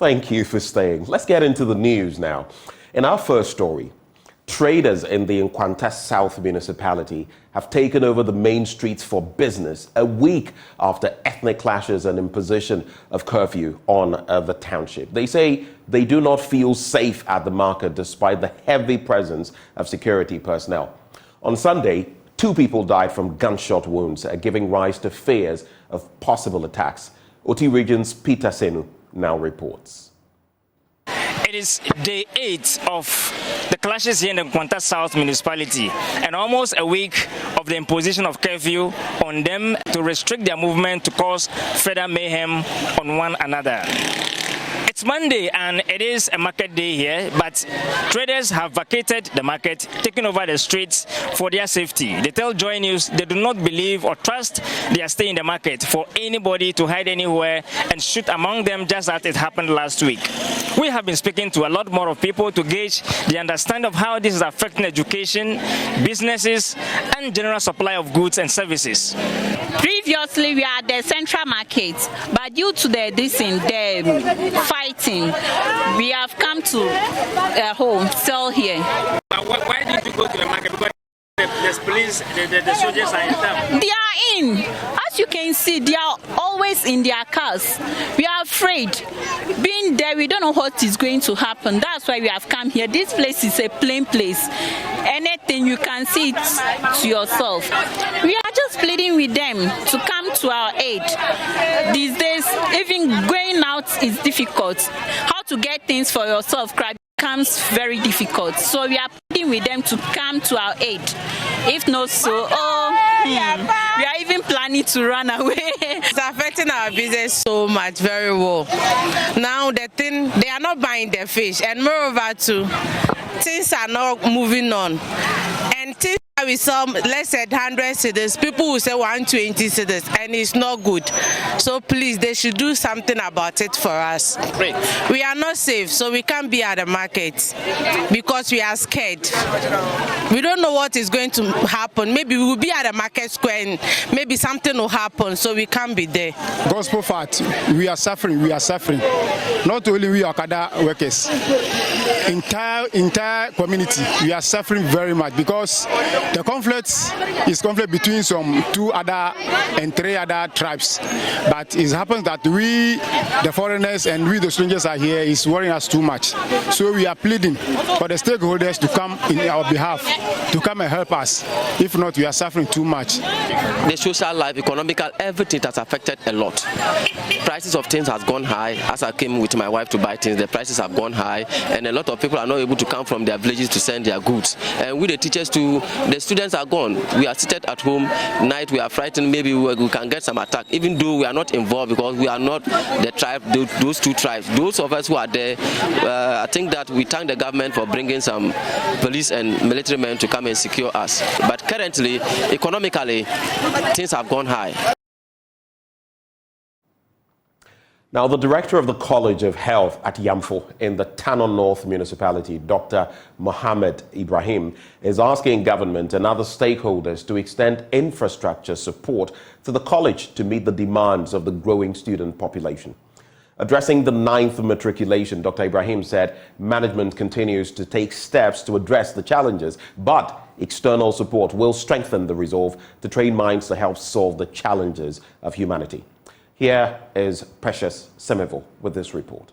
Thank you for staying. Let's get into the news now. In our first story, traders in the Inant South municipality have taken over the main streets for business a week after ethnic clashes and imposition of curfew on the township. They say they do not feel safe at the market despite the heavy presence of security personnel. On Sunday, 2 people died from gunshot wounds, giving rise to fears of possible attacks. OT Region's Peter Senu now reports. It is day 8 of the clashes here in the Inant South municipality and almost a week of the imposition of curfew on them to restrict their movement to cause further mayhem on one another. It's Monday and it is a market day here, but traders have vacated the market, taking over the streets for their safety. They tell Joy News they do not believe or trust their stay in the market for anybody to hide anywhere and shoot among them just as it happened last week. We have been speaking to a lot more of people to gauge the understanding of how this is affecting education, businesses, and general supply of goods and services. Previously, we are at the central market, but due to the fighting, we have come to home, sell here. But why did you go to the market? Because there's police, the soldiers are in town. They are in. As you can see, they are always in their cars. We are afraid. Being there, we don't know what is going to happen. That's why we have come here. This place is a plain place. Anything, you can see it to yourself. We are just pleading with them to come to our aid. These days, even going out is difficult. How to get things for yourself becomes very difficult. So we are pleading with them to come to our aid. If not so, we are even planning to run away. It's affecting our business so much, very well. Now they are not buying their fish, and moreover too, things are not moving on. And things we saw less than 100 cedis, people will say 120 cedis, and it's not good. So please, they should do something about it for us. Great. We are not safe, so we can't be at the market because we are scared. We don't know what is going to happen. Maybe we will be at the market square and maybe something will happen, so we can't be there. Gospel fact, we are suffering. Not only we Okada workers, entire community, we are suffering very much because the conflict is conflict between some 2 other and 3 other tribes. But it happens that we, the foreigners, and we, the strangers, are here is worrying us too much. So we are pleading for the stakeholders to come in our behalf, to come and help us. If not, we are suffering too much. The social life, economical, everything has affected a lot. Prices of things has gone high. As I came with my wife to buy things, the prices have gone high, and a lot of people are not able to come from their villages to send their goods. And with the teachers too, the students are gone. We are seated at home. Night we are frightened. Maybe we can get some attack, even though we are not involved because we are not the tribe. Those 2 tribes. Those of us who are there, I think that we thank the government for bringing some police and military men to come and secure us. But currently, economically, things have gone high. Now, the director of the College of Health at Yamfo in the Tano North municipality, Dr. Mohammed Ibrahim, is asking government and other stakeholders to extend infrastructure support to the college to meet the demands of the growing student population. Addressing the 9th matriculation, Dr. Ibrahim said management continues to take steps to address the challenges, but external support will strengthen the resolve to train minds to help solve the challenges of humanity. Here is Precious Semeville with this report.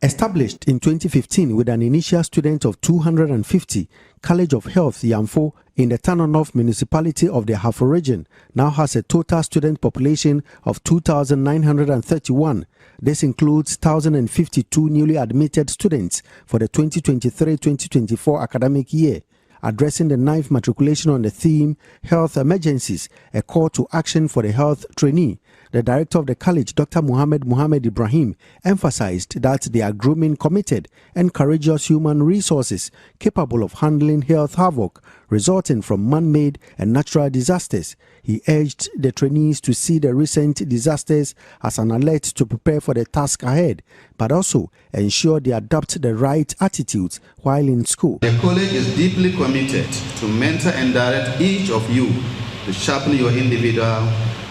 Established in 2015 with an initial student of 250, College of Health Yamfo in the Tano North municipality of the Hafo region now has a total student population of 2,931. This includes 1,052 newly admitted students for the 2023-2024 academic year. Addressing the 9th matriculation on the theme Health Emergencies, a call to action for the health trainee, the director of the college, Dr. Mohammed Ibrahim, emphasized that they are grooming committed and courageous human resources capable of handling health havoc resulting from man-made and natural disasters. He urged the trainees to see the recent disasters as an alert to prepare for the task ahead, but also ensure they adopt the right attitudes while in school. The college is deeply committed to mentor and direct each of you to sharpen your individual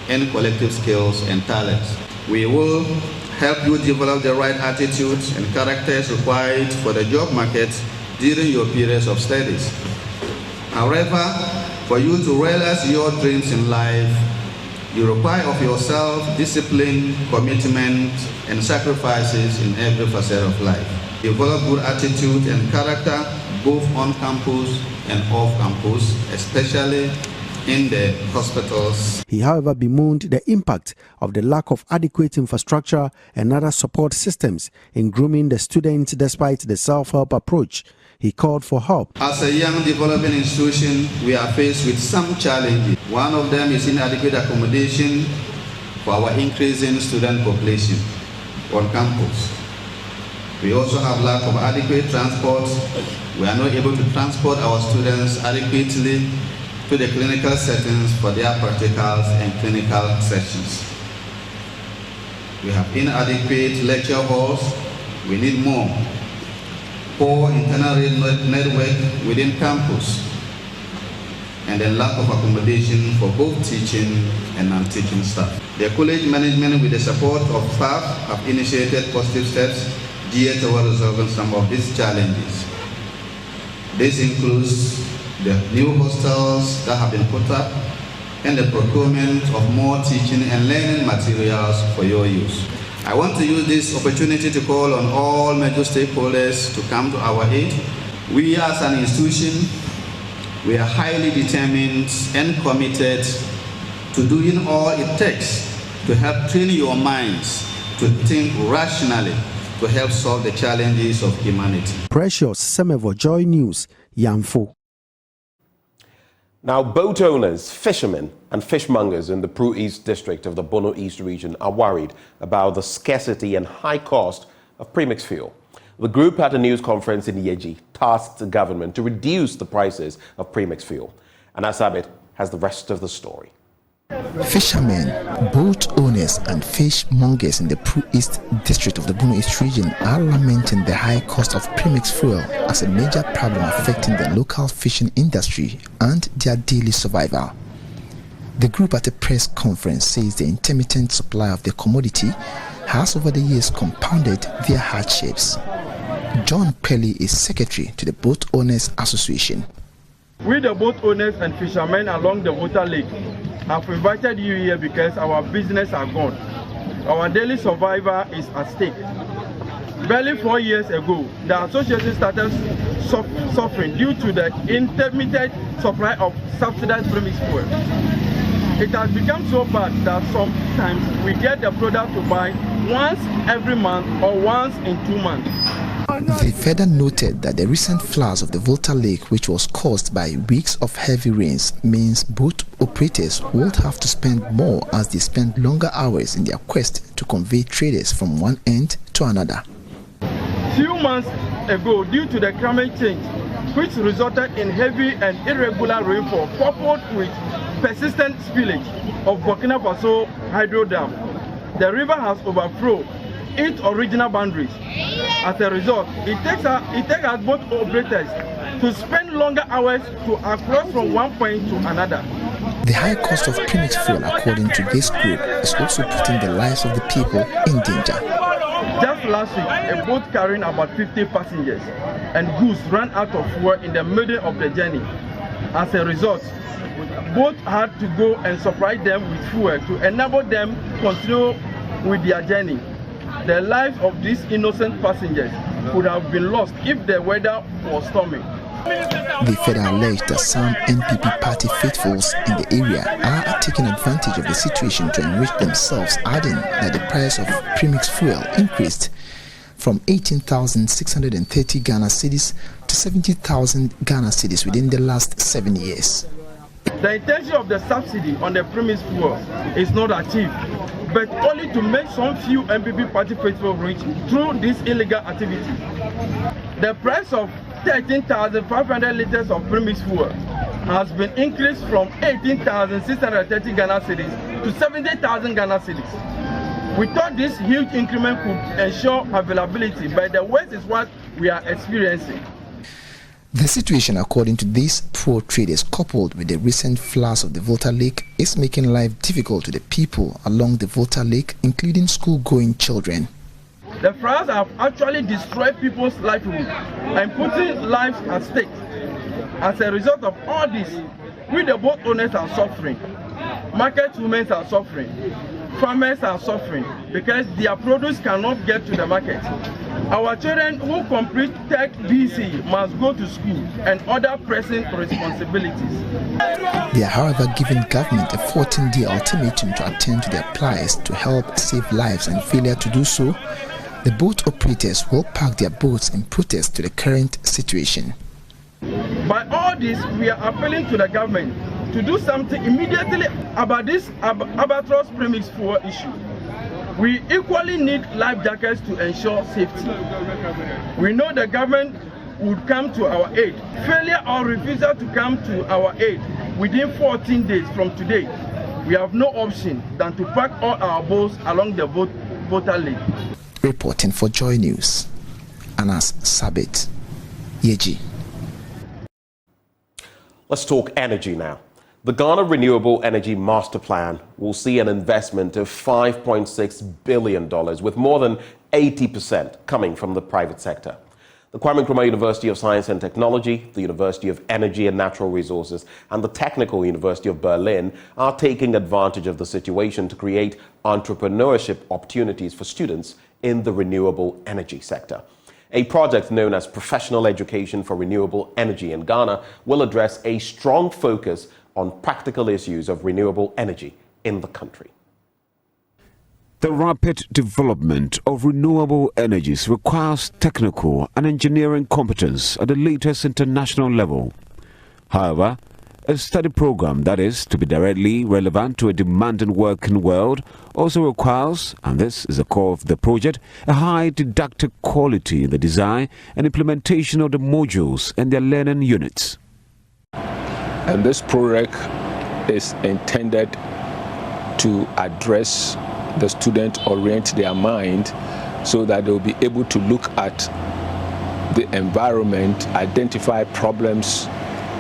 and collective skills and talents. We will help you develop the right attitudes and characters required for the job market during your periods of studies. However, for you to realize your dreams in life, you require of yourself discipline, commitment, and sacrifices in every facet of life. Develop good attitude and character both on campus and off campus, especially in the hospitals. He, however, bemoaned the impact of the lack of adequate infrastructure and other support systems in grooming the students despite the self-help approach. He called for help. As a young developing institution, we are faced with some challenges. One of them is inadequate accommodation for our increasing student population on campus. We also have lack of adequate transport. We are not able to transport our students adequately to the clinical settings for their practicals and clinical sessions. We have inadequate lecture halls. We need more. Poor internal network within campus, and then lack of accommodation for both teaching and non-teaching staff. The college management, with the support of staff, have initiated positive steps geared toward resolving some of these challenges. This includes the new hostels that have been put up and the procurement of more teaching and learning materials for your use. I want to use this opportunity to call on all major stakeholders to come to our aid. We as an institution, we are highly determined and committed to doing all it takes to help train your minds to think rationally to help solve the challenges of humanity. Precious Semevo, Joy News, Yamfo. Now, boat owners, fishermen and fishmongers in the Pro East district of the Bono East region are worried about the scarcity and high cost of premix fuel. The group at a news conference in Yeji tasked the government to reduce the prices of premix fuel. And Asabit has the rest of the story. Fishermen, boat owners and fishmongers in the Pro East district of the Bono East region are lamenting the high cost of premix fuel as a major problem affecting the local fishing industry and their daily survival. The group at a press conference says the intermittent supply of the commodity has over the years compounded their hardships. John Pelly is secretary to the Boat Owners Association. We, the boat owners and fishermen along the Volta Lake, have invited you here because our business are gone. Our daily survival is at stake. Barely 4 years ago, the association started suffering due to the intermittent supply of subsidized premix fuel. It has become so bad that sometimes we get the product to buy once every month or once in 2 months. They further noted that the recent floods of the Volta Lake, which was caused by weeks of heavy rains, means boat operators would have to spend more as they spend longer hours in their quest to convey traders from one end to another. Few months ago, due to the climate change, which resulted in heavy and irregular rainfall coupled with persistent spillage of Burkina Faso hydro dam, the river has overflowed its original boundaries. As a result, it takes us boat operators to spend longer hours to cross from one point to another. The high cost of premix fuel, according to this group, is also putting the lives of the people in danger. Just last week, a boat carrying about 50 passengers and goods ran out of fuel in the middle of the journey. As a result, boat had to go and supply them with fuel to enable them continue with their journey. The lives of these innocent passengers could have been lost if the weather was stormy. They further alleged that some NPP party faithfuls in the area are taking advantage of the situation to enrich themselves, adding that the price of premix fuel increased from 18,630 Ghana cedis to 70,000 Ghana cedis within the last 7 years. The intention of the subsidy on the premix fuel is not achieved, but only to make some few NPP party faithful rich through this illegal activity. The price of 13,500 liters of premix fuel has been increased from 18,630 Ghana cedis to 70,000 Ghana cedis. We thought this huge increment could ensure availability, but the worst is what we are experiencing. The situation, according to these poor traders, coupled with the recent floods of the Volta Lake, is making life difficult to the people along the Volta Lake, including school-going children. The floods have actually destroyed people's livelihood and putting lives at stake. As a result of all this, we the boat owners are suffering, market women are suffering, farmers are suffering because their produce cannot get to the market. Our children who complete Tech BC must go to school and other pressing responsibilities. They are, however, giving government a 14-day ultimatum to attend to their plights to help save lives, and failure to do so, the boat operators will park their boats in protest to the current situation. By all this, we are appealing to the government to do something immediately about this albatross premix fuel issue. We equally need life jackets to ensure safety. We know the government would come to our aid. Failure or refusal to come to our aid within 14 days from today, we have no option than to park all our boats along the Volta Lake. Reporting for Joy News, Anas Sabit, Yeji. Let's talk energy now. The Ghana Renewable Energy Master Plan will see an investment of $5.6 billion, with more than 80% coming from the private sector. The Kwame Nkrumah University of Science and Technology, the University of Energy and Natural Resources, and the Technical University of Berlin are taking advantage of the situation to create entrepreneurship opportunities for students in the renewable energy sector. A project known as Professional Education for Renewable Energy in Ghana will address a strong focus on practical issues of renewable energy in the country. The rapid development of renewable energies requires technical and engineering competence at the latest international level. However, a study program that is to be directly relevant to a demanding working world also requires, and this is the core of the project, a high didactic quality in the design and implementation of the modules and their learning units. And this project is intended to address the student, orient their mind so that they'll be able to look at the environment, identify problems,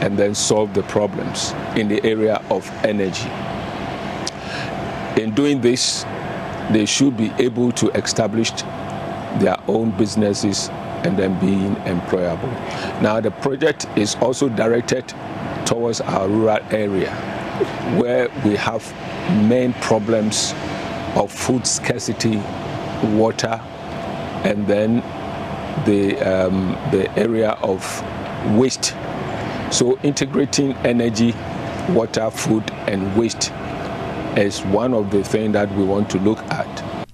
and then solve the problems in the area of energy. In doing this, they should be able to establish their own businesses and then being employable. Now, the project is also directed towards our rural area, where we have main problems of food scarcity, water, and then the area of waste. So integrating energy, water, food, and waste is one of the things that we want to look at.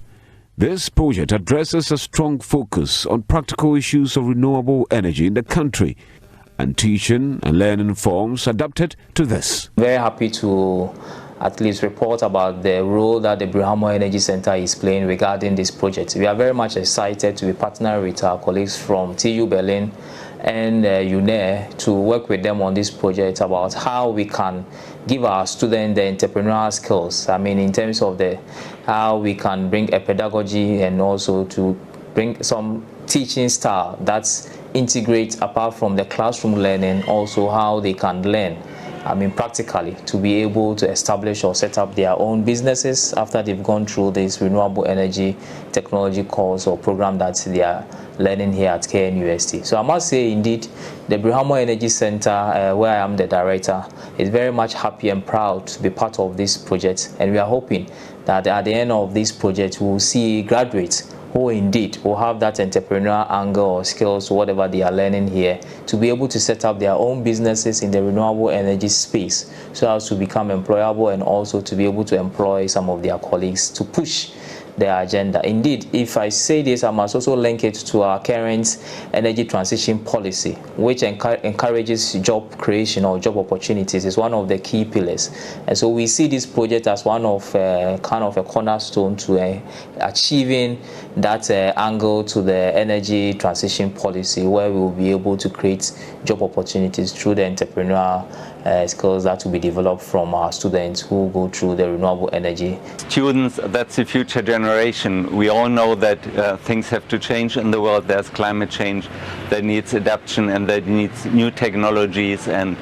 This project addresses a strong focus on practical issues of renewable energy in the country and teaching and learning forms adapted to this. Very happy to at least report about the role that the Brihamo Energy Center is playing regarding this project. We are very much excited to be partnering with our colleagues from TU Berlin and UNE to work with them on this project about how we can give our students the entrepreneurial skills. I mean, in terms of how we can bring a pedagogy and also to bring some teaching style that's integrate apart from the classroom learning, also how they can learn, I mean, practically to be able to establish or set up their own businesses after they've gone through this renewable energy technology course or program that they are learning here at KNUST. So I must say, indeed, the Brihamo Energy Center, where I am the director, is very much happy and proud to be part of this project, and we are hoping that at the end of this project, we will see graduates who indeed will have that entrepreneurial angle or skills, whatever they are learning here, to be able to set up their own businesses in the renewable energy space so as to become employable and also to be able to employ some of their colleagues to push their agenda. Indeed, if I say this, I must also link it to our current energy transition policy, which encourages job creation or job opportunities. Is one of the key pillars. And so we see this project as one of kind of a cornerstone to achieving that angle to the energy transition policy, where we will be able to create job opportunities through the entrepreneurial skills that will be developed from our students who go through the renewable energy. Students, that's the future generation. We all know that things have to change in the world. There's climate change that needs adaptation and that needs new technologies, and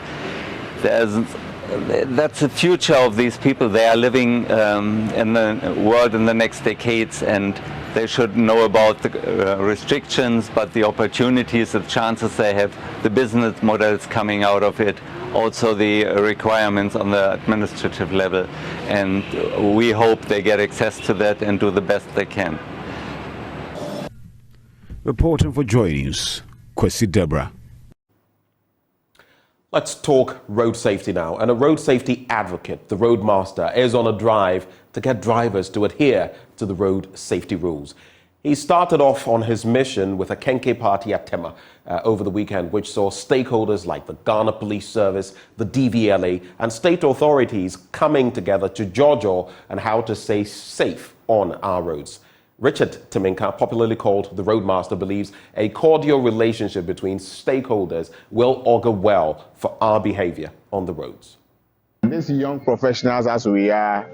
that's the future of these people. They are living in the world in the next decades, and they should know about the restrictions, but the opportunities, the chances they have, the business models coming out of it, also the requirements on the administrative level. And we hope they get access to that and do the best they can. Reporting for Joy News, Kwesi Deborah. Let's talk road safety now. And a road safety advocate, the roadmaster, is on a drive to get drivers to adhere to the road safety rules. He started off on his mission with a Kenke party at Tema over the weekend, which saw stakeholders like the Ghana Police Service, the DVLA, and state authorities coming together to judge on how to stay safe on our roads. Richard Timinka, popularly called the Roadmaster, believes a cordial relationship between stakeholders will augur well for our behavior on the roads. These young professionals, as we are,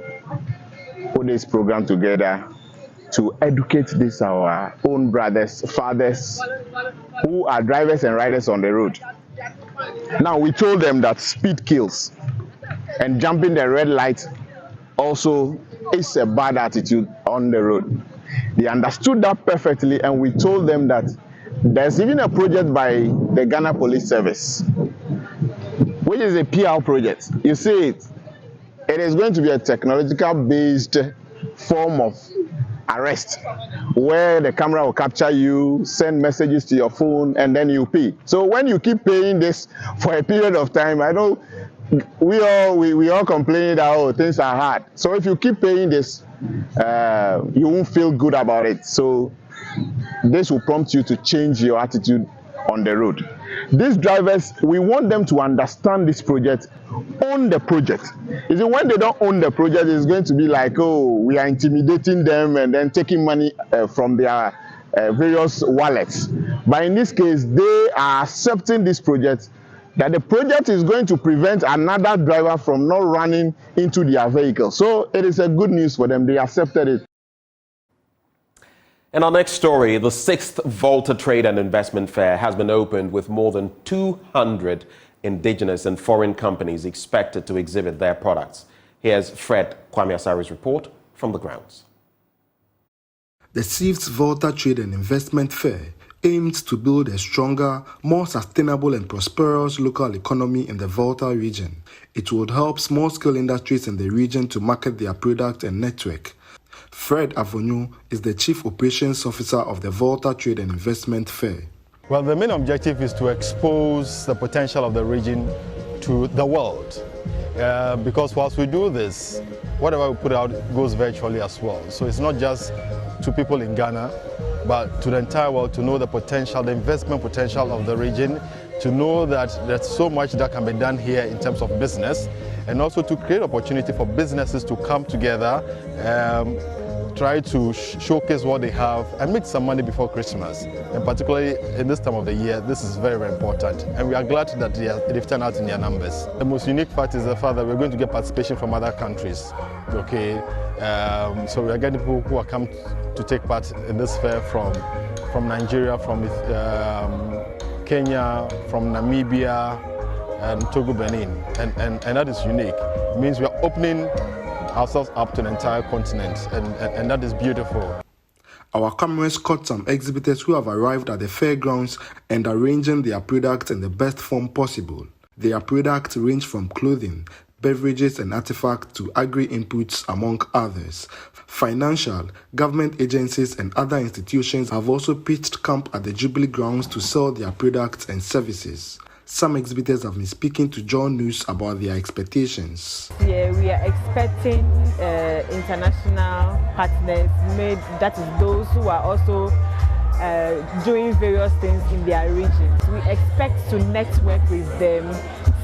put this program together to educate these our own brothers, fathers, who are drivers and riders on the road. Now, we told them that speed kills, and jumping the red light also is a bad attitude on the road. They understood that perfectly, and we told them that there's even a project by the Ghana Police Service, which is a PR project. You see it is going to be a technological-based form of arrest, where the camera will capture you, send messages to your phone, and then you pay. So when you keep paying this for a period of time, I know we all complain that things are hard. So if you keep paying this, you won't feel good about it. So this will prompt you to change your attitude on the road. These drivers, we want them to understand this project, own the project. You see, when they don't own the project, it's going to be like, we are intimidating them and then taking money from their various wallets. But in this case, they are accepting this project, that the project is going to prevent another driver from not running into their vehicle. So it is a good news for them. They accepted it. In our next story, the 6th Volta Trade and Investment Fair has been opened with more than 200 indigenous and foreign companies expected to exhibit their products. Here's Fred Kwame Asari's report from the grounds. The 6th Volta Trade and Investment Fair aimed to build a stronger, more sustainable and prosperous local economy in the Volta region. It would help small-scale industries in the region to market their product and network. Fred Avonu is the Chief Operations Officer of the Volta Trade and Investment Fair. Well, the main objective is to expose the potential of the region to the world. Because whilst we do this, whatever we put out goes virtually as well. So it's not just to people in Ghana, but to the entire world, to know the potential, the investment potential of the region, to know that there's so much that can be done here in terms of business, and also to create opportunity for businesses to come together, try to showcase what they have and make some money before Christmas. And particularly in this time of the year, this is very, very important. And we are glad that they've turned out in their numbers. The most unique fact is the fact that we're going to get participation from other countries. Okay, so we are getting people who are come to take part in this fair from Nigeria, from Kenya, from Namibia, and Togo, Benin, and that is unique. It means we are opening ourselves up to the entire continent, and that is beautiful. Our cameras caught some exhibitors who have arrived at the fairgrounds and arranging their products in the best form possible. Their products range from clothing, beverages and artifacts to agri-inputs, among others. Financial, government agencies and other institutions have also pitched camp at the Jubilee grounds to sell their products and services. Some exhibitors have been speaking to John News about their expectations. Yeah, we are expecting international partners, that is those who are also doing various things in their regions. We expect to network with them,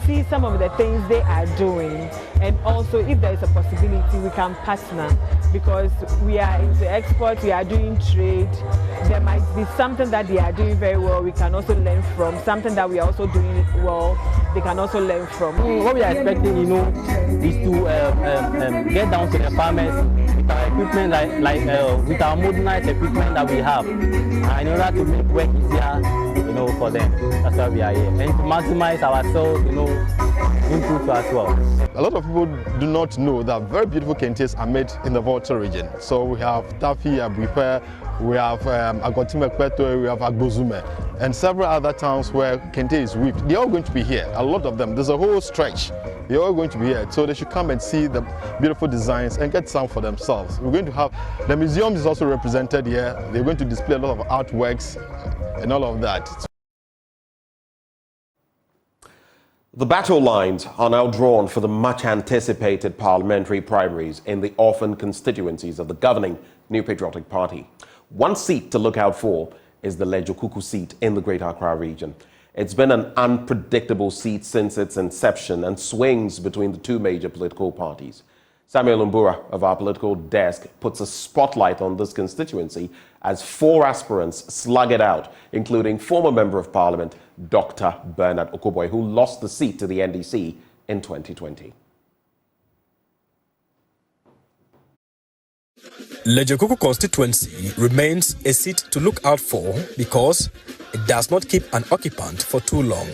see some of the things they are doing, and also if there is a possibility we can partner, because we are into export, we are doing trade. There might be something that they are doing very well we can also learn from, something that we are also doing well they can also learn from. What we are expecting, is to get down to the farmers with our equipment, with our modernized equipment that we have, in order to make work easier, for them. That's why we are here, and to maximize ourselves, input as well. A lot of people do not know that very beautiful kentes are made in the Volta region. So we have Tafi, Abuipe, we have Agotime Kweto, we have Agbozume, and several other towns where kente is weaved. They're all going to be here, a lot of them. There's a whole stretch. They're all going to be here, so they should come and see the beautiful designs and get some for themselves. We're going to have, the museum is also represented here. They're going to display a lot of artworks and all of that. The battle lines are now drawn for the much-anticipated parliamentary primaries in the orphan constituencies of the governing New Patriotic Party. One seat to look out for is the Lejokuku seat in the Greater Accra region. It's been an unpredictable seat since its inception and swings between the two major political parties. Samuel Mbura of our political desk puts a spotlight on this constituency as 4 aspirants slug it out, including former Member of Parliament Dr. Bernard Okoboy, who lost the seat to the NDC in 2020. Lejokuku constituency remains a seat to look out for because it does not keep an occupant for too long.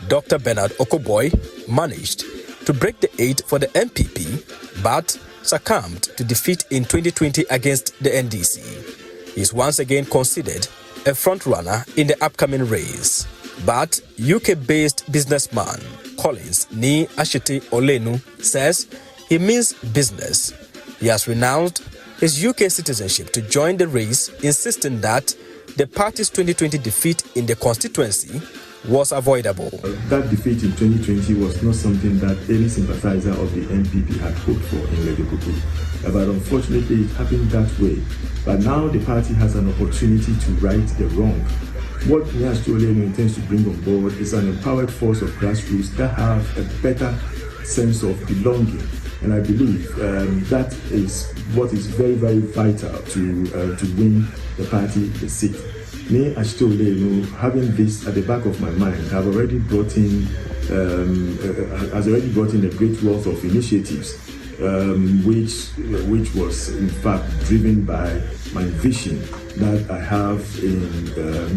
Dr. Bernard Okoboy managed to break the 8 for the MPP, but succumbed to defeat in 2020 against the NDC. He is once again considered a front-runner in the upcoming race. But UK-based businessman Collins Ni Ashiti Olenu says he means business. He has renounced his UK citizenship to join the race, insisting that the party's 2020 defeat in the constituency was avoidable. That defeat in 2020 was not something that any sympathizer of the MPP had hoped for in Lejokuku. But unfortunately, it happened that way. But now the party has an opportunity to right the wrong. What Ashiti Olenu intends to bring on board is an empowered force of grassroots that have a better sense of belonging. And I believe that is what is very, very vital to win the party the seat. Me, Ashiti Olenu, having this at the back of my mind, has already brought in a great wealth of initiatives, which was in fact driven by my vision that I have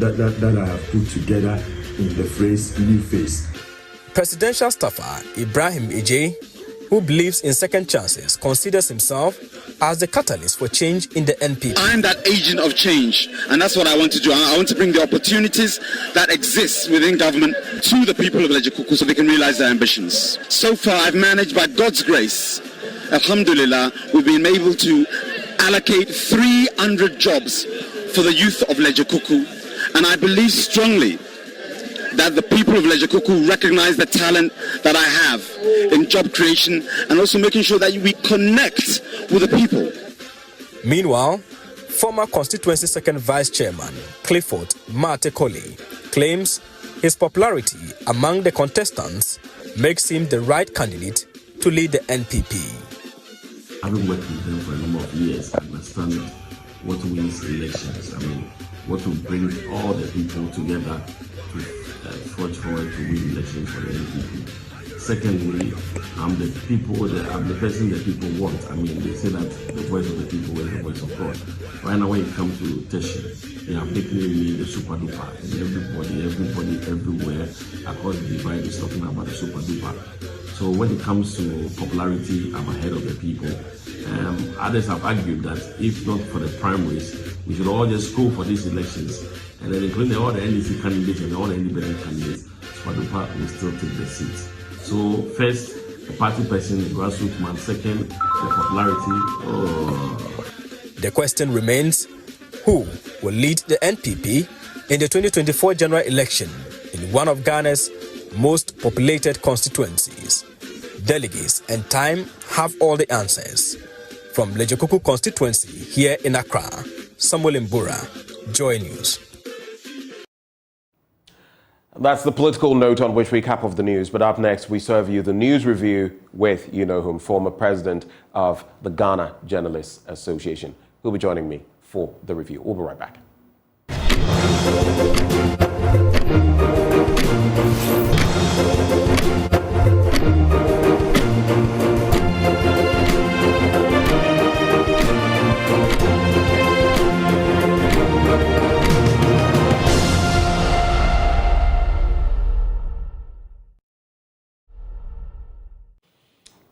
that I have put together in the phrase "new face." Presidential staffer Ibrahim Ije, who believes in second chances, considers himself as the catalyst for change in the NPP. I'm that agent of change, and that's what I want to do. I want to bring the opportunities that exist within government to the people of Lejokuku so they can realize their ambitions. So far, I've managed, by God's grace, alhamdulillah, we've been able to allocate 300 jobs for the youth of Lejokuku, and I believe strongly that the people of Lejokuku recognize the talent that I have in job creation and also making sure that we connect with the people. Meanwhile, former constituency second vice chairman Clifford Mate Colley claims his popularity among the contestants makes him the right candidate to lead the NPP. Having worked with them for a number of years, I understand what wins elections. What will bring all the people together to forge forward to win elections for the NPP. Secondly, I'm the person that people want. They say that the voice of the people is the voice of God. Right now, when it comes to Teshi, they have nicknamed me the super duper, and everybody everywhere across the divide is talking about the super duper. So when it comes to popularity, I'm ahead of the people. Others have argued that if not for the primaries, we should all just go for these elections, and then including all the NDC candidates and all the independent candidates, Swadupa will still take the seats. So first, the party person, the grassroots man. Second, the popularity. The question remains, who will lead the NPP in the 2024 general election in one of Ghana's most populated constituencies? Delegates and time have all the answers. From Lejokuku constituency here in Accra, Samuel Mbura, Joy News. That's the political note on which we cap off the news. But up next, we serve you the news review with you know whom, former president of the Ghana Journalists Association, who'll be joining me for the review. We'll be right back.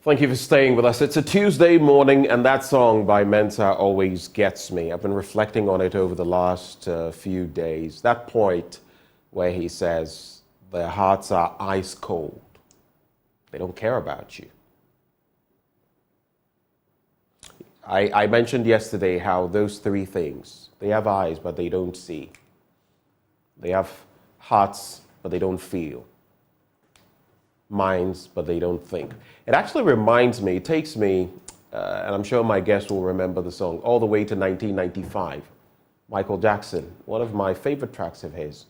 Thank you for staying with us. It's a Tuesday morning, and that song by Mensa always gets me. I've been reflecting on it over the last few days. That point where he says, their hearts are ice cold. They don't care about you. I mentioned yesterday how those three things, they have eyes, but they don't see. They have hearts, but they don't feel. Minds, but they don't think. It actually reminds me, it takes me, and I'm sure my guests will remember the song, all the way to 1995. Michael Jackson, one of my favorite tracks of his.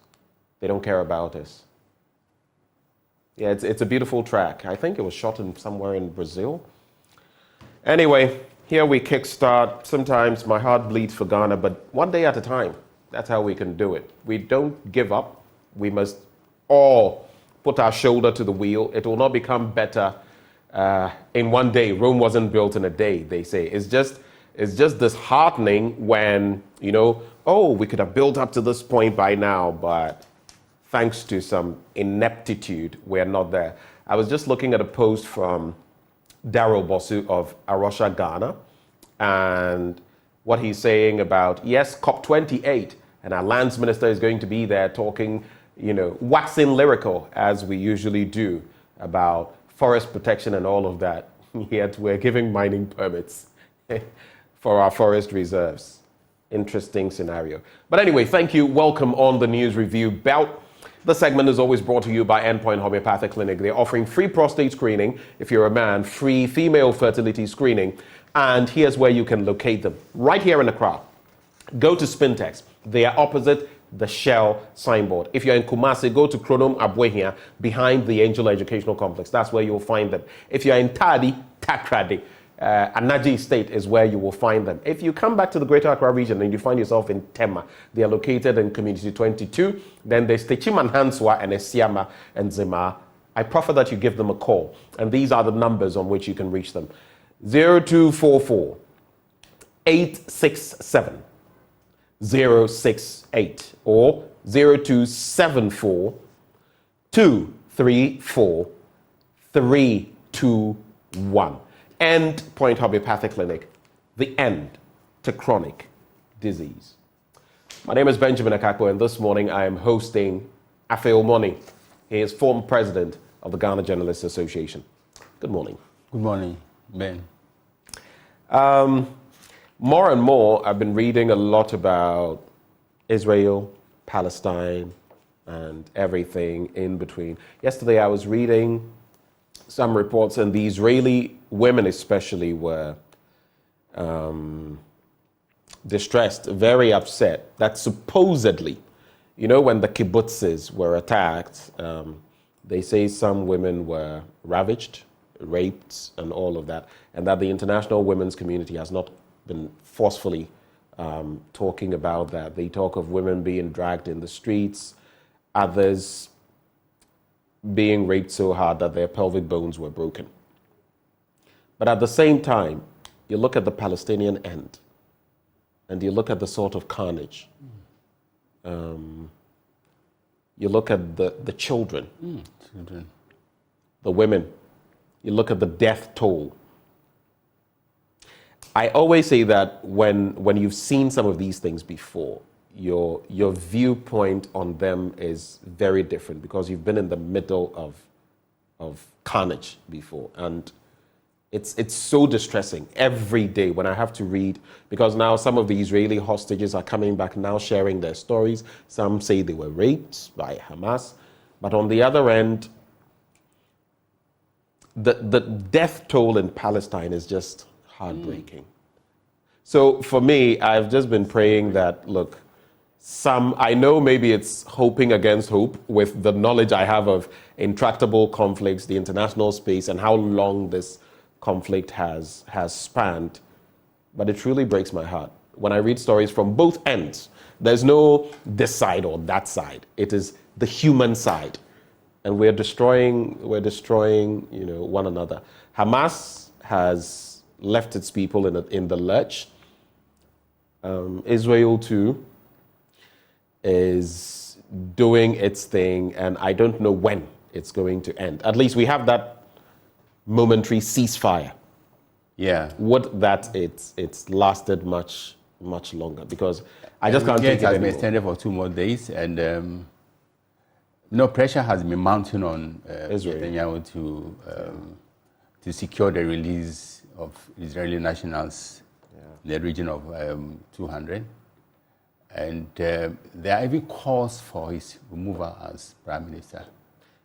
They Don't Care About Us. Yeah, it's a beautiful track. I think it was shot somewhere in Brazil. Anyway, here we kickstart. Sometimes my heart bleeds for Ghana, but one day at a time. That's how we can do it. We don't give up. We must all put our shoulder to the wheel. It will not become better in one day. Rome wasn't built in a day, they say. It's just disheartening when, you know, oh, we could have built up to this point by now, but thanks to some ineptitude, we're not there. I was just looking at a post from Daryl Bosu of Arusha, Ghana, and what he's saying about, yes, COP28, and our lands minister is going to be there talking, you know, waxing lyrical, as we usually do, about forest protection and all of that. Yet we're giving mining permits for our forest reserves. Interesting scenario. But anyway, thank you. Welcome on the News Review Bout. The segment is always brought to you by Endpoint Homeopathic Clinic. They're offering free prostate screening if you're a man, free female fertility screening, and here's where you can locate them. Right here in Accra. Go to Spintex. They are opposite the Shell signboard. If you're in Kumasi, go to Kronom Abwehia behind the Angel Educational Complex. That's where you'll find them. If you're in Tadi, Takrady, Anaji State is where you will find them. If you come back to the Greater Accra region and you find yourself in Tema, they are located in Community 22. Then there's Techiman Hanswa and Esiama and Zima. I prefer that you give them a call. And these are the numbers on which you can reach them. 0244 867 068 or 0274 234 321. Endpoint Homeopathic Clinic, the end to chronic disease. My name is Benjamin Akakpo, and this morning I am hosting Afe Omoni. He is former president of the Ghana Journalists Association. Good morning. Good morning, Ben. More and more, I've been reading a lot about Israel, Palestine, and everything in between. Yesterday, I was reading some reports, and the Israeli women especially were distressed, very upset that supposedly, you know, when the kibbutzes were attacked, they say some women were ravaged, raped, and all of that, and that the international women's community has not been forcefully talking about that. They talk of women being dragged in the streets, others being raped so hard that their pelvic bones were broken. But at the same time, you look at the Palestinian end, and you look at the sort of carnage. You look at the children, the women. You look at the death toll. I always say that when you've seen some of these things before, your viewpoint on them is very different because you've been in the middle of carnage before. And it's so distressing every day when I have to read, because now some of the Israeli hostages are coming back now sharing their stories. Some say they were raped by Hamas. But on the other end, the death toll in Palestine is just heartbreaking. So for me, I've just been praying that, look, some, I know maybe it's hoping against hope with the knowledge I have of intractable conflicts, the international space, and how long this conflict has spanned. But it truly breaks my heart when I read stories from both ends. There's no this side or that side. It is the human side. And we're destroying one another. Hamas has left its people in the lurch. Israel too is doing its thing, and I don't know when it's going to end. At least we have that momentary ceasefire. Yeah. Would that it's lasted much longer, because I just can't take it has anymore. been extended for 2 more days, and pressure has been mounting on Israel Netanyahu to secure the release of Israeli nationals in the region of 200. And there are even calls for his removal as prime minister.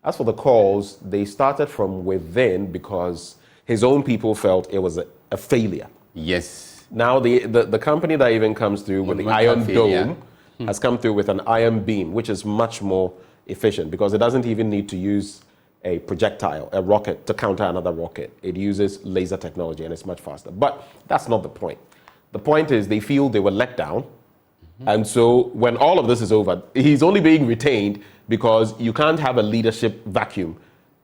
As for the calls, they started from within because his own people felt it was a failure. Yes. Now the company that even comes through with the Iron Dome has come through with an iron beam, which is much more efficient because it doesn't even need to use a projectile, a rocket, to counter another rocket. It uses laser technology and it's much faster. But that's not the point. The point is they feel they were let down. And so when all of this is over, he's only being retained because you can't have a leadership vacuum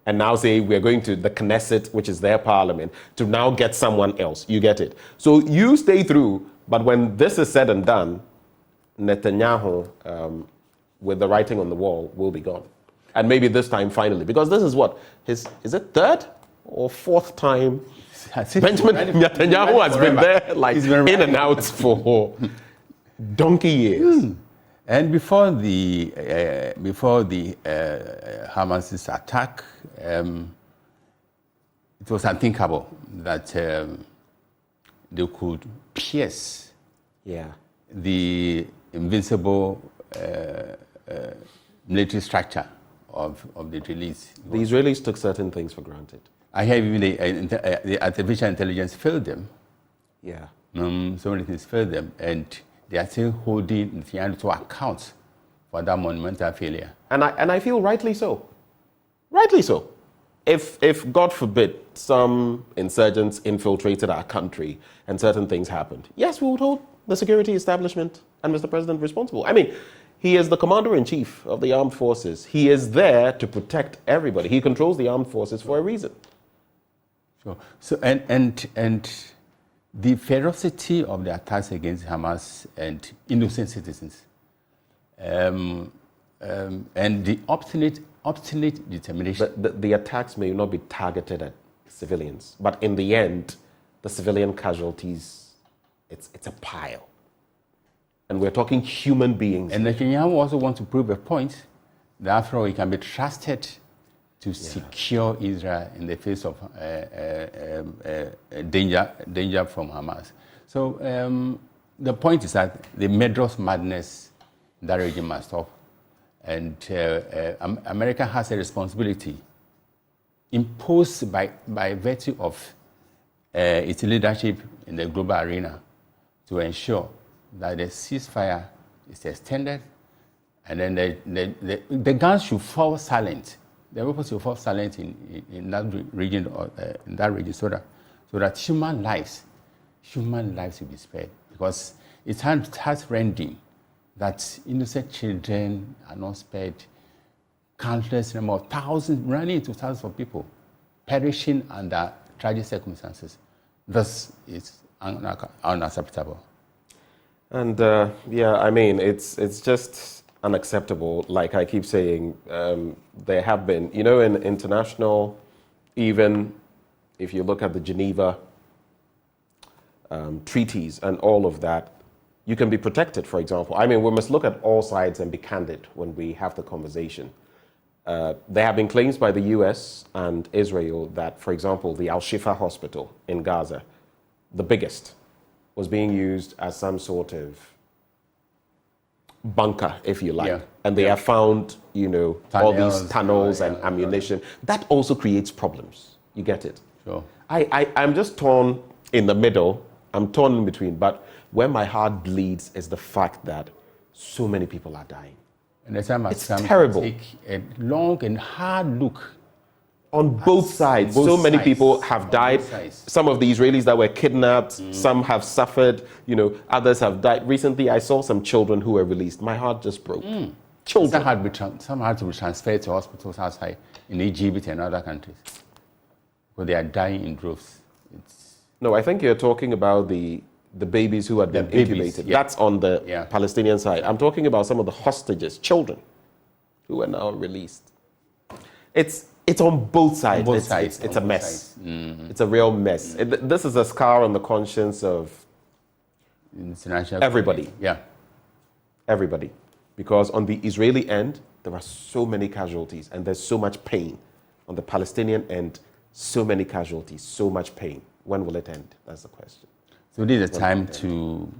and now say we're going to the Knesset, which is their parliament, to now get someone else. You get it. So you stay through, but when this is said and done, Netanyahu, with the writing on the wall, will be gone. And maybe this time finally, because this is what? Is it third or fourth time? Benjamin Netanyahu has been there like in and out for donkey years. And before the Hamas's attack, it was unthinkable that they could pierce the invincible military structure of the Israelis. The Israelis took certain things for granted. I hear even the artificial intelligence failed them. Yeah. So many things failed them, and they are still holding Netanyahu to account for that monumental failure. And I feel rightly so. Rightly so. If God forbid, some insurgents infiltrated our country and certain things happened, yes, we would hold the security establishment and Mr. President responsible. I mean, he is the commander-in-chief of the armed forces. He is there to protect everybody. He controls the armed forces for a reason. Sure. So and the ferocity of the attacks against Hamas and innocent citizens, and the obstinate determination. The attacks may not be targeted at civilians, but in the end, the civilian casualties, it's a pile. And we're talking human beings. And Netanyahu also wants to prove a point that after all, he can be trusted to secure Israel in the face of danger from Hamas. So the point is that the murderous madness in that region must stop. And America has a responsibility imposed by virtue of its leadership in the global arena to ensure that the ceasefire is extended, and then the guns should fall silent. The weapons should fall silent in that region, so that human lives will be spared. Because it's heart-rending that innocent children are not spared. Countless number of thousands, running into thousands of people, perishing under tragic circumstances. This is unacceptable. And I mean, it's just unacceptable. Like I keep saying, there have been, in international, even if you look at the Geneva treaties and all of that, you can be protected, for example. I mean, we must look at all sides and be candid when we have the conversation. There have been claims by the US and Israel that, for example, the Al-Shifa hospital in Gaza, the biggest, was being used as some sort of bunker, if you like. Yeah. And they have found, all these tunnels and yeah. ammunition. That also creates problems. You get it? Sure. I'm just torn in the middle. I'm torn in between. But where my heart bleeds is the fact that so many people are dying. And the time has It's come terrible. to take a long and hard look. On both sides, both so many sides. people have died. Some of the Israelis that were kidnapped, some have suffered, others have died. Recently, I saw some children who were released. My heart just broke. Children. Some had to be transferred to hospitals outside in Egypt and other countries. But they are dying in droves. No, I think you're talking about the babies who had been incubated. Yeah. That's on the Palestinian side. I'm talking about some of the hostages, children, who are now released. It's on both sides. It's a mess. It's a real mess. This is a scar on the conscience of everybody. Yeah. Everybody. Because on the Israeli end, there are so many casualties and there's so much pain. On the Palestinian end, so many casualties, so much pain. When will it end? That's the question. So this is a time to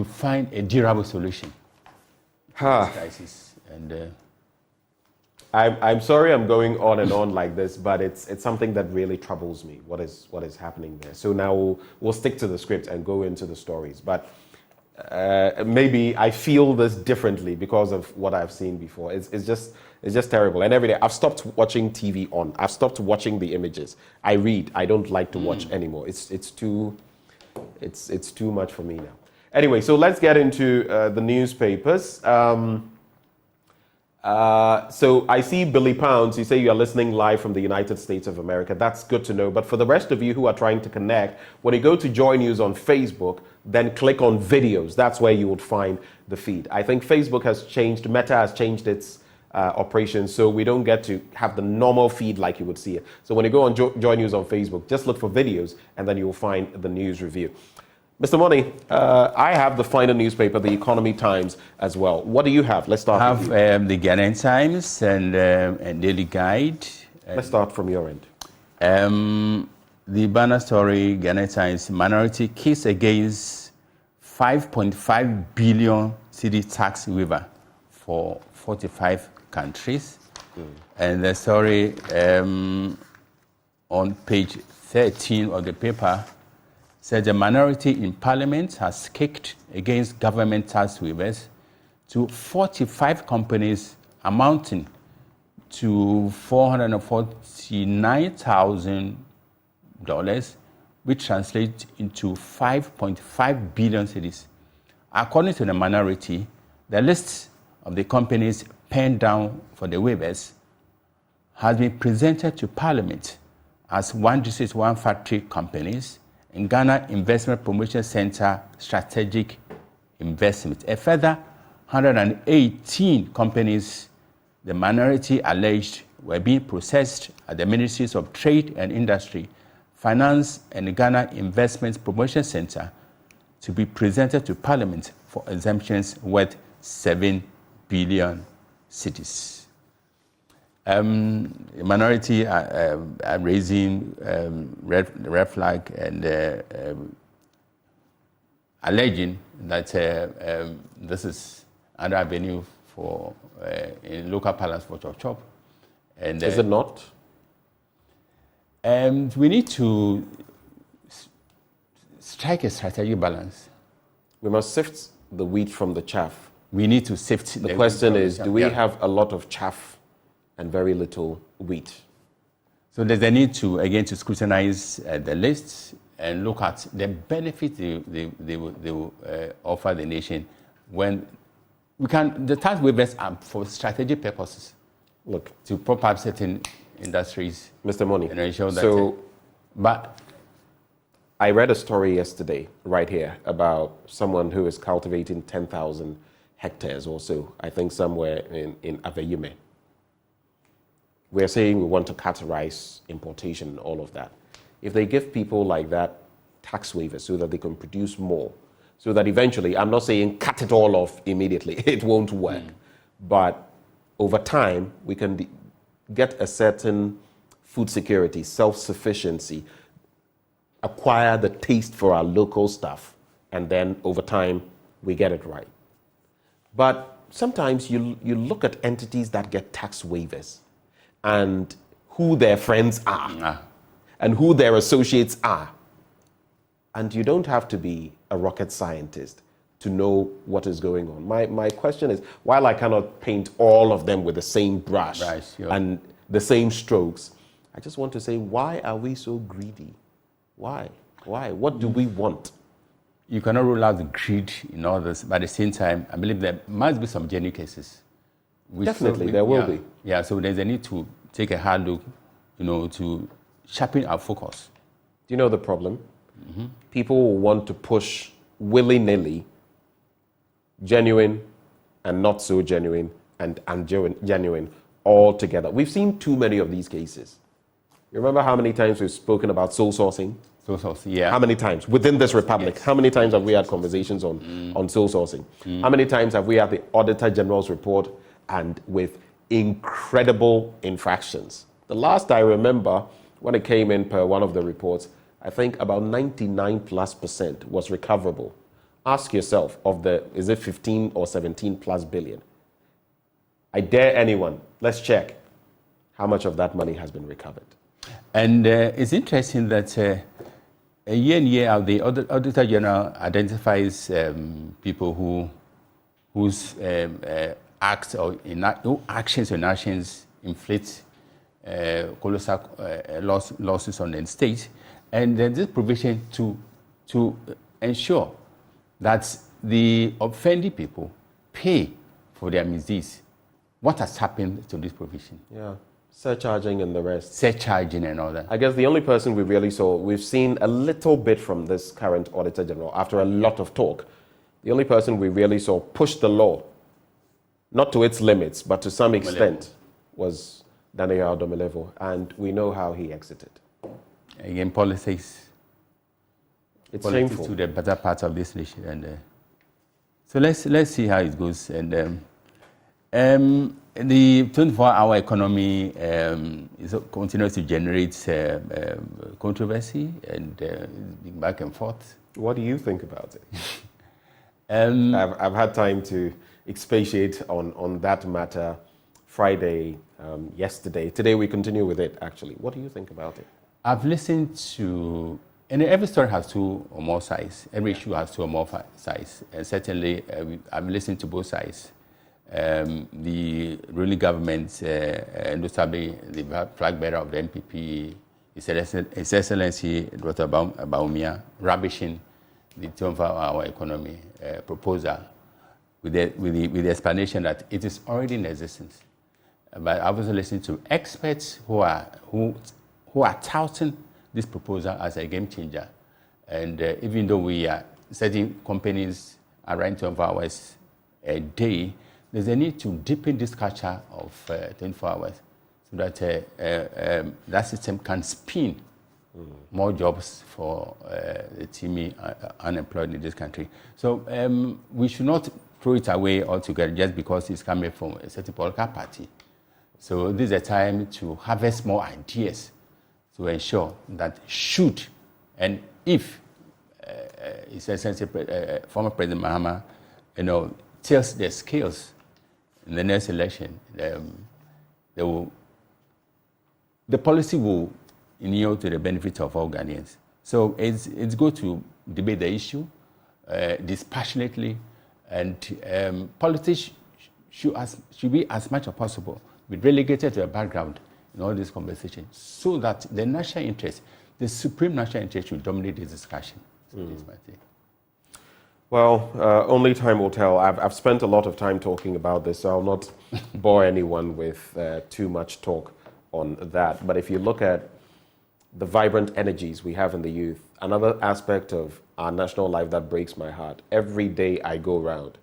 find a durable solution to this crisis. And I'm sorry I'm going on and on like this, but it's something that really troubles me. What is happening there? So now we'll stick to the script and go into the stories. But maybe I feel this differently because of what I've seen before. It's just terrible. And every day I've stopped watching TV on. I've stopped watching the images. I read. I don't like to watch anymore. It's too much for me now. Anyway, so let's get into the newspapers. So I see Billy Pounds, you say you are listening live from the United States of America. That's good to know. But for the rest of you who are trying to connect, when you go to Joy News on Facebook, then click on videos. That's where you would find the feed. I think Facebook has changed, Meta has changed its operations, so we don't get to have the normal feed like you would see it. So when you go on Joy News on Facebook, just look for videos and then you will find the news review. Mr. Money, I have the final newspaper, the Economy Times, as well. What do you have? Let's start with you. I have the Ghanaian Times and Daily Guide. Let's start from your end. The banner story, Ghanaian Times, minority case against 5.5 billion cedi tax waiver for 45 countries. And the story on page 13 of the paper said the minority in Parliament has kicked against government tax waivers to 45 companies amounting to $449,000, which translates into 5.5 billion cedis. According to the minority, the list of the companies penned down for the waivers has been presented to Parliament as one district, one factory companies in Ghana Investment Promotion Center Strategic Investment. A further 118 companies, the minority alleged, were being processed at the Ministries of Trade and Industry, Finance and Ghana Investment Promotion Center to be presented to Parliament for exemptions worth 7 billion cedis. The minority are raising red flag and alleging that this is another avenue for in local parlance for chop. And is it not? We need to strike a strategic balance. We must sift the wheat from the chaff. We need to sift. The question is, do we have a lot of chaff and very little wheat? So there's a need to, again, to scrutinize the lists and look at the benefit they will offer the nation when we can. The tax waivers are for strategic purposes. Look, to prop up certain industries. Mr. Money. And ensure that. But I read a story yesterday, right here, about someone who is cultivating 10,000 hectares or so, I think somewhere in Aveyume. We're saying we want to categorize importation and all of that. If they give people like that tax waivers so that they can produce more, so that eventually, I'm not saying cut it all off immediately, it won't work. But over time, we can get a certain food security, self-sufficiency, acquire the taste for our local stuff, and then over time, we get it right. But sometimes you look at entities that get tax waivers and who their friends are and who their associates are. And you don't have to be a rocket scientist to know what is going on. My question is, while I cannot paint all of them with the same brush and the same strokes, I just want to say, why are we so greedy? Why? Why? What do we want? You cannot rule out the greed in all this, but at the same time, I believe there must be some genuine cases. Definitely, there will be. Yeah, so there's a need to take a hard look, to sharpen our focus. Do you know the problem? People will want to push willy-nilly genuine and not so genuine and genuine all together. We've seen too many of these cases. You remember how many times we've spoken about soul sourcing? Soul sourcing, yeah. How many times? Within this republic, yes. How many times have we had conversations on soul sourcing? How many times have we had the Auditor General's report and with incredible infractions? The last I remember, when it came in per one of the reports, I think about 99+% was recoverable. Ask yourself, is it 15 or 17+ billion? I dare anyone, let's check how much of that money has been recovered. And it's interesting that a year in, year out, the Auditor General identifies people whose acts or actions or inactions inflict colossal losses on the state. And there's this provision to ensure that the offending people pay for their misdeeds. What has happened to this provision? Yeah, surcharging and the rest. Surcharging and all that. I guess the only person we really saw, we've seen a little bit from this current Auditor General after a lot of talk. The only person we really saw push the law, not to its limits, but to some extent, was Daniel Domelevo, and we know how he exited. Again, politics. It's politics shameful. To the better part of this nation, and so let's see how it goes. And the 24-hour economy continues to generate controversy and back and forth. What do you think about it? I've had time to expatiate on that matter Friday, yesterday. Today we continue with it, actually. What do you think about it? I've listened to, and every story has two or more sides. Every issue has two or more sides. And certainly, I've listened to both sides. The ruling government, notably the flag bearer of the NPP, His Excellency Dr. Baumia, ravishing the 24-hour economy proposal with the explanation that it is already in existence. But I've also listened to experts who are touting this proposal as a game changer. And even though certain companies are running 24 hours a day, there's a need to deepen this culture of 24 hours so that that system can spin more jobs for the team unemployed in this country. So we should not throw it away altogether just because it's coming from a certain political party. So this is a time to harvest more ideas to ensure that should and if former President Mahama, tilts their skills in the next election, the policy will inure to the benefit of all Ghanaians. So it's good to debate the issue dispassionately, and politics should be as much as possible be relegated to a background in all this conversation, so that the national interest, the supreme national interest, should dominate this discussion. So this might be. Well, only time will tell. I've spent a lot of time talking about this, so I'll not bore anyone with too much talk on that. But if you look at the vibrant energies we have in the youth, another aspect of our national life that breaks my heart, every day I go around,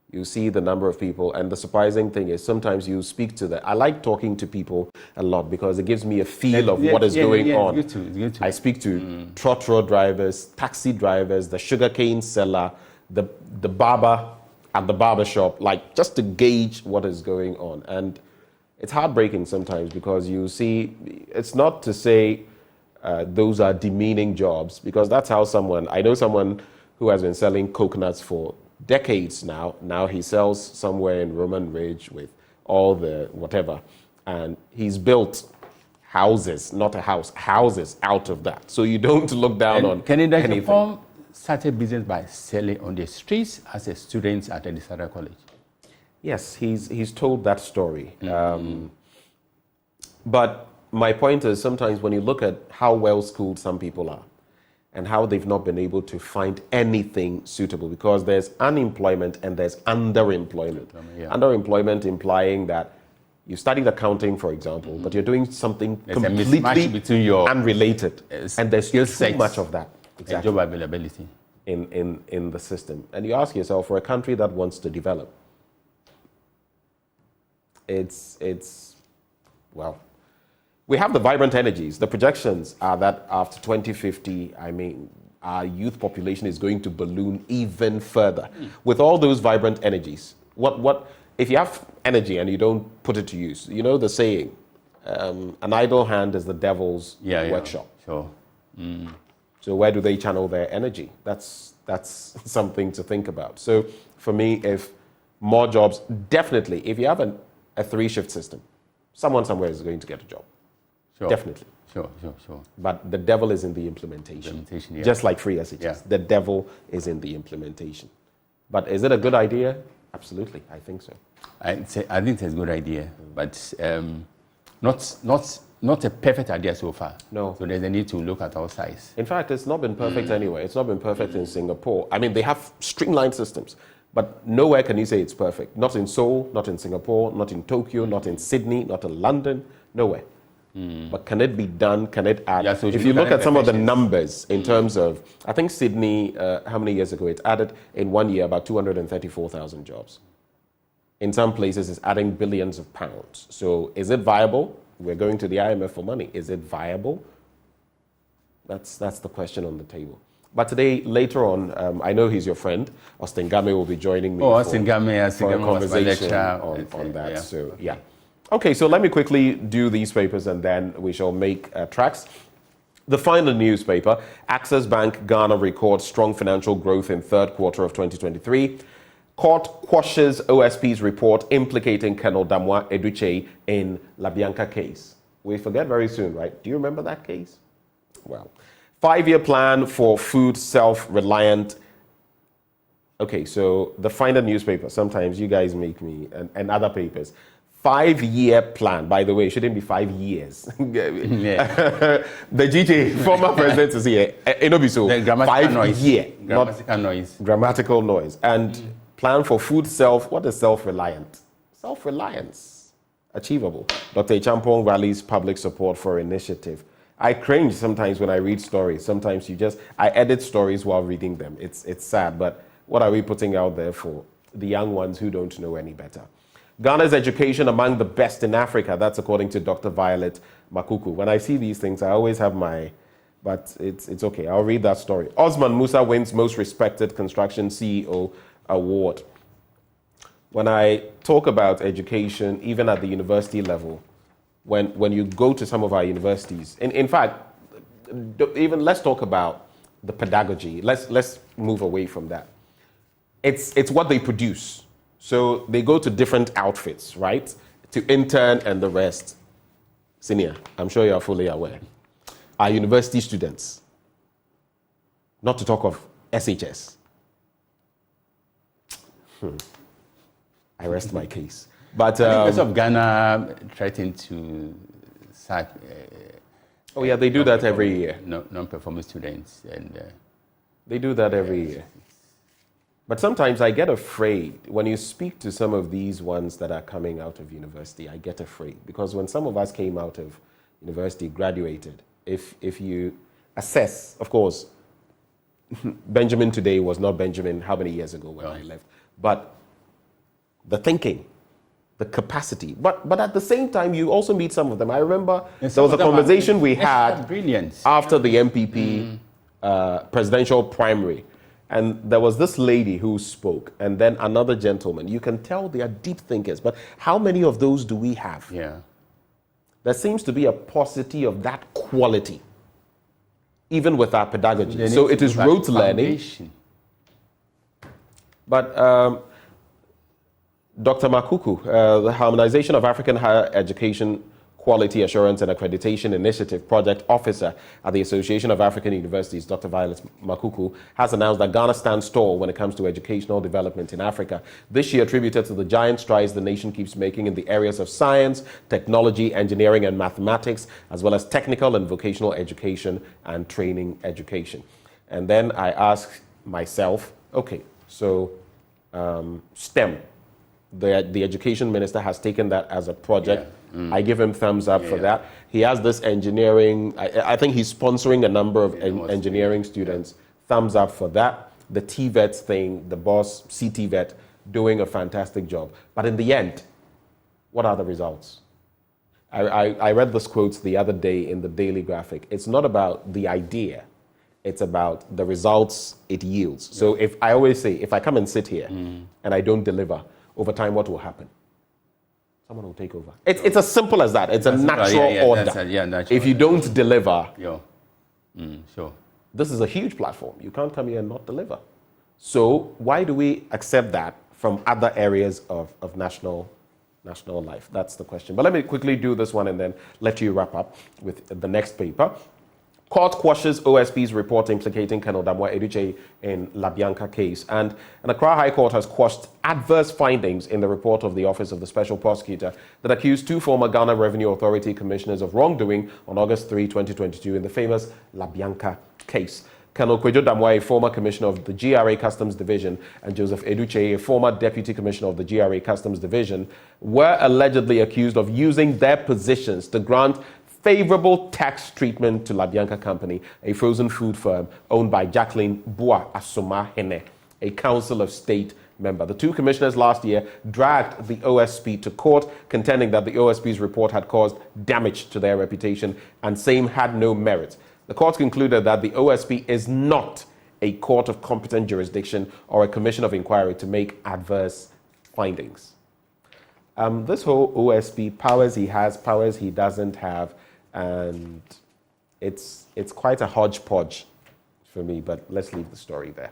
you see the number of people, and the surprising thing is sometimes you speak to them. I like talking to people a lot because it gives me a feel of what is going on. It's good to. I speak to trotro drivers, taxi drivers, the sugarcane seller, the barber at the barber shop, like just to gauge what is going on. And it's heartbreaking sometimes because you see, it's not to say those are demeaning jobs, because that's how I know someone who has been selling coconuts for decades now. Now he sells somewhere in Roman Ridge with all the whatever, and he's built houses, not a house, houses out of that. So you don't look down on can it anything. Form started business by selling on the streets as a student at Edisara College. Yes, he's told that story. But my point is, sometimes when you look at how well-schooled some people are and how they've not been able to find anything suitable, because there's unemployment and there's underemployment. Underemployment implying that you studied accounting, for example, but you're doing something There's completely a mismatch between your unrelated. And there's too much of that. And job availability. In the system. And you ask yourself, for a country that wants to develop, well, we have the vibrant energies. The projections are that after 2050, our youth population is going to balloon even further. With all those vibrant energies, what if you have energy and you don't put it to use? You know the saying, an idle hand is the devil's workshop. Sure. So where do they channel their energy? That's something to think about. So for me, if more jobs, definitely, if you have a 3-shift system, someone somewhere is going to get a job. Sure. Definitely. Sure. But the devil is in the implementation. Just like free SHS. The devil is in the implementation. But is it a good idea? Absolutely, I think so. I think it's a good idea, but not a perfect idea so far. No. So there's a need to look at all sides. In fact, it's not been perfect anyway. It's not been perfect in Singapore. They have streamlined systems, but nowhere can you say it's perfect. Not in Seoul, not in Singapore, not in Tokyo, not in Sydney, not in London, nowhere. But can it be done? Can it add? So if you look at some of the numbers in terms of, I think Sydney, how many years ago, it added in 1 year about 234,000 jobs. In some places, it's adding billions of pounds. So is it viable? We're going to the IMF for money. Is it viable? That's the question on the table. But today, later on, I know he's your friend. Austin Gamey will be joining me for a conversation on that. Yeah. So, yeah. Okay, so let me quickly do these papers and then we shall make tracks. The final newspaper, Access Bank Ghana records strong financial growth in third quarter of 2023. Court quashes OSP's report implicating Colonel Damwa Eduche in La Bianca case. We forget very soon, right? Do you remember that case? Well, 5-year plan for food self-reliant. Okay, so the final newspaper, sometimes you guys make me, and other papers, 5-year plan. By the way, it shouldn't be 5 years. The GJ, former president, is here. It'll be so. Grammatical noise. Grammatical noise. And plan for food what is self-reliant? Self-reliance. Achievable. Dr. Champong rallies public support for initiative. I cringe sometimes when I read stories. Sometimes I edit stories while reading them. It's sad, but what are we putting out there for the young ones who don't know any better? Ghana's education among the best in Africa. That's according to Dr. Violet Makuku. When I see these things, I always have but it's okay. I'll read that story. Osman Musa wins most respected construction CEO award. When I talk about education, even at the university level, when you go to some of our universities, in fact, even let's talk about the pedagogy. Let's move away from that. It's what they produce. So they go to different outfits, right? To intern and the rest. Senior, I'm sure you're fully aware. Our university students, not to talk of SHS. I rest my case. But because of Ghana threatened to sack. They do that every year. Non-performing students, and they do that every year. But sometimes I get afraid when you speak to some of these ones that are coming out of university. I get afraid because when some of us came out of university, graduated, if you assess, of course, Benjamin today was not Benjamin how many years ago when I left, but the thinking, the capacity. But at the same time, you also meet some of them. I remember there was a conversation we had after the MPP presidential primary. And there was this lady who spoke, and then another gentleman. You can tell they are deep thinkers, but how many of those do we have? Yeah. There seems to be a paucity of that quality, even with our pedagogy. So it is rote learning. But Dr. Makuku, the harmonization of African higher education Quality Assurance and Accreditation Initiative Project Officer at the Association of African Universities, Dr. Violet Makuku, has announced that Ghana stands tall when it comes to educational development in Africa. This year attributed to the giant strides the nation keeps making in the areas of science, technology, engineering and mathematics, as well as technical and vocational education and training education. And then I ask myself, okay, so STEM, the education minister has taken that as a project. I give him thumbs up for that. He has this engineering, I think he's sponsoring a number of engineering students. Thumbs up for that. The TVET thing, the boss, CTVET, doing a fantastic job. But in the end, what are the results? I read this quote the other day in the Daily Graphic. It's not about the idea. It's about the results it yields. So if I always say, if I come and sit here and I don't deliver, over time, what will happen? Someone will take over. It's as simple as that. It's a natural order. If you don't deliver, sure. This is a huge platform. You can't come here and not deliver. So why do we accept that from other areas of national life? That's the question. But let me quickly do this one and then let you wrap up with the next paper. Court quashes OSP's report implicating Colonel Damwa Eduche in La Bianca case. And an Accra High Court has quashed adverse findings in the report of the Office of the Special Prosecutor that accused two former Ghana Revenue Authority commissioners of wrongdoing on August 3, 2022 in the famous La Bianca case. Colonel Kwejo Damwa, a former commissioner of the GRA Customs Division, and Joseph Eduche, a former deputy commissioner of the GRA Customs Division, were allegedly accused of using their positions to grant favorable tax treatment to La Bianca Company, a frozen food firm owned by Jacqueline Bua Asoma Hene, a Council of State member. The two commissioners last year dragged the OSP to court, contending that the OSP's report had caused damage to their reputation and same had no merit. The court concluded that the OSP is not a court of competent jurisdiction or a commission of inquiry to make adverse findings. This whole OSP, powers he has, powers he doesn't have, and it's quite a hodgepodge for me, but let's leave the story there.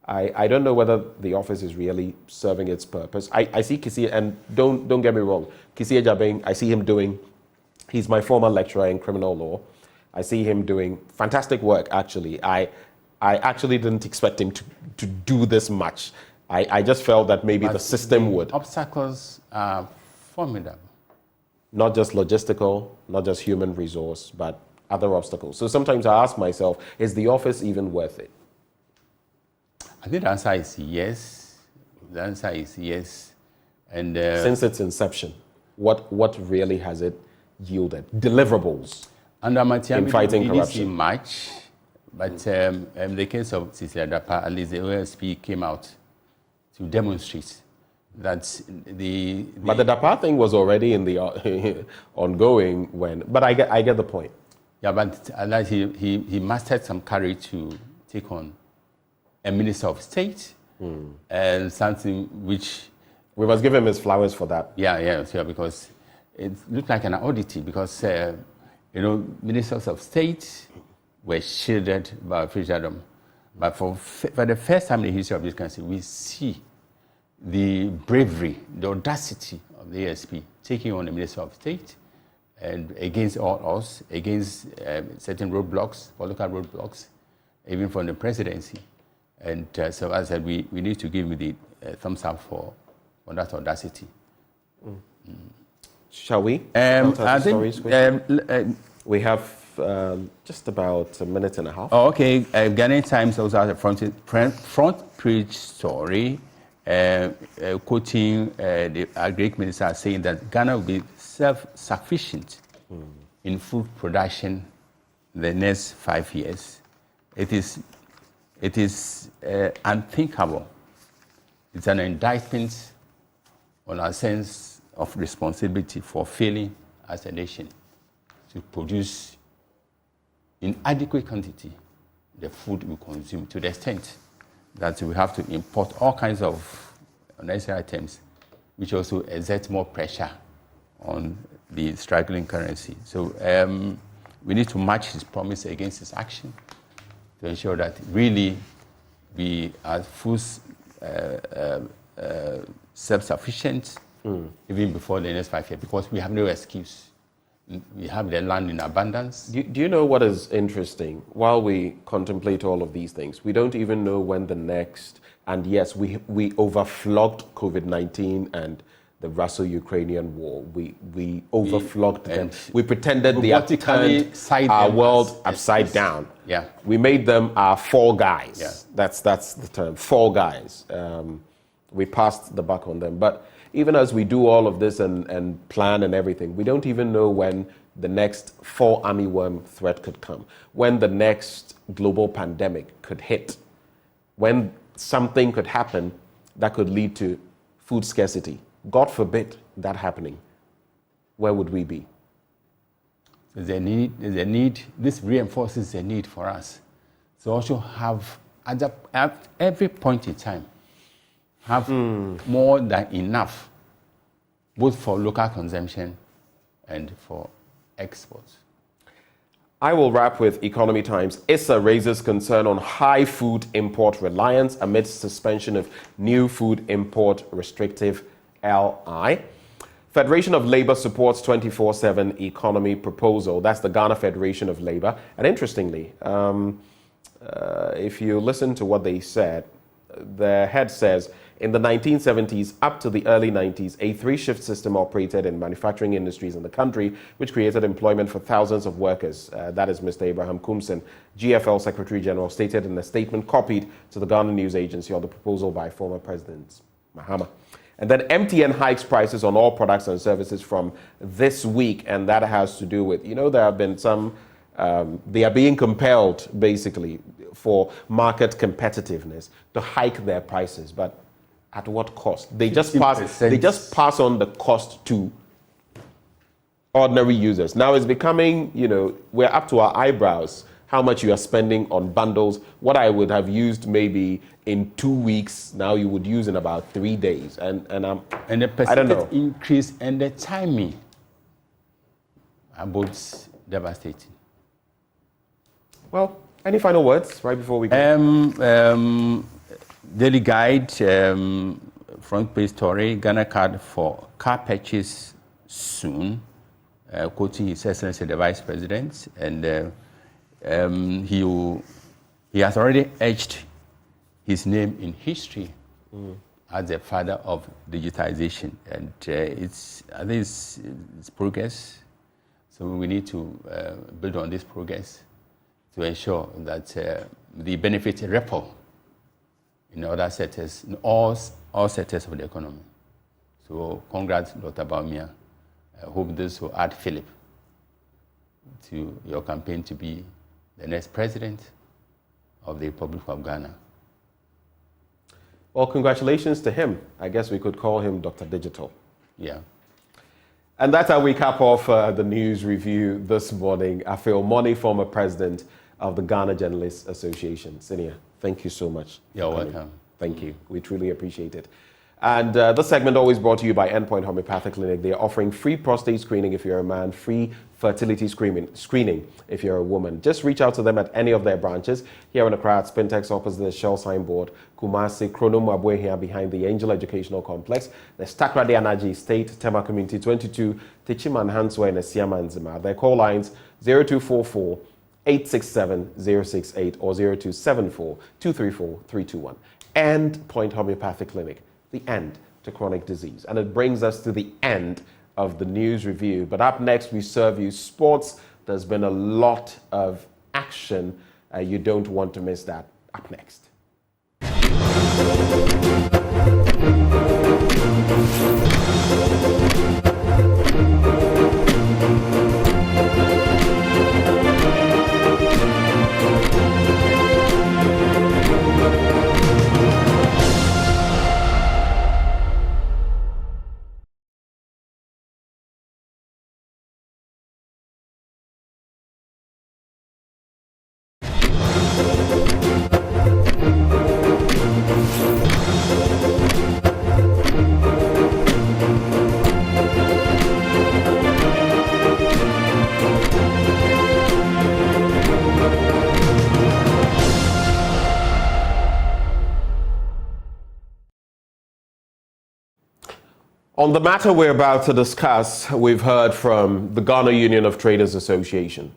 I don't know whether the office is really serving its purpose. I see Kisi, and don't get me wrong, Kisi Ejabeng, I see him doing, he's my former lecturer in criminal law. I see him doing fantastic work, actually. I actually didn't expect him to do this much. I just felt that maybe the system would. Obstacles are formidable. Not just logistical, not just human resource, but other obstacles. So sometimes I ask myself, is the office even worth it? I think the answer is yes. The answer is yes. And since its inception, what really has it yielded? Deliverables under in fighting corruption? We didn't see much, but in the case of Cecilia Dapa, at least the OSP came out to demonstrate that But the Dapa thing was already in the ongoing when. But I get the point. Yeah, but he mustered some courage to take on a minister of state and something which we must give him his flowers for that. Yeah, because it looked like an oddity because ministers of state were shielded by officialdom. But for the first time in the history of this country, we see the bravery, the audacity of the ASP taking on the Minister of State and against all odds, against certain roadblocks, political roadblocks, even from the presidency. And so as I said, we need to give the thumbs up for that audacity. Shall we? We have just about a minute and a half. Oh, okay. Ghanaian Times also has a front page story quoting the Agric Minister saying that Ghana will be self-sufficient in food production in the next 5 years. It is unthinkable. It's an indictment on our sense of responsibility for failing as a nation to produce in adequate quantity the food we consume, to the extent that we have to import all kinds of unnecessary items, which also exert more pressure on the struggling currency. So we need to match his promise against his action to ensure that really we are full self-sufficient even before the next 5 years, because we have no excuse. We have the land in abundance. Do you know what is interesting? While we contemplate all of these things, we don't even know when the next, and yes, we overflogged COVID-19 and the Russo-Ukrainian war. We overflogged them. We pretended they had turned our world upside down. Yeah. We made them our fall guys. Yeah. That's the term, fall guys. We passed the buck on them. But even as we do all of this and plan and everything, we don't even know when the next fall armyworm threat could come, when the next global pandemic could hit, when something could happen that could lead to food scarcity. God forbid that happening. Where would we be? There's a need, this reinforces the need for us to also have, at every point in time, have more than enough, both for local consumption and for exports. I will wrap with Economy Times. ISA raises concern on high food import reliance amidst suspension of new food import restrictive LI. Federation of Labour supports 24/7 economy proposal. That's the Ghana Federation of Labour. And interestingly, if you listen to what they said, the head says, in the 1970s up to the early 90s, a 3-shift system operated in manufacturing industries in the country, which created employment for thousands of workers. That is Mr. Abraham Kumson, GFL Secretary General, stated in a statement copied to the Ghana News Agency on the proposal by former President Mahama. And then MTN hikes prices on all products and services from this week, and that has to do with, there have been some, they are being compelled, basically, for market competitiveness to hike their prices, but at what cost? They just pass on the cost to ordinary users. Now it's becoming, we're up to our eyebrows how much you are spending on bundles. What I would have used maybe in 2 weeks, now you would use in about 3 days. And the percentage increase and the timing are both devastating. Well, any final words right before we go? Daily Guide, front page story, Ghana card for car purchase soon, quoting His Excellency the Vice President, and he has already etched his name in history as the father of digitization, and I think it's progress. So we need to build on this progress to ensure that the benefits ripple in other sectors, in all sectors of the economy. So congrats, Dr. Baumia. I hope this will add fillip to your campaign to be the next president of the Republic of Ghana. Well, congratulations to him. I guess we could call him Dr. Digital. Yeah. And that's how we cap off the news review this morning. Afil Moni, former president of the Ghana Journalists Association. Senior, thank you so much. You're welcome. Thank you. We truly appreciate it. And this segment always brought to you by Endpoint Homeopathic Clinic. They are offering free prostate screening if you're a man, free fertility screening if you're a woman. Just reach out to them at any of their branches. Here in Accra at Spintex opposite the Shell signboard, Kumasi, Kronom Abuehia behind the Angel Educational Complex, the Stakrade Anaji Estate, Tema Community 22, Tichiman Hanswa and Siama and Zima. Their call lines 0244 867 068 or 0274 234 321. Endpoint Homeopathic Clinic. The end to chronic disease. And it brings us to the end of the news review. But up next, we serve you sports. There's been a lot of action. You don't want to miss that. Up next. On the matter we're about to discuss, we've heard from the Ghana Union of Traders Association,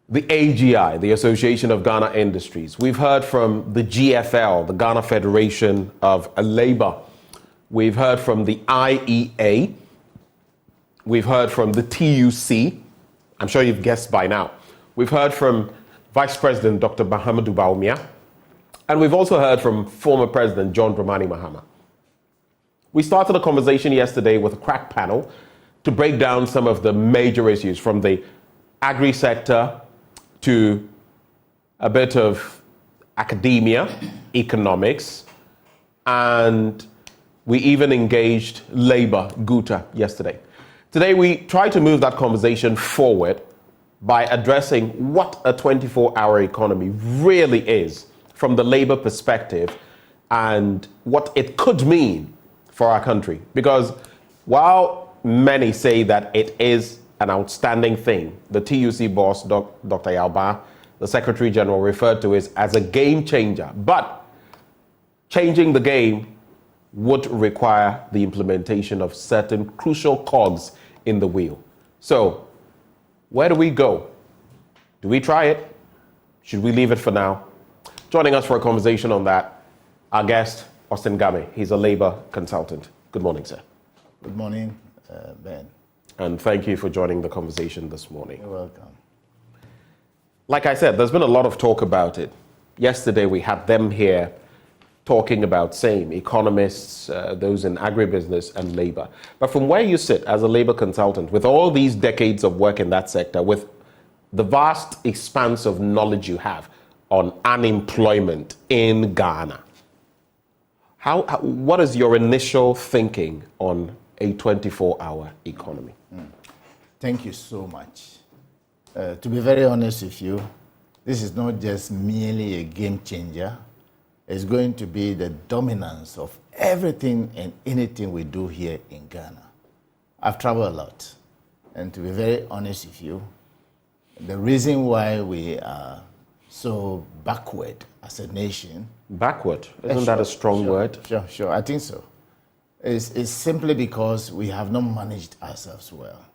the AGI, the Association of Ghana Industries. We've heard from the GFL, the Ghana Federation of Labour. We've heard from the IEA. We've heard from the TUC. I'm sure you've guessed by now. We've heard from Vice President Dr. Mahamudu Bawumia. And we've also heard from former President John Dramani Mahama. We started a conversation yesterday with a crack panel to break down some of the major issues, from the agri sector to a bit of academia, economics, and we even engaged labor, Guta, yesterday. Today we try to move that conversation forward by addressing what a 24-hour economy really is from the labor perspective and what it could mean for our country. Because while many say that it is an outstanding thing, the TUC boss, Dr. Yalba, the Secretary General, referred to it as a game changer. But changing the game would require the implementation of certain crucial cogs in the wheel. So, where do we go? Do we try it? Should we leave it for now? Joining us for a conversation on that, our guest, Austin Gamey. He's a labor consultant. Good morning, sir. Good morning, Ben. And thank you for joining the conversation this morning. You're welcome. Like I said, there's been a lot of talk about it. Yesterday, we had them here talking about same economists, those in agribusiness and labor. But from where you sit as a labor consultant, with all these decades of work in that sector, with the vast expanse of knowledge you have on unemployment in Ghana, what is your initial thinking on a 24-hour economy? Thank you so much. To be very honest with you, this is not just merely a game changer. It's going to be the dominance of everything and anything we do here in Ghana. I've traveled a lot. And to be very honest with you, the reason why we are so backward as a nation. Backward? Isn't that a strong word? Sure, I think so. It's simply because we have not managed ourselves well.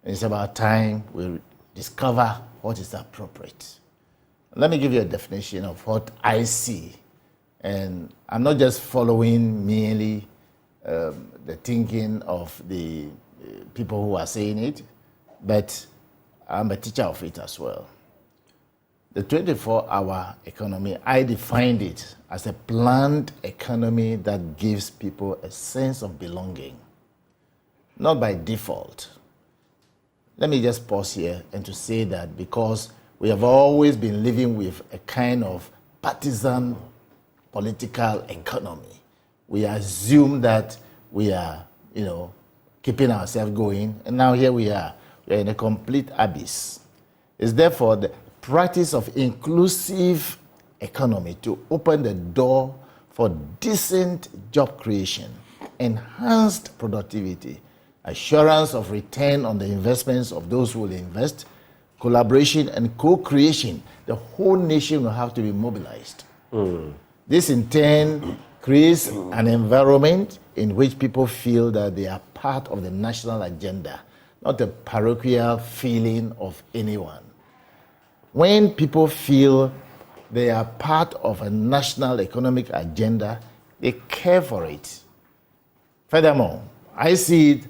It's about time we discover what is appropriate. Let me give you a definition of what I see. And I'm not just following merely the thinking of the people who are saying it, but I'm a teacher of it as well. The 24-hour economy, I defined it as a planned economy that gives people a sense of belonging, not by default. Let me just pause here and to say that because we have always been living with a kind of partisan political economy, we assume that we are, keeping ourselves going, and now here we are in a complete abyss. It's therefore the practice of inclusive economy to open the door for decent job creation, enhanced productivity, assurance of return on the investments of those who will invest, collaboration and co-creation. The whole nation will have to be mobilized. This in turn creates an environment in which people feel that they are part of the national agenda, not a parochial feeling of anyone. When people feel they are part of a national economic agenda, they care for it. Furthermore, I see it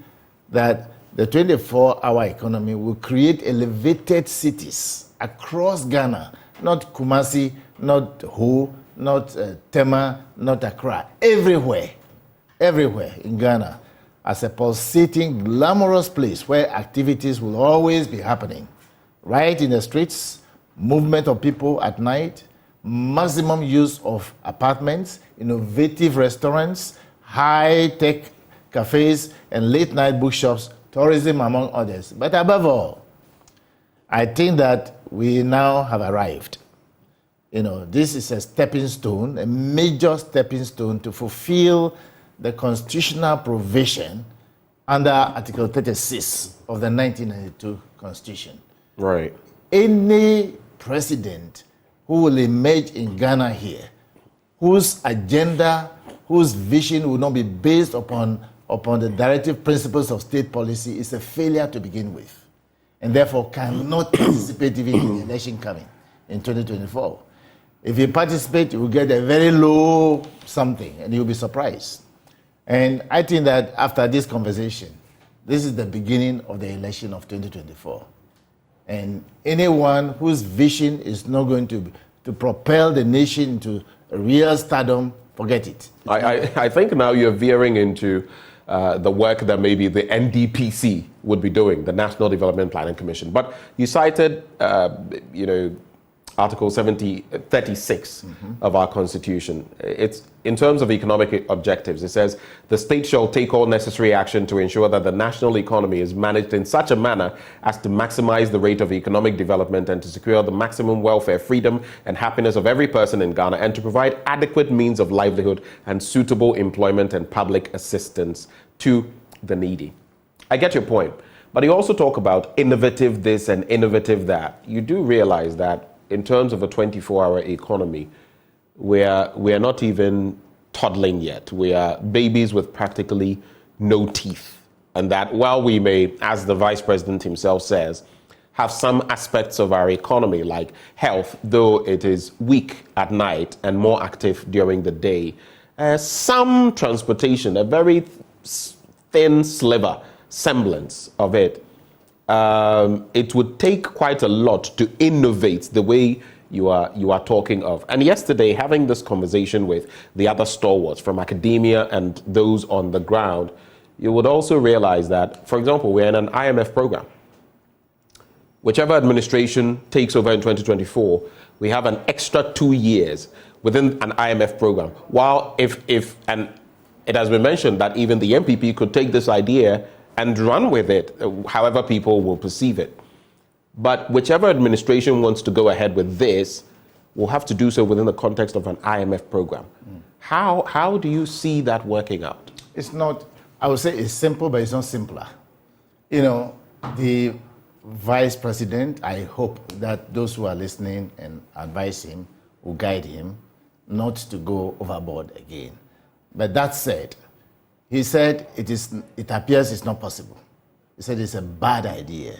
that the 24-hour economy will create elevated cities across Ghana, not Kumasi, not Ho, not Tema, not Accra, everywhere in Ghana, as a pulsating, glamorous place where activities will always be happening. Right in the streets, movement of people at night, maximum use of apartments, innovative restaurants, high-tech cafes, and late-night bookshops, tourism, among others. But above all, I think that we now have arrived. This is a stepping stone, a major stepping stone to fulfill the constitutional provision under Article 36 of the 1992 Constitution. Right. Any president who will emerge in Ghana here, whose agenda, whose vision will not be based upon upon the directive principles of state policy is a failure to begin with, and therefore cannot participate even in the election coming in 2024. If you participate, you will get a very low something, and you'll be surprised. And I think that after this conversation, this is the beginning of the election of 2024. And anyone whose vision is not going to propel the nation into real stardom, forget it. I think now you're veering into the work that maybe the NDPC would be doing, the National Development Planning Commission. But you cited, Article 36 of our Constitution. It's in terms of economic objectives. It says the state shall take all necessary action to ensure that the national economy is managed in such a manner as to maximize the rate of economic development and to secure the maximum welfare, freedom, and happiness of every person in Ghana, and to provide adequate means of livelihood and suitable employment and public assistance to the needy. I get your point, but you also talk about innovative this and innovative that. You do realize that in terms of a 24-hour economy, we're not even toddling yet. We are babies with practically no teeth. And that while we may, as the Vice President himself says, have some aspects of our economy like health, though it is weak at night and more active during the day, some transportation, a very thin sliver, semblance of it, it would take quite a lot to innovate the way you are talking of. And yesterday, having this conversation with the other stalwarts from academia and those on the ground, you would also realize that, for example, we're in an IMF program. Whichever administration takes over in 2024, we have an extra 2 years within an IMF program. While and it has been mentioned that even the MPP could take this idea and run with it, however people will perceive it. But whichever administration wants to go ahead with this will have to do so within the context of an IMF program. How do you see that working out? It's not, I would say it's simple, but it's not simpler. The Vice President, I hope that those who are listening and advise him will guide him not to go overboard again. But that said, he said it appears it's not possible. He said it's a bad idea.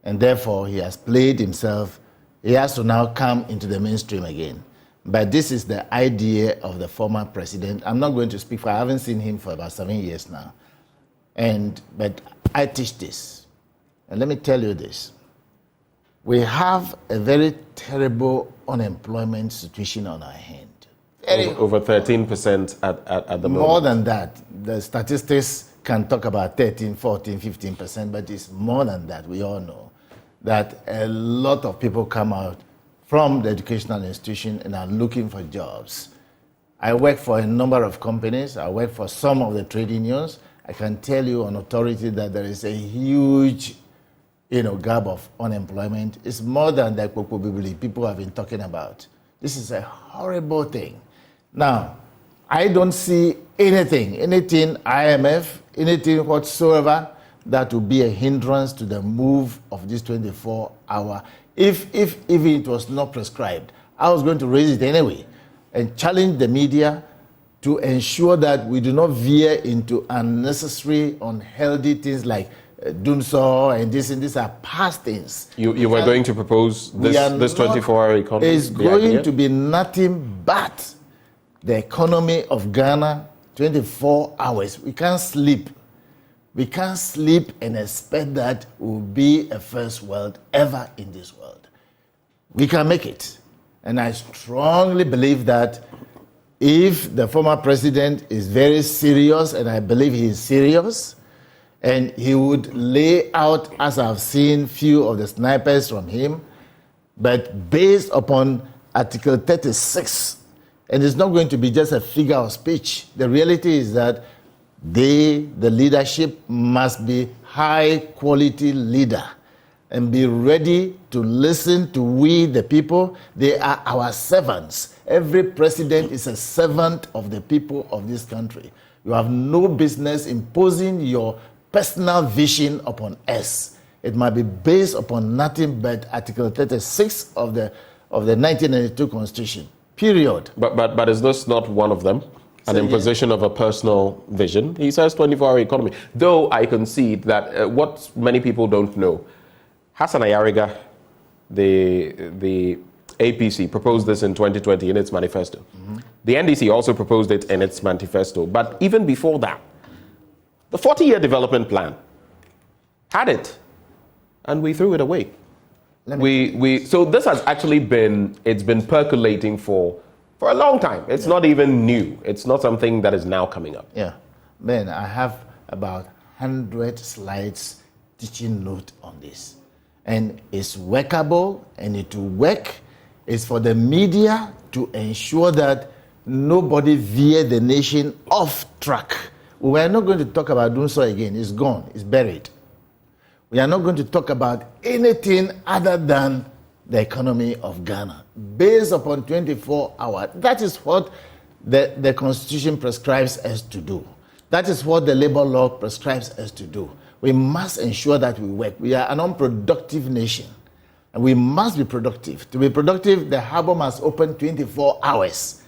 And therefore, he has played himself. He has to now come into the mainstream again. But this is the idea of the former president. I'm not going to speak for, I haven't seen him for about 7 years now. But I teach this. And let me tell you this. We have a very terrible unemployment situation on our hand. Over 13% at the moment. More than that. The statistics can talk about 13, 14, 15%, but it's more than that. We all know that a lot of people come out from the educational institution and are looking for jobs. I work for a number of companies. I work for some of the trade unions. I can tell you on authority that there is a huge gap of unemployment. It's more than that people have been talking about. This is a horrible thing. Now, I don't see anything IMF, anything whatsoever that will be a hindrance to the move of this 24-hour. If even it was not prescribed, I was going to raise it anyway and challenge the media to ensure that we do not veer into unnecessary, unhealthy things like doomsaw and this, and these are past things. You were going to propose this 24-hour economy? It's going to be nothing but the economy of Ghana, 24 hours. We can't sleep. We can't sleep and expect that we'll be a first world ever in this world. We can make it. And I strongly believe that if the former president is very serious, and I believe he is serious, and he would lay out, as I've seen few of the snipers from him, but based upon Article 36, and it's not going to be just a figure of speech. The reality is that the leadership must be high-quality leader and be ready to listen to we, the people. They are our servants. Every president is a servant of the people of this country. You have no business imposing your personal vision upon us. It might be based upon nothing but Article 36 of the 1992 Constitution. Period. But is this not one of them? An imposition of a personal vision. He says 24-hour economy. Though I concede that what many people don't know, Hassan Ayariga, the APC, proposed this in 2020 in its manifesto. Mm-hmm. The NDC also proposed it in its manifesto. But even before that, the 40-year development plan had it, and we threw it away. So this has actually been percolating for a long time. It's not even new. It's not something that is now coming up. Yeah. Ben, I have about 100 slides teaching note on this. And it's workable, and it will work. It's for the media to ensure that nobody veer the nation off track. We are not going to talk about doing so again. It's gone. It's buried. We are not going to talk about anything other than the economy of Ghana, based upon 24 hours. That is what the Constitution prescribes us to do. That is what the labor law prescribes us to do. We must ensure that we work. We are an unproductive nation, and we must be productive. To be productive, the harbor must open 24 hours.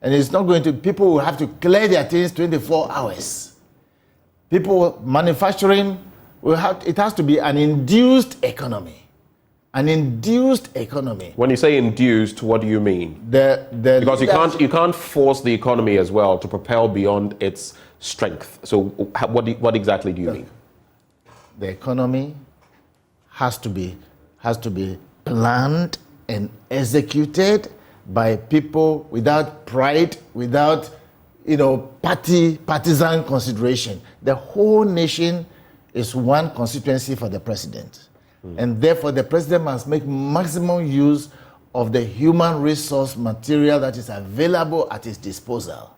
And it's not going to, people will have to clear their things 24 hours. People, manufacturing, it has to be an induced economy. An induced economy. When you say induced, what do you mean? Because you can't force the economy as well to propel beyond its strength. So what exactly do you mean? The economy has to be planned and executed by people without pride, without partisan consideration. The whole nation is one constituency for the president. And therefore, the president must make maximum use of the human resource material that is available at his disposal.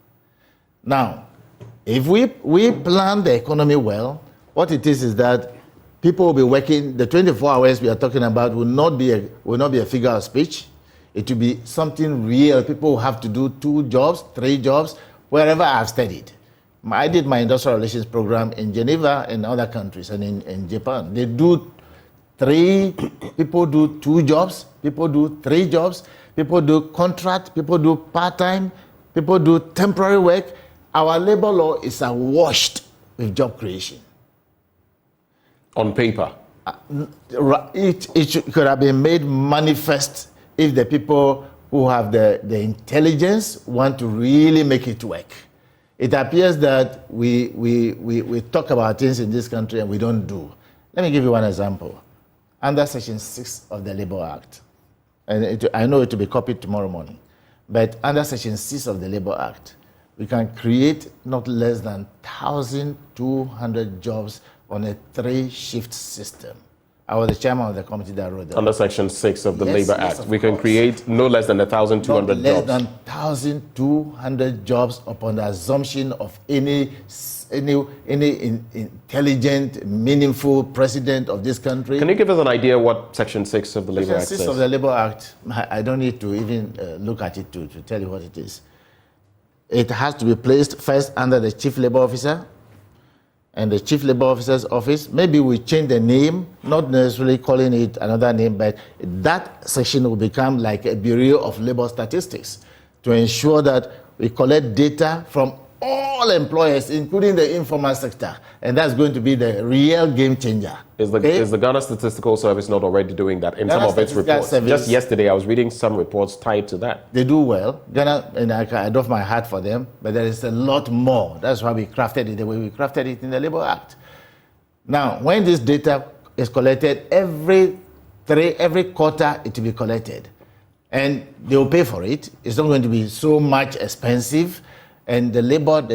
Now, if we plan the economy well, what it is that people will be working, the 24 hours we are talking about will not be a figure of speech. It will be something real. People will have to do 2 jobs, 3 jobs, wherever I've studied. I did my industrial relations program in Geneva and other countries, and in Japan. They do 3, people do 2 jobs, people do 3 jobs, people do contract, people do part-time, people do temporary work. Our labor law is awash with job creation. On paper? It could have been made manifest if the people who have the intelligence want to really make it work. It appears that we talk about things in this country and we don't do. Let me give you one example. Under Section 6 of the Labour Act, and I know it will be copied tomorrow morning, but under Section 6 of the Labour Act, we can create not less than 1,200 jobs on a 3-shift system. I was the chairman of the committee that wrote that. Under Section 6 of the Labour Act, we can create no less than 1,200 jobs. Less than 1,200 jobs upon the assumption of any intelligent, meaningful president of this country. Can you give us an idea what Section 6 of the Labour Act says? Section 6 of the Labour Act, I don't need to even look at it to tell you what it is. It has to be placed first under the Chief Labour Officer, and the Chief Labour Officer's office. Maybe we change the name, not necessarily calling it another name, but that section will become like a Bureau of Labour Statistics to ensure that we collect data from all employers, including the informal sector, and that's going to be the real game changer. Is the Ghana Statistical Service not already doing that in some of its reports? Just yesterday, I was reading some reports tied to that. They do well. Ghana, and I doff my hat for them, but there is a lot more. That's why we crafted it the way we crafted it in the Labour Act. Now, when this data is collected, every quarter it will be collected, and they will pay for it. It's not going to be so much expensive. And the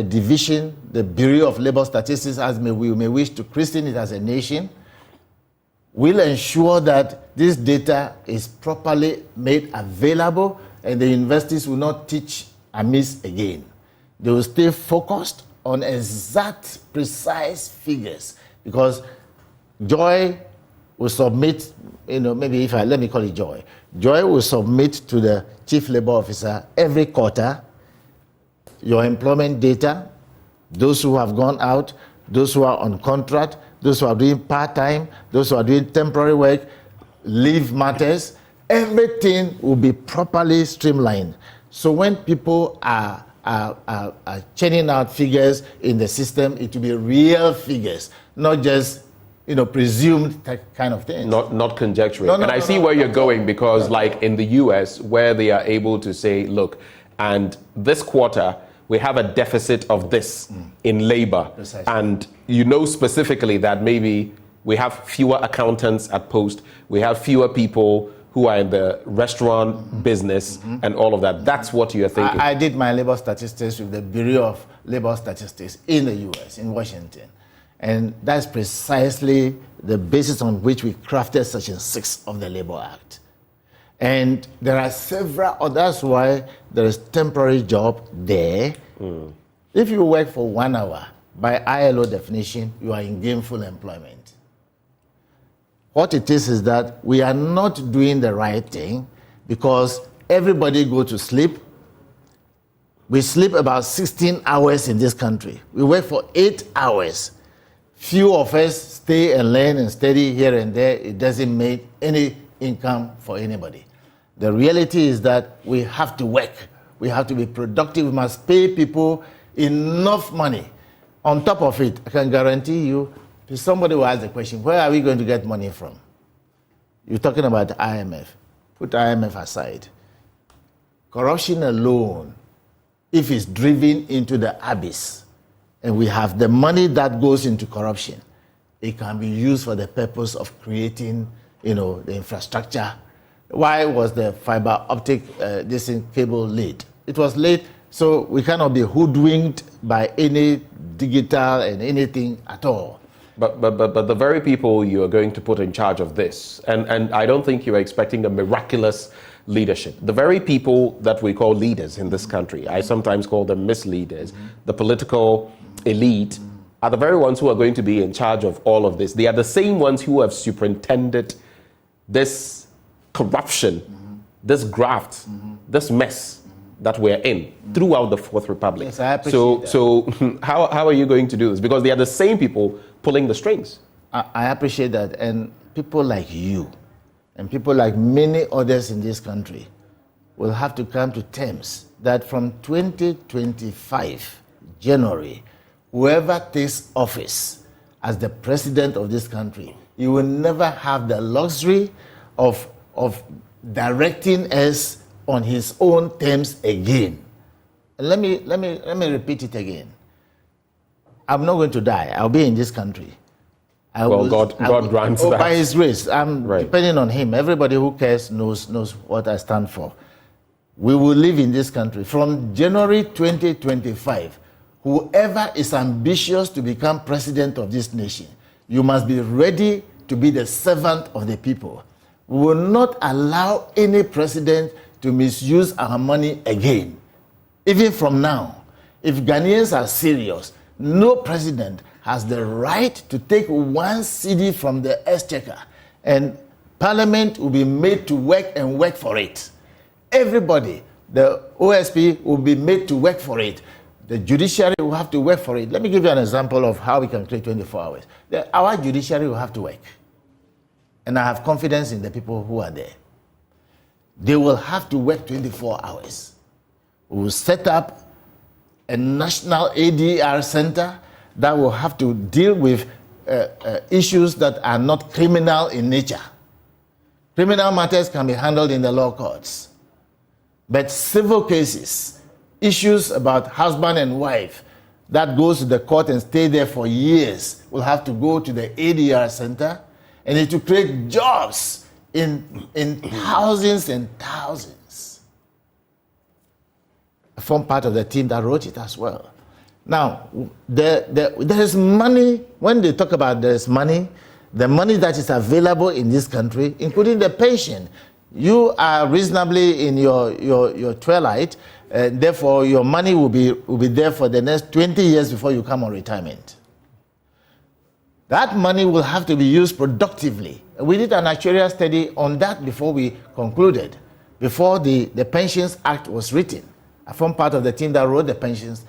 division, the Bureau of Labour Statistics, as we may wish to christen it as a nation, will ensure that this data is properly made available and the universities will not teach amiss again. They will stay focused on exact, precise figures, because Joy will submit, let me call it Joy. Joy will submit to the Chief Labour Officer every quarter your employment data, those who have gone out, those who are on contract, those who are doing part-time, those who are doing temporary work, leave matters, everything will be properly streamlined. So when people are are churning out figures in the system, it will be real figures, not just presumed kind of things. Not conjecturing. And I see where you're going, because like in the US, where they are able to say, look, and this quarter, we have a deficit of this in labor. Precisely. And you know specifically that maybe we have fewer accountants at post, we have fewer people who are in the restaurant business and all of that. That's what you're thinking. I did my labor statistics with the Bureau of Labor Statistics in the US, in Washington. And that's precisely the basis on which we crafted Section 6 of the Labor Act. And there are several, that's why there is temporary job there. If you work for 1 hour, by ILO definition, you are in gainful employment. What it is that we are not doing the right thing because everybody go to sleep. We sleep about 16 hours in this country. We work for 8 hours. Few of us stay and learn and study here and there. It doesn't make any income for anybody. The reality is that we have to work. We have to be productive. We must pay people enough money. On top of it, I can guarantee you, if somebody will ask the question, where are we going to get money from? You're talking about IMF. Put IMF aside. Corruption alone, if it's driven into the abyss, and we have the money that goes into corruption, it can be used for the purpose of creating, the infrastructure. Why was the fiber optic cable late? It was late, so we cannot be hoodwinked by any digital and anything at all. But the very people you are going to put in charge of this, and I don't think you're expecting a miraculous leadership. The very people that we call leaders in this country, I sometimes call them misleaders, the political elite, are the very ones who are going to be in charge of all of this. They are the same ones who have superintended this corruption, this graft, this mess that we're in throughout the Fourth Republic. Yes, I appreciate that. So how are you going to do this? Because they are the same people pulling the strings. I appreciate that. And people like you and people like many others in this country will have to come to terms that from 2025, January, whoever takes office as the president of this country, you will never have the luxury of directing us on his own terms again. Let me repeat it again. I'm not going to die. I'll be in this country. God grants that. By His grace, I'm depending on Him. Everybody who cares knows what I stand for. We will live in this country from January 2025. Whoever is ambitious to become president of this nation, you must be ready to be the servant of the people. We will not allow any president to misuse our money again. Even from now, if Ghanaians are serious, no president has the right to take 1 cedi from the exchequer, and Parliament will be made to work and work for it. Everybody, the OSP will be made to work for it. The judiciary will have to work for it. Let me give you an example of how we can create 24 hours. Our judiciary will have to work. And I have confidence in the people who are there. They will have to work 24 hours. We will set up a national ADR center that will have to deal with issues that are not criminal in nature. Criminal matters can be handled in the law courts. But civil cases, issues about husband and wife, that goes to the court and stay there for years, will have to go to the ADR center, and it will create jobs in thousands and thousands. I form part of the team that wrote it as well. Now, there is money. When they talk about there is money, the money that is available in this country, including the pension. You are reasonably in your twilight, therefore your money will be there for the next 20 years before you come on retirement. That money will have to be used productively. We did an actuarial study on that before we concluded, before the Pensions Act was written. I formed part of the team that wrote the pensions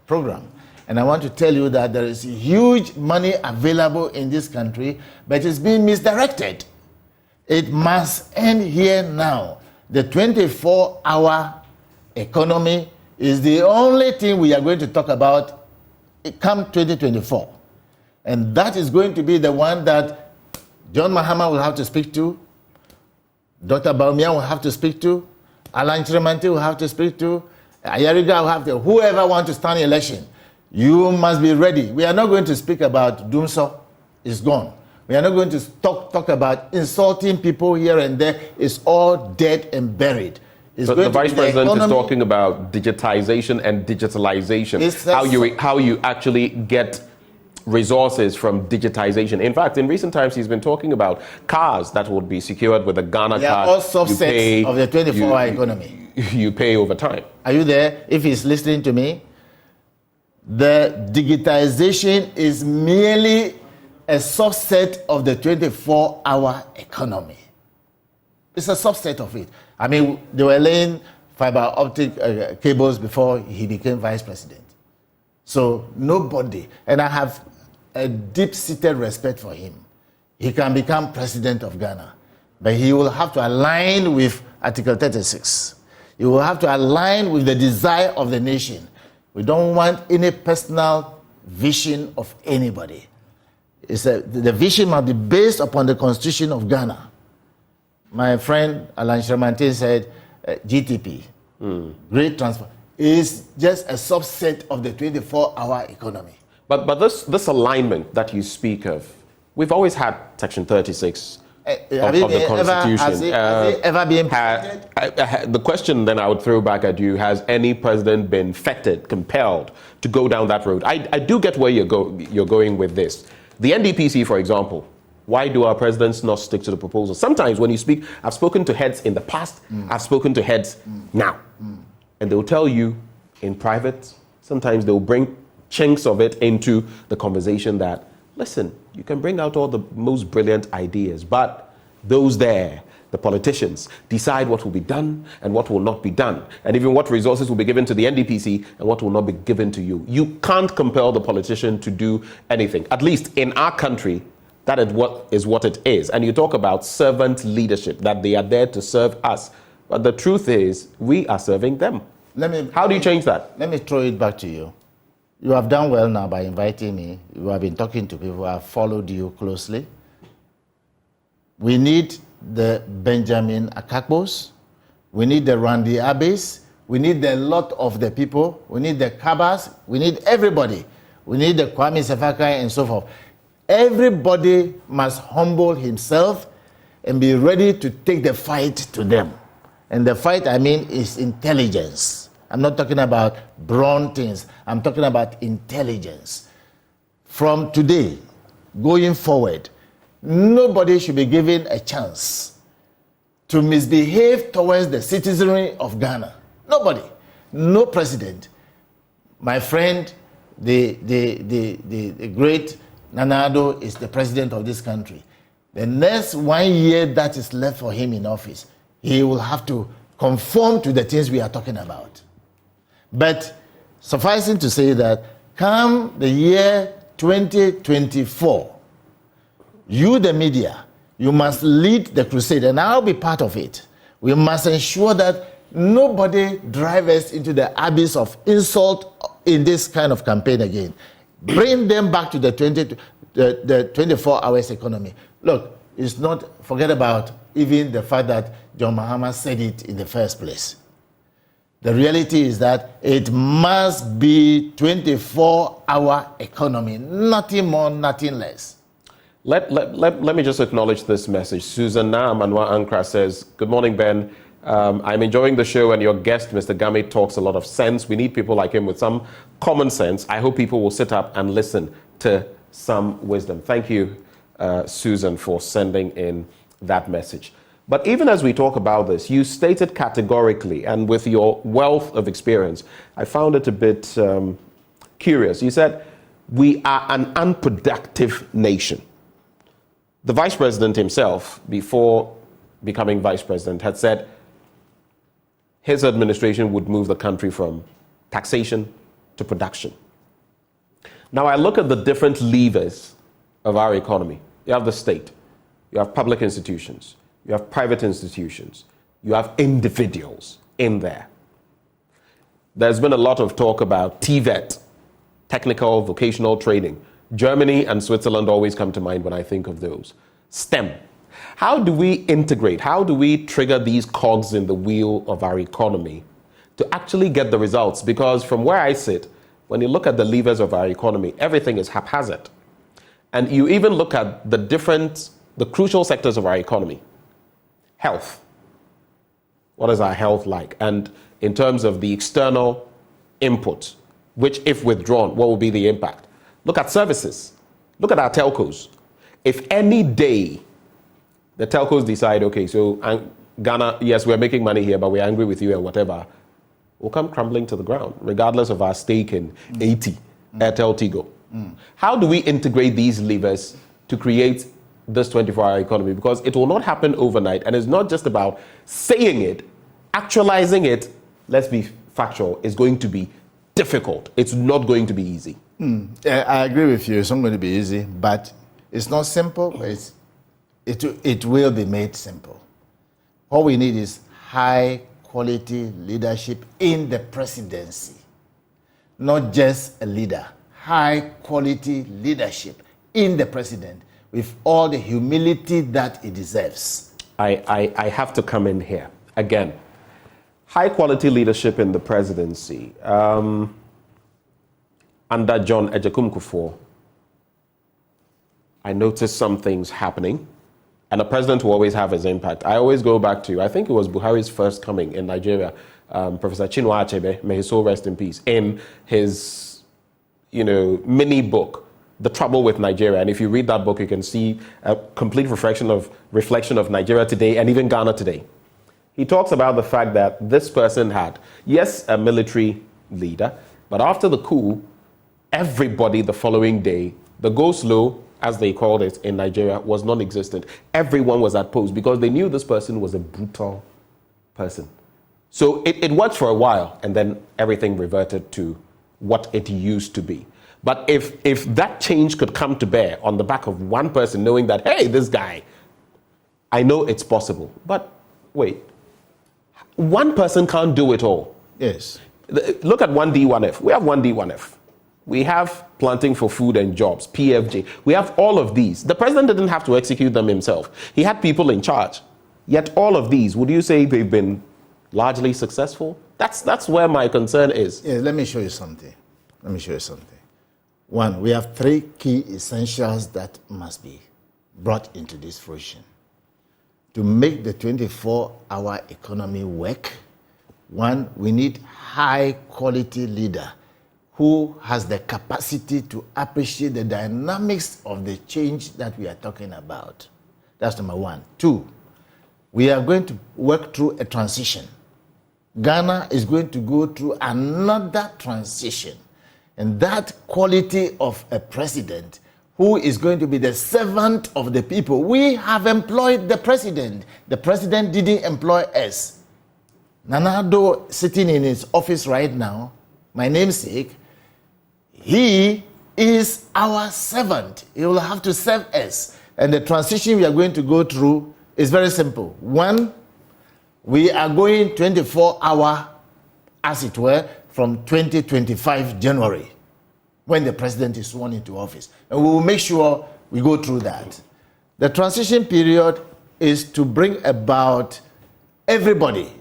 program. And I want to tell you that there is huge money available in this country, but it's being misdirected. It must end here now. The 24-hour economy is the only thing we are going to talk about come 2024. And that is going to be the one that John Mahama will have to speak to, Dr. Bawumia will have to speak to, Alan Chiramante will have to speak to, Ayariga will have to, whoever wants to stand election. You must be ready. We are not going to speak about Dumso. It's gone. We are not going to talk about insulting people here and there. It's all dead and buried. But the Vice President is talking about digitization and digitalization. How you actually get resources from digitization. In fact, in recent times, he's been talking about cars that would be secured with a Ghana card. They are all subsets of the 24-hour economy. You pay over time. Are you there? If he's listening to me, the digitization is merely a subset of the 24-hour economy. It's a subset of it. I mean, they were laying fiber optic cables before he became vice president. So nobody, and I have a deep-seated respect for him. He can become president of Ghana, but he will have to align with Article 36. He will have to align with the desire of the nation. We don't want any personal vision of anybody. The vision must be based upon the Constitution of Ghana. My friend Alan Chiramante said GTP, Great Transfer, is just a subset of the 24-hour economy. But this alignment that you speak of, we've always had Section 36 of the Constitution. Has it ever been implemented? The question then I would throw back at you, has any president been fettered, compelled to go down that road? I do get where you're going with this. The NDPC, for example, why do our presidents not stick to the proposal? Sometimes when you speak, I've spoken to heads in the past, I've spoken to heads now. And they'll tell you in private, sometimes they'll bring chinks of it into the conversation that, listen, you can bring out all the most brilliant ideas, but those there, the politicians, decide what will be done and what will not be done, and even what resources will be given to the NDPC and what will not be given to you. You can't compel the politician to do anything. At least in our country, that is what it is. And you talk about servant leadership, that they are there to serve us. But the truth is, we are serving them. How do you change that? Let me throw it back to you. You have done well now by inviting me. You have been talking to people who have followed you closely. We need the Benjamin Akakbos. We need the Randy Abbeys. We need a lot of the people. We need the Kabas. We need everybody. We need the Kwame Sefakai and so forth. Everybody must humble himself and be ready to take the fight to them. And the fight, I mean, is intelligence. I'm not talking about brawn things. I'm talking about intelligence. From today, going forward, nobody should be given a chance to misbehave towards the citizenry of Ghana. Nobody. No president. My friend, the great Nana-Addo is the president of this country. The next 1 year that is left for him in office, he will have to conform to the things we are talking about. But sufficing to say that come the year 2024, you, the media, you must lead the crusade, and I'll be part of it. We must ensure that nobody drives us into the abyss of insult in this kind of campaign again. Bring them back to the 24 hours economy. Look, it's not, forget about even the fact that John Mahama said it in the first place. The reality is that it must be 24-hour economy, nothing more, nothing less. Let me just acknowledge this message. Susan Manwa Ankra says, good morning, Ben. I'm enjoying the show, and your guest, Mr. Gamey, talks a lot of sense. We need people like him with some common sense. I hope people will sit up and listen to some wisdom. Thank you, Susan, for sending in that message. But even as we talk about this, you stated categorically, and with your wealth of experience, I found it a bit curious. You said, we are an unproductive nation. The vice president himself, before becoming vice president, had said his administration would move the country from taxation to production. Now I look at the different levers of our economy. You have the state, you have public institutions, you have private institutions, you have individuals in there. there's been a lot of talk about TVET, technical vocational training. Germany and Switzerland always come to mind when I think of those. STEM. How do we integrate? How do we trigger these cogs in the wheel of our economy to actually get the results? Because from where I sit, when you look at the levers of our economy, everything is haphazard. And you even look at the crucial sectors of our economy. Health. What is our health like? And in terms of the external input, which if withdrawn, what will be the impact? Look at services. Look at our telcos. If any day the telcos decide, okay, so Ghana, yes, we're making money here, but we're angry with you and whatever, we'll come crumbling to the ground, regardless of our stake in 80, Airtel Tigo. How do we integrate these levers to create this 24-hour economy? Because it will not happen overnight, and it's not just about saying it, actualizing it, let's be factual, is going to be difficult. It's not going to be easy. I agree with you. It's not going to be easy, but it's not simple. But it will be made simple. All we need is high quality leadership in the presidency, not just a leader. High quality leadership in the president with all the humility that it deserves. I have to come in here again. High quality leadership in the presidency. Under John Ejekum Kufuor, I noticed some things happening, and the president will always have his impact. I always go back to, I think it was Buhari's first coming in Nigeria, Professor Chinua Achebe, may his soul rest in peace, in his mini book, The Trouble with Nigeria. And if you read that book, you can see a complete reflection of Nigeria today and even Ghana today. He talks about the fact that this person had, yes, a military leader, but after the coup, everybody the following day, the go slow, as they called it in Nigeria, was non-existent. Everyone was at post because they knew this person was a brutal person. So it worked for a while, and then everything reverted to what it used to be. But if that change could come to bear on the back of one person knowing that, hey, this guy, I know it's possible. But wait, one person can't do it all. Yes. Look at 1D1F. We have 1D1F. We have planting for food and jobs, PFJ. We have all of these. The president didn't have to execute them himself. He had people in charge. Yet all of these, would you say they've been largely successful? That's where my concern is. Yeah, let me show you something. One, we have three key essentials that must be brought into this fruition. To make the 24-hour economy work, one, we need high-quality leader who has the capacity to appreciate the dynamics of the change that we are talking about. That's number one. Two, we are going to work through a transition. Ghana is going to go through another transition. And that quality of a president who is going to be the servant of the people. We have employed the president. The president didn't employ us. Nanado, sitting in his office right now, my namesake, he is our servant. He will have to serve us. And the transition we are going to go through is very simple. One, we are going 24-hour, as it were, from 2025 January, when the president is sworn into office. And we will make sure we go through that. The transition period is to bring about everybody.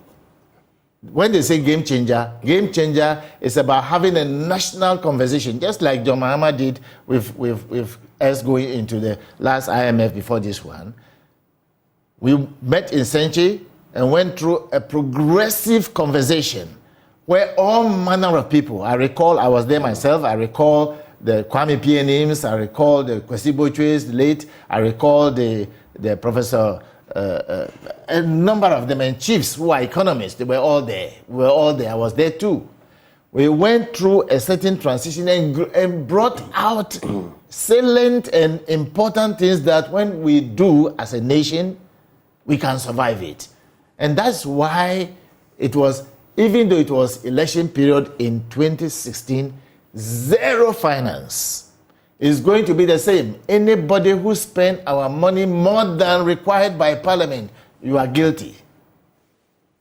When they say game changer is about having a national conversation, just like John Mahama did with us going into the last IMF before this one. We met in Senchi and went through a progressive conversation where all manner of people, I recall, I was there myself, I recall the Kwame Pianims, I recall the Kwesi Bochwe's late, I recall the Professor, a number of them, and chiefs who are economists, they were all there. I was there too. We went through a certain transition and brought out salient and important things that when we do as a nation, we can survive it. And that's why it was, even though it was election period in 2016, zero finance is going to be the same. Anybody who spent our money more than required by Parliament, you are guilty.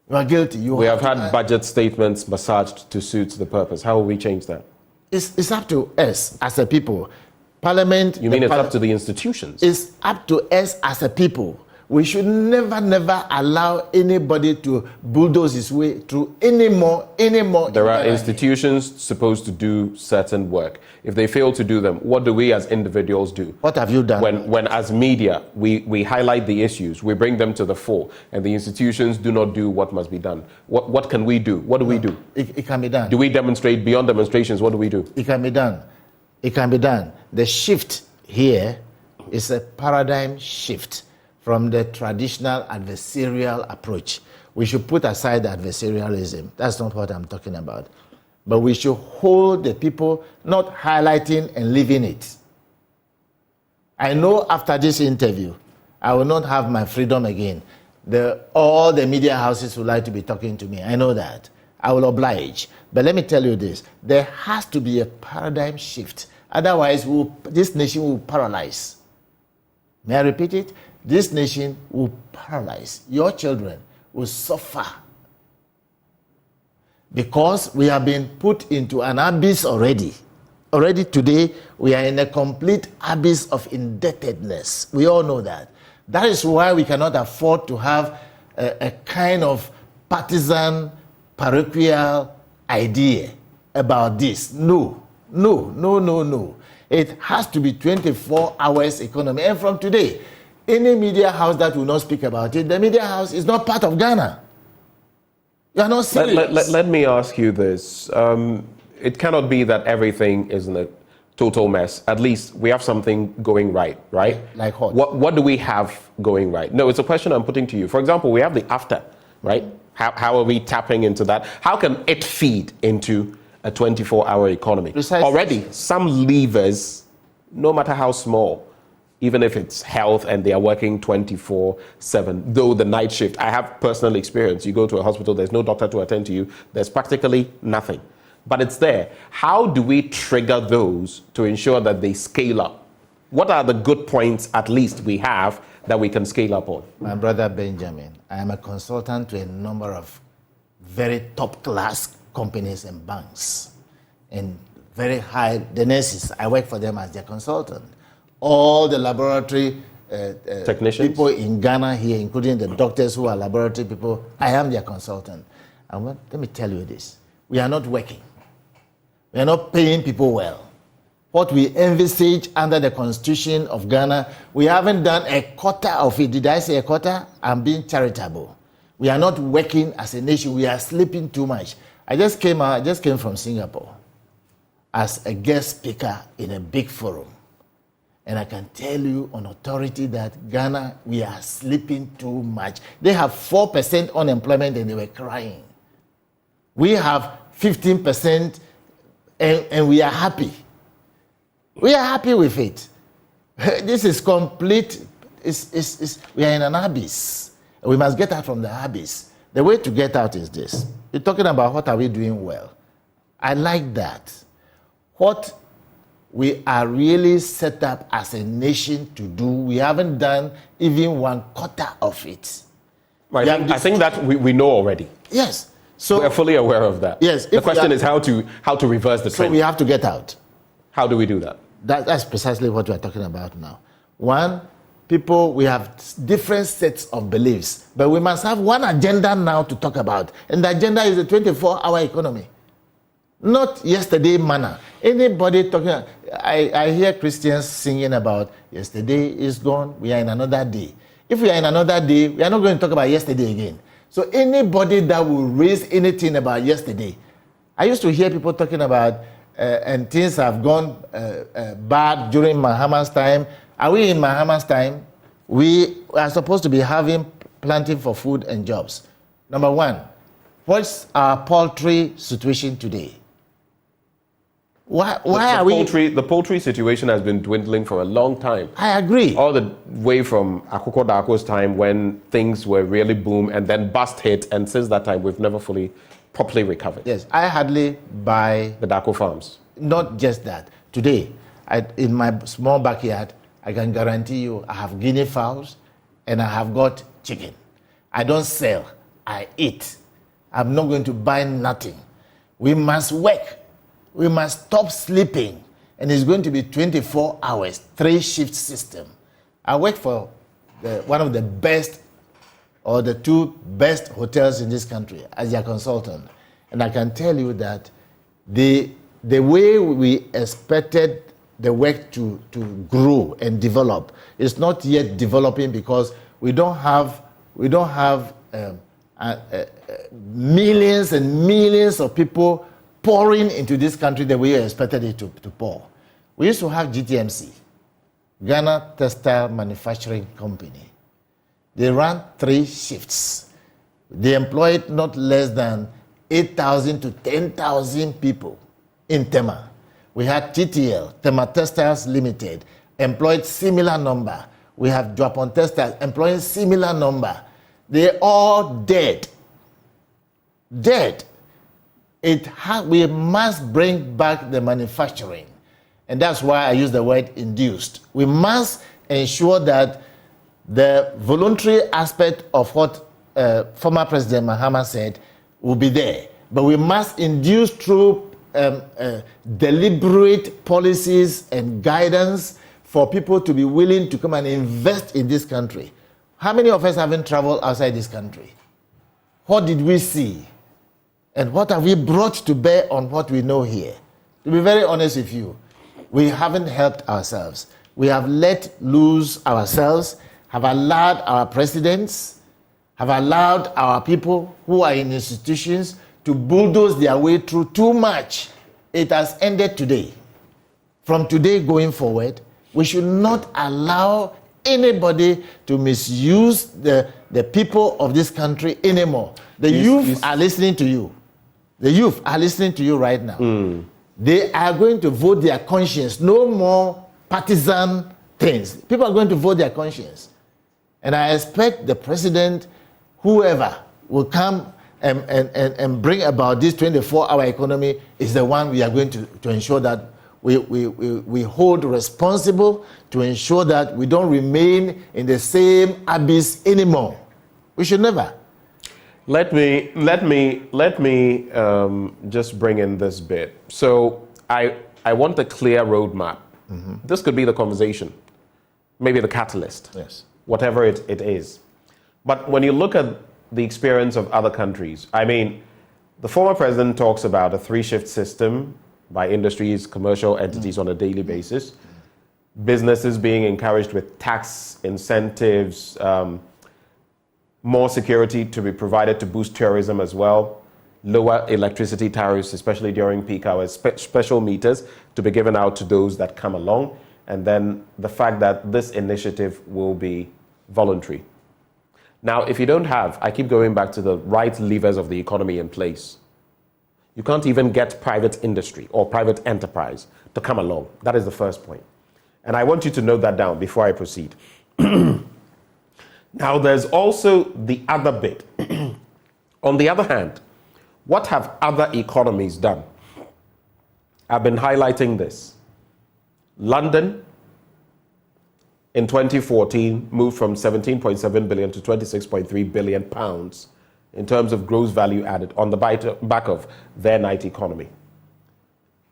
You are guilty. We have had budget statements massaged to suit the purpose. How will we change that? It's up to us as a people. Parliament... You mean it's up to the institutions? It's up to us as a people. We should never allow anybody to bulldoze his way through anymore. There are institutions supposed to do certain work. If they fail to do them, what do we as individuals do? What have you done? When as media, we highlight the issues, we bring them to the fore, and the institutions do not do what must be done. What can we do? What do we do? It can be done. Do we demonstrate beyond demonstrations? What do we do? It can be done. It can be done. The shift here is a paradigm shift from the traditional adversarial approach. We should put aside the adversarialism. That's not what I'm talking about. But we should hold the people, not highlighting and leaving it. I know after this interview, I will not have my freedom again. All the media houses would like to be talking to me. I know that. I will oblige. But let me tell you this. There has to be a paradigm shift. Otherwise, this nation will paralyze. May I repeat it? This nation will paralyze. Your children will suffer. Because we have been put into an abyss already. Already today, we are in a complete abyss of indebtedness. We all know that. That is why we cannot afford to have a kind of partisan, parochial idea about this. No. It has to be 24 hours economy. And from today, any media house that will not speak about it, the media house is not part of Ghana. You are not serious. Let me ask you this. It cannot be that everything is in a total mess. At least we have something going right? Like what? What do we have going right? No, it's a question I'm putting to you. For example, we have the after, right? How are we tapping into that? How can it feed into a 24-hour economy? Precisely. Already, some levers, no matter how small, even if it's health and they are working 24/7, though the night shift, I have personal experience. You go to a hospital, there's no doctor to attend to you, there's practically nothing. But it's there. How do we trigger those to ensure that they scale up? What are the good points, at least, we have that we can scale up on? My brother Benjamin, I am a consultant to a number of very top-class companies and banks. And very high, the nurses, I work for them as their consultant. All the laboratory technicians, people in Ghana here, including the doctors who are laboratory people, I am their consultant. And let me tell you this. We are not working. We are not paying people well. What we envisage under the Constitution of Ghana, we haven't done a quarter of it. Did I say a quarter? I'm being charitable. We are not working as a nation. We are sleeping too much. I just came from Singapore as a guest speaker in a big forum. And I can tell you on authority that Ghana, we are sleeping too much. They have 4% unemployment and they were crying. We have 15% and we are happy. We are happy with it. This is complete. We are in an abyss. We must get out from the abyss. The way to get out is this. You're talking about what are we doing well. I like that. What we are really set up as a nation to do, we haven't done even 1/4 of it. Right. I think that we know already. Yes. So we're fully aware of that. Yes. The question is how to reverse the trend. So we have to get out. How do we do that? That's precisely what we're talking about now. One, we have different sets of beliefs, but we must have one agenda now to talk about. And the agenda is the 24-hour economy. Not yesterday manna. Anybody talking, I hear Christians singing about yesterday is gone, we are in another day. If we are in another day, we are not going to talk about yesterday again. So anybody that will raise anything about yesterday, I used to hear people talking about, and things have gone bad during Mahama's time. Are we in Mahama's time? We are supposed to be planting for food and jobs. Number one, what's our poultry situation today? Why are we... The poultry situation has been dwindling for a long time. I agree. All the way from Akoko Dako's time when things were really boom and then bust hit, and since that time we've never fully properly recovered. Yes, I hardly buy... the Dako farms. Not just that. Today, in my small backyard, I can guarantee you I have guinea fowls and I have got chicken. I don't sell. I eat. I'm not going to buy nothing. We must work. We must stop sleeping. And it's going to be 24 hours, 3-shift system. I work for one of the best or the 2 best hotels in this country as their consultant. And I can tell you that the way we expected the work to grow and develop is not yet developing because we don't have millions and millions of people pouring into this country the way you expected it to pour. We used to have GTMC, Ghana Textile Manufacturing Company. They ran 3 shifts. They employed not less than 8,000 to 10,000 people in Tema. We had TTL, Tema Textiles Limited, employed similar number. We have Japan Textiles employing similar number. They're all dead. Dead. We must bring back the manufacturing. And that's why I use the word induced. We must ensure that the voluntary aspect of what former President Mahama said will be there. But we must induce through deliberate policies and guidance for people to be willing to come and invest in this country. How many of us haven't traveled outside this country? What did we see? And what have we brought to bear on what we know here? To be very honest with you, we haven't helped ourselves. We have let loose ourselves, have allowed our presidents, have allowed our people who are in institutions to bulldoze their way through too much. It has ended today. From today going forward, we should not allow anybody to misuse the people of this country anymore. The youth are listening to you. The youth are listening to you right now. They are going to vote their conscience. No more partisan things. People are going to vote their conscience. And I expect the president, whoever will come and bring about this 24-hour economy is the one we are going to ensure that we hold responsible to ensure that we don't remain in the same abyss anymore. We should never. Let me just bring in this bit. So I want a clear roadmap. Mm-hmm. This could be the conversation, maybe the catalyst, yes, whatever it is. But when you look at the experience of other countries, I mean, the former president talks about a 3-shift system by industries, commercial entities on a daily basis, businesses being encouraged with tax incentives, more security to be provided to boost tourism as well, lower electricity tariffs, especially during peak hours, special meters to be given out to those that come along, and then the fact that this initiative will be voluntary. Now, if you don't have, I keep going back to the right levers of the economy in place, you can't even get private industry or private enterprise to come along. That is the first point. And I want you to note that down before I proceed. Now, there's also the other bit. On the other hand, what have other economies done? I've been highlighting this. London, in 2014, moved from 17.7 billion to 26.3 billion pounds in terms of gross value added on the back of their night economy.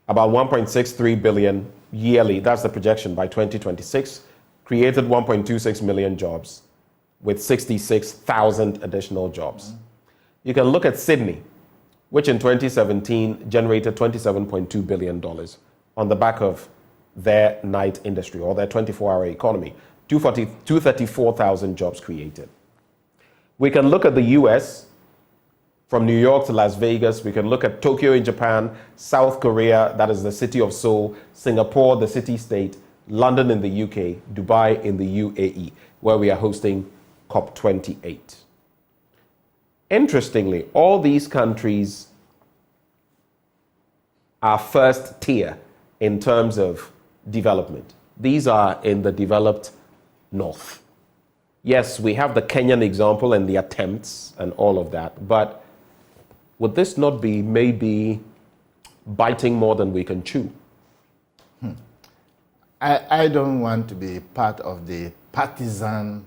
About 1.63 billion yearly, that's the projection by 2026, created 1.26 million jobs with 66,000 additional jobs. You can look at Sydney, which in 2017 generated $27.2 billion on the back of their night industry or their 24-hour economy, 234,000 jobs created. We can look at the US, from New York to Las Vegas. We can look at Tokyo in Japan, South Korea, that is the city of Seoul, Singapore, the city-state, London in the UK, Dubai in the UAE, where we are hosting COP28. Interestingly, all these countries are first tier in terms of development. These are in the developed north. Yes, we have the Kenyan example and the attempts and all of that, but would this not be maybe biting more than we can chew? I don't want to be part of the partisan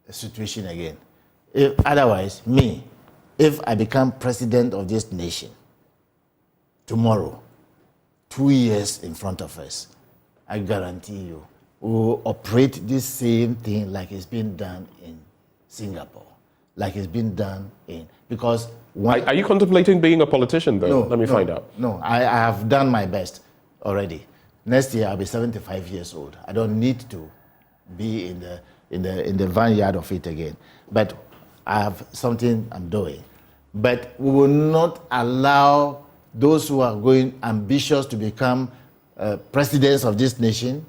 situation again. Otherwise, me, if I become president of this nation tomorrow, 2 years in front of us, I guarantee you, we will operate this same thing like it's been done in Singapore, like it's been done in, because... Are you contemplating being a politician, though? No, Let me find out. No, I have done my best already. Next year, I'll be 75 years old. I don't need to be in the vineyard of it again. But I have something I'm doing. But we will not allow those who are going ambitious to become presidents of this nation.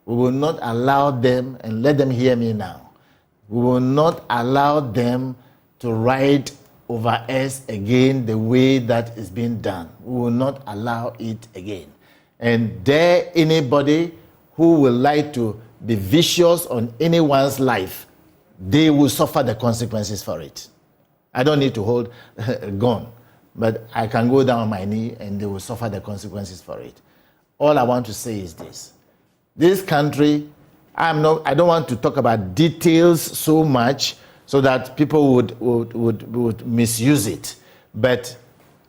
We will not allow them, and let them hear me now, we will not allow them to ride over us again the way that is being done. We will not allow it again. And dare anybody who will like to be vicious on anyone's life, they will suffer the consequences for it. I don't need to hold a gun, but I can go down on my knee and they will suffer the consequences for it. All I want to say is this. This country, I don't want to talk about details so much so that people would misuse it. But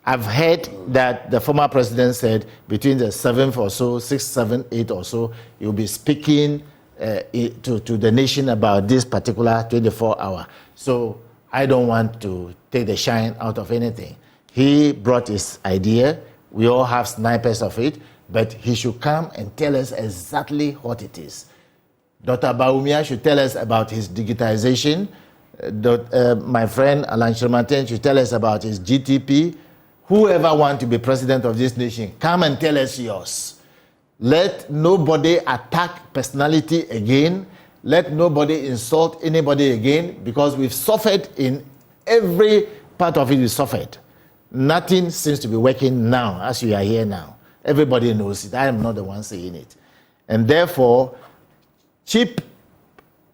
I've heard that the former president said between the 7th or so, 6th, 7th, 8th or so, he'll be speaking to the nation about this particular 24-hour. So I don't want to take the shine out of anything. He brought his idea. We all have snipers of it, but he should come and tell us exactly what it is. Dr. Bawumia should tell us about his digitization. My friend Alan Shermanten should tell us about his GTP. Whoever wants to be president of this nation, come and tell us yours. Let nobody attack personality again. Let nobody insult anybody again, because we've suffered in every part of it. We suffered. Nothing seems to be working now, as we are here now. Everybody knows it. I am not the one saying it. And therefore, cheap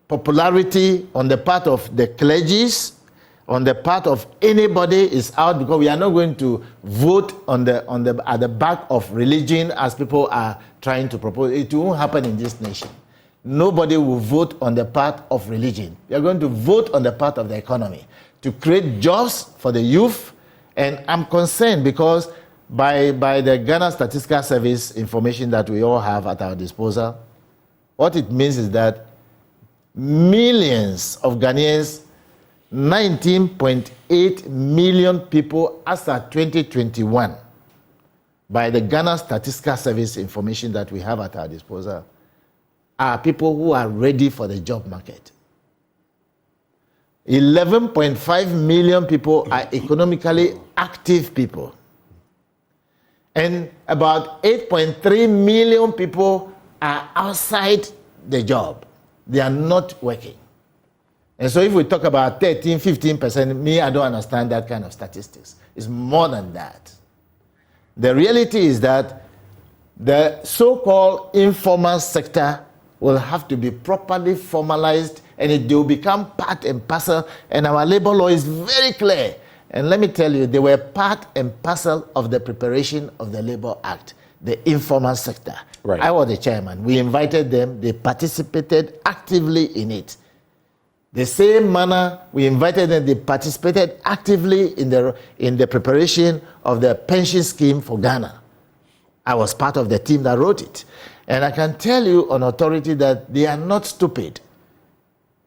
popularity on the part of the clergies, on the part of anybody is out, because we are not going to vote at the back of religion as people are trying to propose. It won't happen in this nation. Nobody will vote on the part of religion. We are going to vote on the part of the economy to create jobs for the youth. And I'm concerned because by the Ghana Statistical Service information that we all have at our disposal, what it means is that millions of Ghanaians, 19.8 million people as of 2021, by the Ghana Statistical Service information that we have at our disposal, are people who are ready for the job market. 11.5 million people are economically active people. And about 8.3 million people are outside the job. They are not working. And so if we talk about 13, 15%, me, I don't understand that kind of statistics. It's more than that. The reality is that the so-called informal sector will have to be properly formalized, and it will become part and parcel. And our labor law is very clear. And let me tell you, they were part and parcel of the preparation of the Labor Act, the informal sector. Right. I was the chairman. We invited them. They participated actively in it. The same manner we invited them, they participated actively in the preparation of the pension scheme for Ghana. I was part of the team that wrote it. And I can tell you on authority that they are not stupid.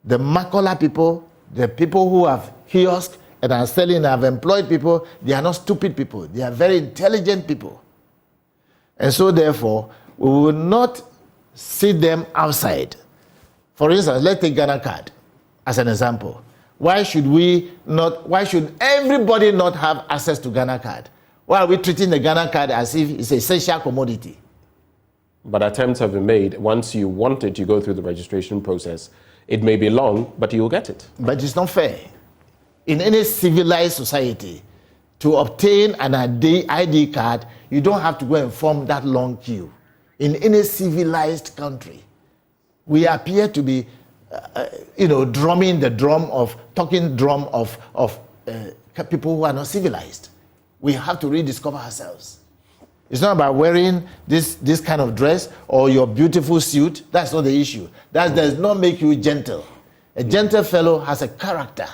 The Makola people, the people who have kiosks and are selling, have employed people, they are not stupid people. They are very intelligent people. And so therefore, we will not see them outside. For instance, let's take Ghana card as an example. Why should everybody not have access to Ghana card? Why are we treating the Ghana card as if it's an essential commodity? But attempts have been made. Once you want it, you go through the registration process. It may be long, but you'll get it. But it's not fair. In any civilized society, to obtain an ID card, you don't have to go and form that long queue. In any civilized country, we appear to be, talking drum of people who are not civilized. We have to rediscover ourselves. It's not about wearing this kind of dress or your beautiful suit. That's not the issue. That does not make you gentle. A gentle fellow has a character.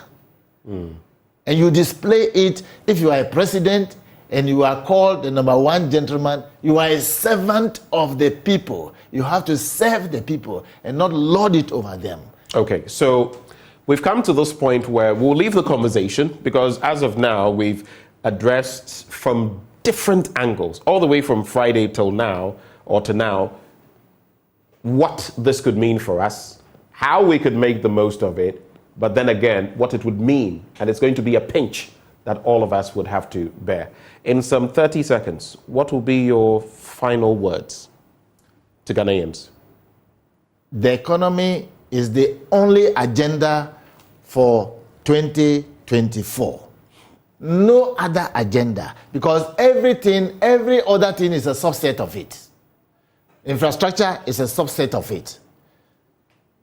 and you display it. If you are a president and you are called the number one gentleman, you are a servant of the people. You have to serve the people and not lord it over them. Okay, so we've come to this point where we'll leave the conversation because as of now, we've addressed from different angles, all the way from Friday till now, or to now, what this could mean for us, how we could make the most of it, but then again, what it would mean. And it's going to be a pinch that all of us would have to bear. In some 30 seconds, what will be your final words to Ghanaians? The economy is the only agenda for 2024. No other agenda, because every other thing is a subset of it. Infrastructure is a subset of it.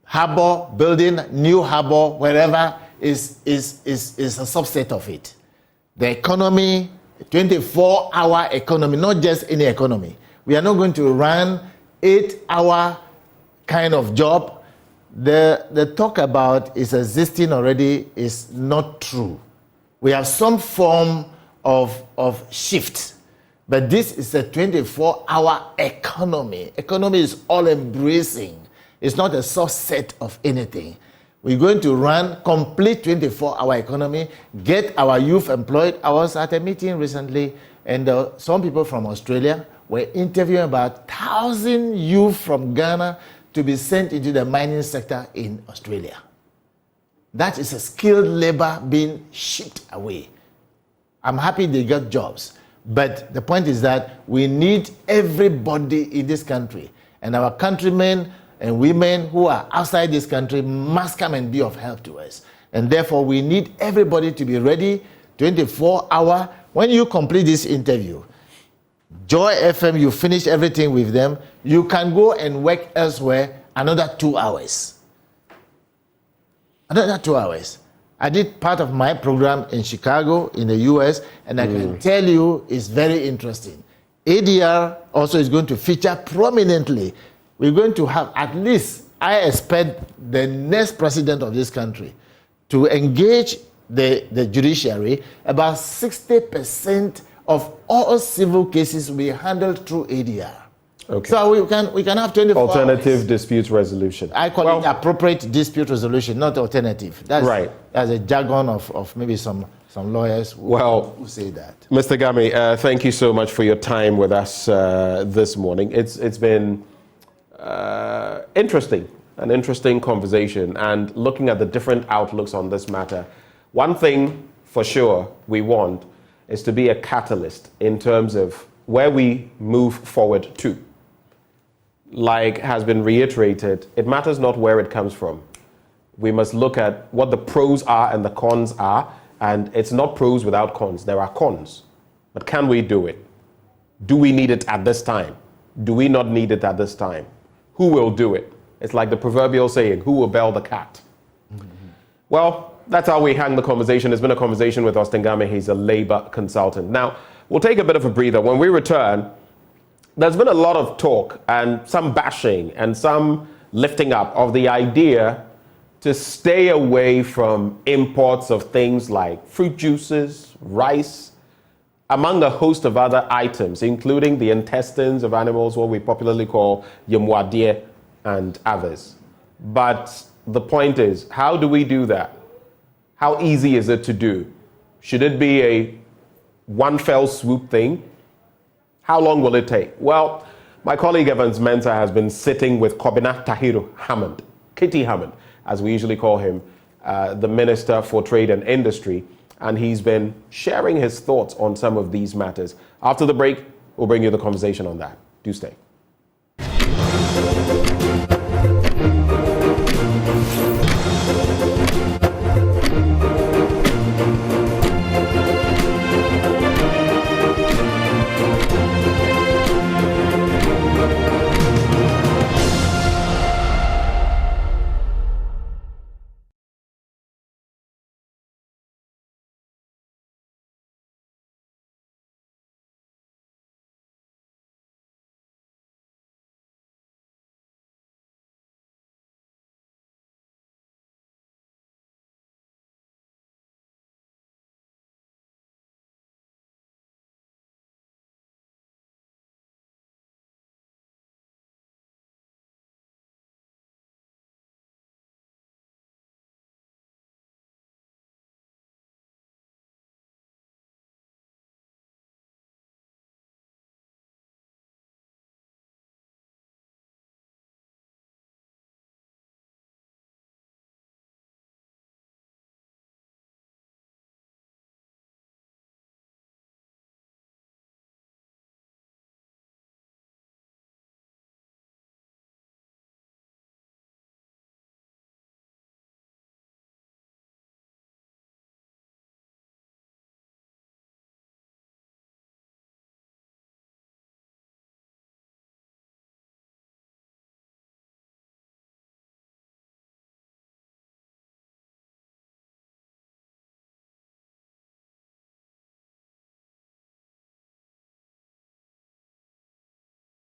Harbor, building new harbor, wherever, is a subset of it. The economy, 24-hour economy, not just any economy. We are not going to run 8-hour kind of job. The talk about is existing already is not true. We have some form of shift, but this is a 24-hour economy. Economy is all-embracing. It's not a subset of anything. We're going to run complete 24-hour economy, get our youth employed. I was at a meeting recently, and some people from Australia were interviewing about 1,000 youth from Ghana to be sent into the mining sector in Australia. That is a skilled labor being shipped away. I'm happy they got jobs. But the point is that we need everybody in this country. And our countrymen and women who are outside this country must come and be of help to us. And therefore, we need everybody to be ready 24-hour. When you complete this interview, Joy FM, you finish everything with them, you can go and work elsewhere another 2 hours. Another 2 hours. I did part of my program in Chicago, in the US, and I can tell you it's very interesting. ADR also is going to feature prominently. We're going to have at least, I expect the next president of this country to engage the judiciary. About 60% of all civil cases will be handled through ADR. Okay. So we can have 24 alternative hours. dispute resolution. I call it appropriate dispute resolution, not alternative. That's right. That's a jargon of maybe some lawyers who say that. Mr. Gamey, thank you so much for your time with us this morning. It's been interesting, an interesting conversation, and looking at the different outlooks on this matter. One thing for sure we want is to be a catalyst in terms of where we move forward to. Like has been reiterated, it matters not where it comes from. We must look at what the pros are and the cons are, and it's not pros without cons. There are cons, but can we do it? Do we need it at this time? Do we not need it at this time? Who will do it? It's like the proverbial saying, who will bell the cat? Well, that's how we hang the conversation. It's been a conversation with Austin Gamey. He's a labor consultant. Now, we'll take a bit of a breather. When we return, there's been a lot of talk and some bashing and some lifting up of the idea to stay away from imports of things like fruit juices, rice, among a host of other items, including the intestines of animals, what we popularly call yemwadie and others. But the point is, how do we do that? How easy is it to do? Should it be a one fell swoop thing? How long will it take? Well, my colleague Evans Mensah has been sitting with Kobina Tahiru Hammond, Kitty Hammond, as we usually call him, the Minister for Trade and Industry, and he's been sharing his thoughts on some of these matters. After the break, we'll bring you the conversation on that. Do stay.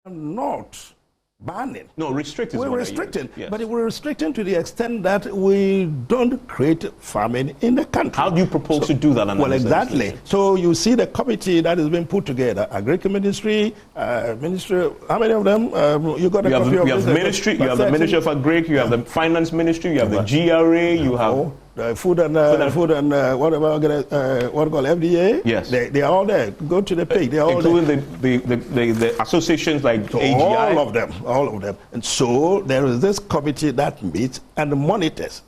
Not banning. No, restricting. We're restricting, yes. but we're restricting to the extent that we don't create famine in the country. How do you propose to do that? Well, exactly. So you see the committee that has been put together, Agriculture Ministry, Ministry. How many of them? You got a copy of You have the Ministry. You have the Ministry of Agric. You have the Finance Ministry. You have the GRA. You have. Food and whatever, what called FDA. Yes, they are all there. Go to the page. They are all including there. the associations like AGI. All of them. And so there is this committee that meets and monitors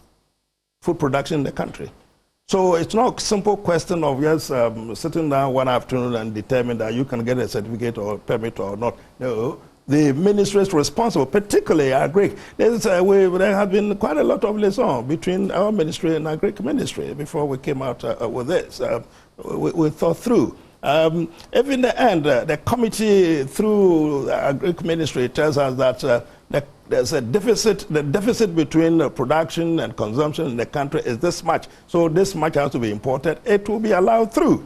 food production in the country. So it's not a simple question of sitting down one afternoon and determine that you can get a certificate or permit or not. No. The ministry is responsible, particularly Agric. There has been quite a lot of liaison between our ministry and Agric ministry before we came out with this. We thought through. If in the end, the committee through the Agric ministry tells us that there's a deficit, the deficit between production and consumption in the country is this much, so this much has to be imported, it will be allowed through.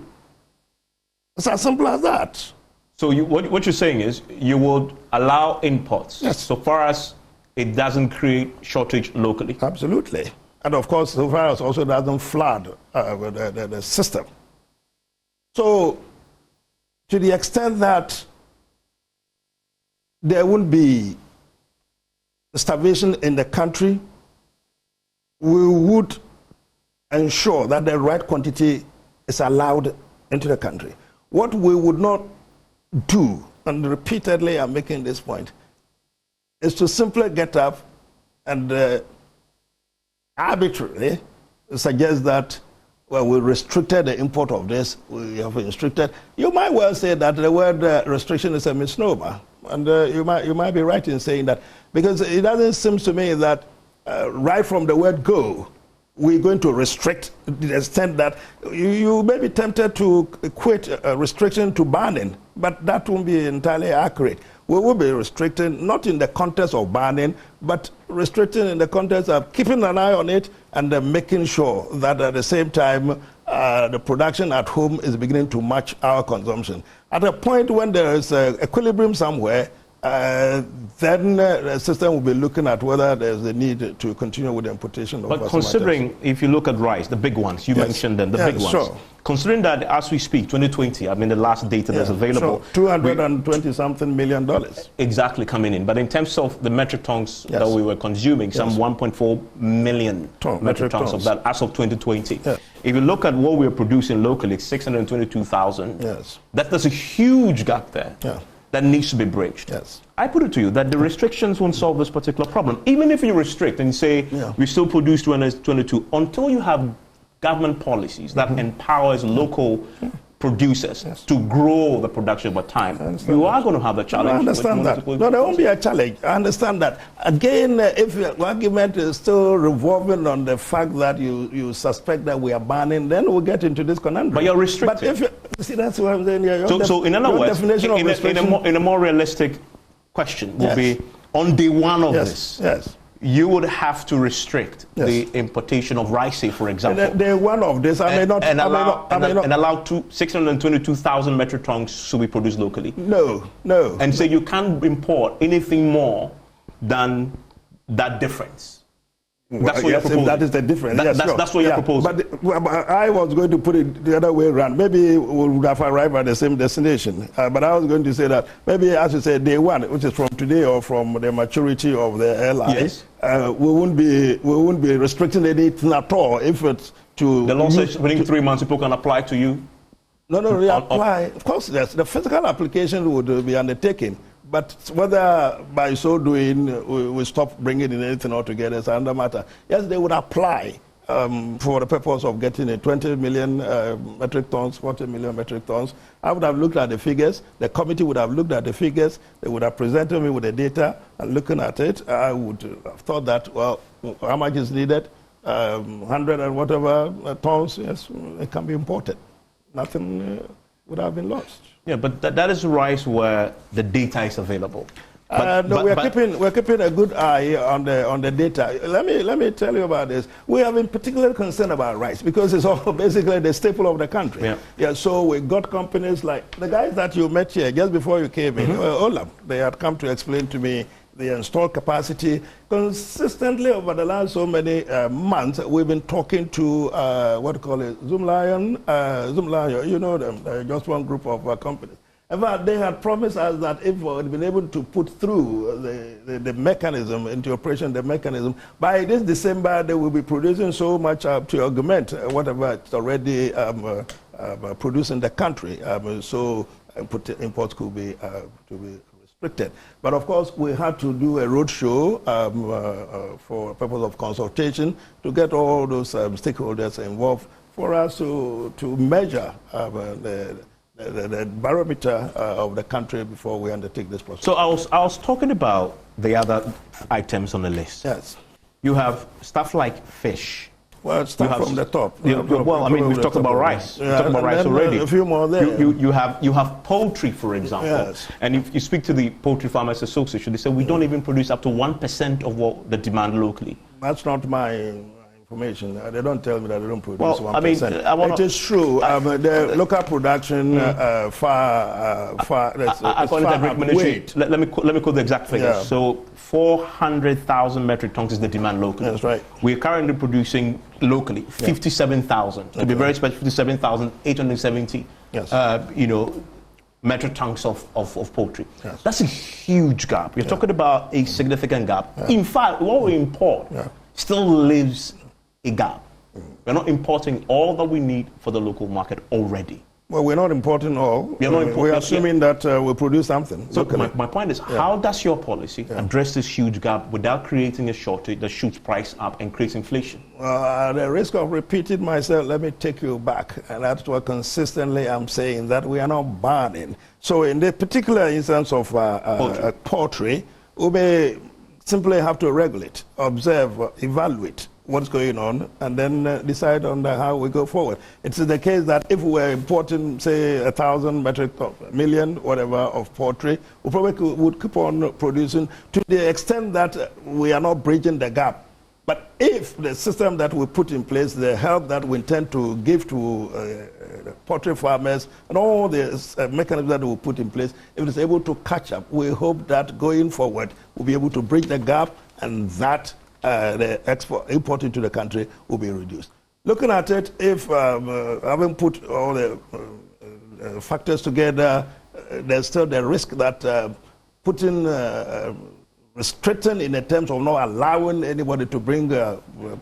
It's as simple as that. So what you're saying is you would allow imports, yes, so far as it doesn't create shortage locally? Absolutely. And of course, so far as also doesn't flood the system. So to the extent that there will be starvation in the country, we would ensure that the right quantity is allowed into the country. What we would not do, and repeatedly I'm making this point, is to simply get up and arbitrarily suggest that, well, we restricted the import of this, we have restricted. You might well say that the word restriction is a misnomer, and you might be right in saying that, because it doesn't seem to me that right from the word go, we're going to restrict to the extent that you may be tempted to equate restriction to banning, but that won't be entirely accurate. We will be restricting, not in the context of banning, but restricting in the context of keeping an eye on it and making sure that at the same time the production at home is beginning to match our consumption. At a point when there is equilibrium somewhere, then the system will be looking at whether there's a need to continue with the importation of. But considering, if you look at rice, the big ones, you mentioned them, the big ones. Sure. Considering that as we speak, 2020, I mean the last data that's available. Sure. $220-something million. Exactly coming in. But in terms of the metric tons that we were consuming, some 1.4 million metric tons of that as of 2020. Yes. If you look at what we're producing locally, it's 622,000. Yes. There's a huge gap there. Yeah. That needs to be bridged. Yes. I put it to you that the restrictions won't solve this particular problem. Even if you restrict and say we still produce 2022, until you have government policies that empowers local producers to grow the production over time, you are going to have a challenge. I understand that. No, there won't be a challenge. I understand that. Again, if your argument is still revolving on the fact that you suspect that we are banning, then we'll get into this conundrum. But you're restricting. But if you see, that's what I'm saying here. So in other words, in a more realistic question would be, on day one of this, you would have to restrict the importation of rice, say, for example. Day one of this, I may not. And allow 622,000 metric tons to be produced locally. No. And so you can't import anything more than that difference. That's what you're proposing. That is the difference. That's what you're proposing. But I was going to put it the other way around. Maybe we would have arrived at the same destination. But I was going to say that maybe, as you say, day one, which is from today or from the maturity of the LI, we won't be restricting anything at all. If it's to the law says within 3 months people can apply to you. No, they apply. Of course, the physical application would be undertaken. But whether by so doing we stop bringing in anything altogether is another matter. Yes, they would apply for the purpose of getting a 20 million metric tons, 40 million metric tons. I would have looked at the figures. The committee would have looked at the figures. They would have presented me with the data. And looking at it, I would have thought that, well, how much is needed? 100 and whatever tons, yes, it can be imported. Nothing would have been lost. Yeah, but that is rice where the data is available. We're keeping a good eye on the data. Let me tell you about this. We have been particularly concerned about rice because it's all basically the staple of the country. Yeah. So we got companies like the guys that you met here just before you came in, Olam. They had come to explain to me the installed capacity. Consistently over the last so many months, we've been talking to Zoomlion, you know them, just one group of companies. In fact, they had promised us that if we had been able to put through the mechanism into operation, the mechanism, by this December, they will be producing so much to augment whatever it's already produced in the country. So imports could be restricted. But of course, we had to do a roadshow for purpose of consultation to get all those stakeholders involved for us to measure the barometer of the country before we undertake this process. So I was talking about the other items on the list. Yes. You have stuff like fish. Well, start from the top. Well, I mean, we've talked about rice. We've talked about rice already. A few more there. You have poultry, for example. Yes. And if you speak to the Poultry Farmers Association, they say we don't even produce up to 1% of what the demand locally. That's not my information. They don't tell me that they don't produce 1%. I mean, it is true. The local production according to the Ministry, let me quote the exact figures. Yeah. So 400,000 metric tons is the demand locally. That's right. We're currently producing locally 57,000. To be very specific, 57,870. Yes. Metric tons of poultry. Yes. That's a huge gap. You're talking about a significant gap. In fact, what we import still leaves a gap. We're not importing all that we need for the local market already. Well, we're not importing all. We're assuming that we produce something. So my point is, how does your policy address this huge gap without creating a shortage that shoots price up and creates inflation? At the risk of repeating myself, let me take you back. And that's what consistently I'm saying, that we are not banning. So in the particular instance of poultry, we may simply have to regulate, observe, evaluate what's going on, and then decide on how we go forward. It's the case that if we were importing, say, 1,000 metric ton, million, whatever, of poultry, we probably would keep on producing to the extent that we are not bridging the gap. But if the system that we put in place, the help that we intend to give to poultry farmers, and all the mechanisms that we put in place, if it's able to catch up, we hope that going forward, we'll be able to bridge the gap, and that the import into the country will be reduced. Looking at it, if having put all the factors together, there's still the risk that putting restricting in the terms of not allowing anybody to bring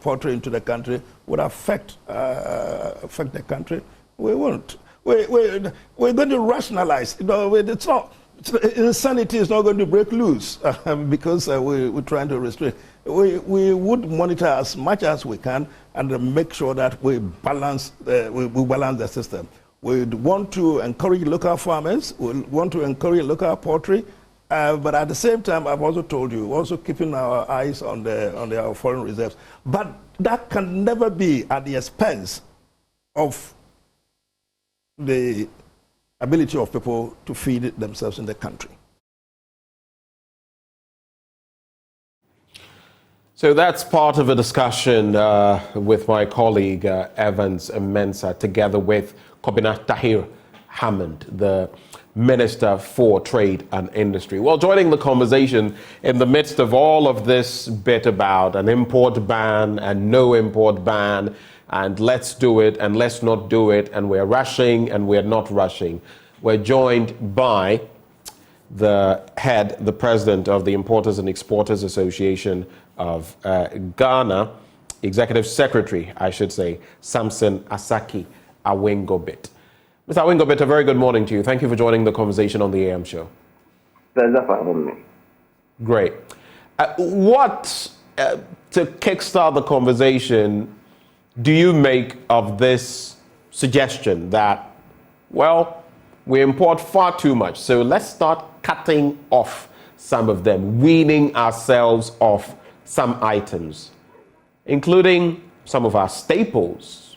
poultry into the country would affect the country. We won't. We're going to rationalize. It's not. Insanity is not going to break loose because we're trying to restrict. We would monitor as much as we can and make sure that we balance the system. We want to encourage local farmers. We want to encourage local poultry. But at the same time, I've also told you, also keeping our eyes on our foreign reserves. But that can never be at the expense of the ability of people to feed themselves in the country. So that's part of a discussion with my colleague Evans Mensah, together with Kobina Tahir Hammond, the Minister for Trade and Industry. Well, joining the conversation in the midst of all of this bit about an import ban and no import ban, and let's do it and let's not do it, and we're rushing and we're not rushing, we're joined by the president of the Importers and Exporters Association of Ghana, executive secretary, I should say, Samson Asaki Awengobit. Mr. Awengobit, a very good morning to you. Thank you for joining the conversation on the AM show. Pleasure for having me. Great. To kickstart the conversation, do you make of this suggestion that, well, we import far too much, so let's start cutting off some of them, weaning ourselves off some items, including some of our staples,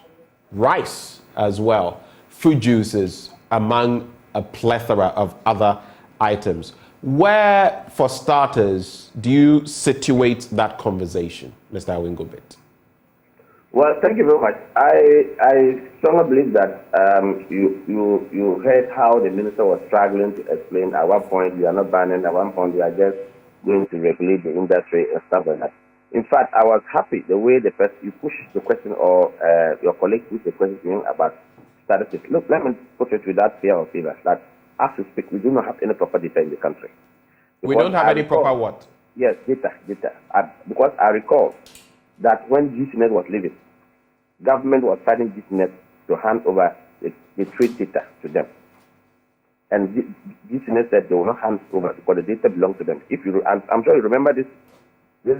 rice as well, fruit juices, among a plethora of other items. Where, for starters, do you situate that conversation, Mr. Awingobit? Well, thank you very much. I strongly believe that you heard how the minister was struggling to explain at one point we are not banning, at one point we are just going to regulate the industry and stuff like that. In fact, I was happy the way you pushed the question, or your colleague pushed the question about statistics. Look, let me put it without fear or favor, that as we speak, we do not have any proper data in the country. We don't have any proper what? Yes, data. Because I recall that when GCNet was leaving, government was fighting GCNet to hand over the trade data to them. And GCNet said they will not hand over because the data belongs to them. I'm sure you remember this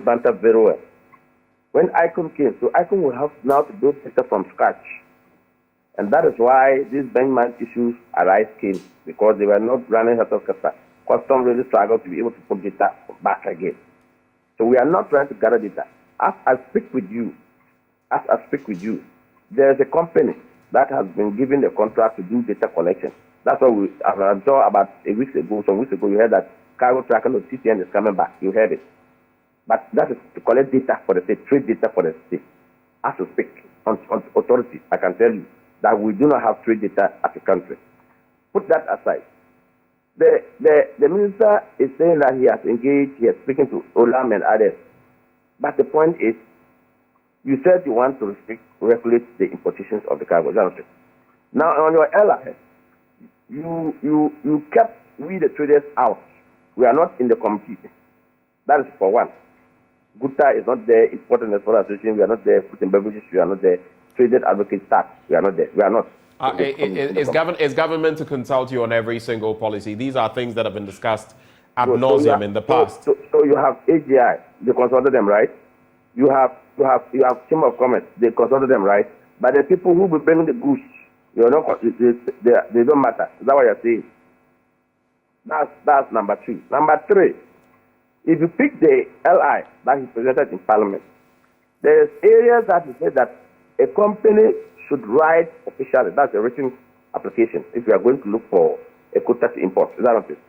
banter very well. When ICON came, so ICON will have now to build data from scratch. And that is why these benchmark issues came, because they were not running out of capacity. Custom really struggled to be able to put data back again. So we are not trying to gather data. As I speak with you, there is a company that has been given a contract to do data collection. That's what I saw about some weeks ago, you heard that cargo tracking of TTN is coming back. You heard it. But that is to collect data for the state, trade data for the state. As we speak, on authority, I can tell you that we do not have trade data as a country. Put that aside. The minister is saying that he has engaged, he is speaking to Olam and others. But the point is, you said you want to regulate the importations of the cargo. Now, on your LI, you kept we the traders out. We are not in the committee. That is for one. Gutta is not there. Import and Export Association, we are not there. Food and Beverages, we are not there. Traded Advocate Staff, we are not there. We are not. Is government to consult you on every single policy? These are things that have been discussed ad nauseum in the past. So you have AGI, they consulted them, right? You have Chamber of Commerce, they consulted them, right? But the people who will bring the goods, they don't matter. Is that what you're saying? That's number two. Number three, if you pick the LI that is presented in Parliament, there's areas that you say that a company should write officially. That's a written application if you are going to look for a quota to import. Is that what it is?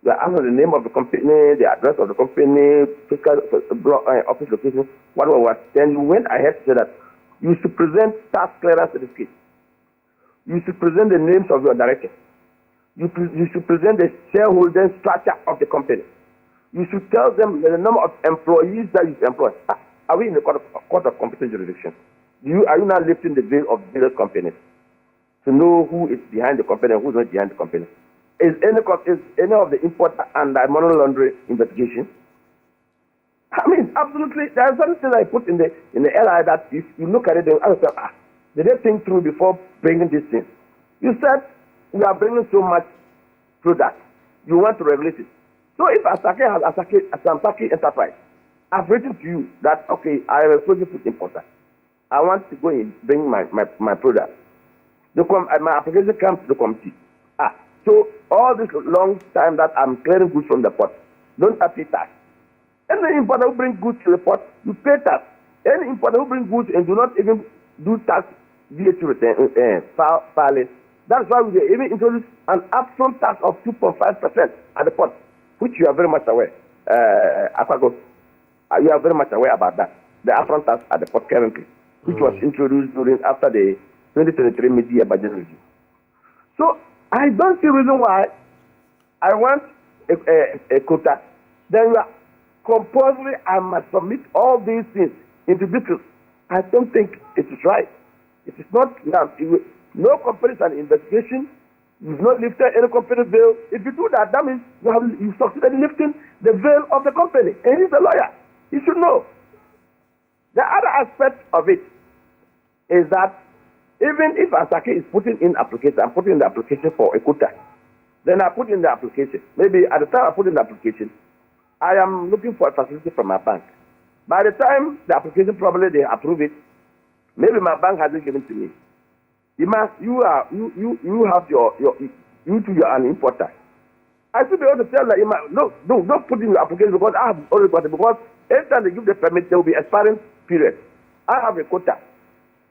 You are asking the name of the company, the address of the company, fiscal office location, whatever. Then you went ahead to say that you should present tax clearance certificate. You should present the names of your directors. You should present the shareholding structure of the company. You should tell them the number of employees that you employ. Are we in the court of competent jurisdiction? Are you now lifting the veil of various companies to know who is behind the company and who is not behind the company? Is any of the importer and money laundering investigation? I mean, absolutely. There are some things I put in the LI that if you look at it, did they think through before bringing this thing? You said we are bringing so much product. You want to regulate it. So if Asake has Asake Enterprise, I've written to you that, okay, I am a frozen food importer. I want to go and bring my product. My application comes to the committee. So all this long time that I'm clearing goods from the port, don't pay tax. Any importer who brings goods to the port, you pay tax. Any importer who brings goods and do not even do tax VAT return, filing. That's why we even introduced an upfront tax of 2.5% at the port, which you are very much aware. Akwago, you are very much aware about that. The upfront tax at the port currently, which was introduced after the 2023 mid-year budget review. So I don't see a reason why I want a quota. Then compulsory, I must submit all these things into details. I don't think it is right. It is not. No company is an investigation. You've not lifted any company veil. If you do that, that means you succeeded in lifting the veil of the company. And he's a lawyer. He should know. The other aspect of it is that even if Asake is putting in application, I'm putting in the application for a quota. Then I put in the application. Maybe at the time I put in the application, I am looking for a facility from my bank. By the time the application probably they approve it, maybe my bank hasn't given to me. You have you are an importer. I should be able to tell that don't put in your application because I have already got it. Because every time they give the permit, there will be a expiring period. I have a quota.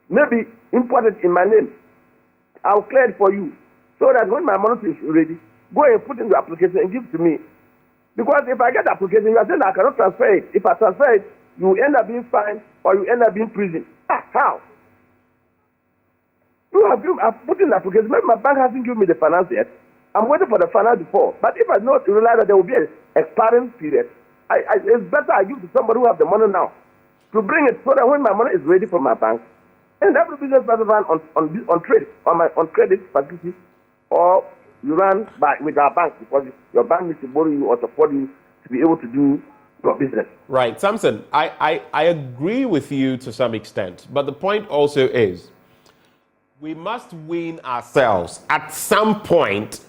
Maybe imported in my name. I'll clear it for you. So that when my money is ready, go and put in the application and give it to me. Because if I get the application, you are saying I cannot transfer it. If I transfer it, you end up being fined or you end up being prison. How? I've put in the application. Maybe my bank hasn't given me the finance yet. I'm waiting for the finance before. But if I not realize that there will be an expiring period, it's better I give to somebody who have the money now to bring it so that when my money is ready from my bank, and every business person run on trade, on credit facility, or you run with our bank because your bank needs to borrow you or support you to be able to do your business. Right, Samson, I agree with you to some extent, but the point also is we must wean ourselves at some point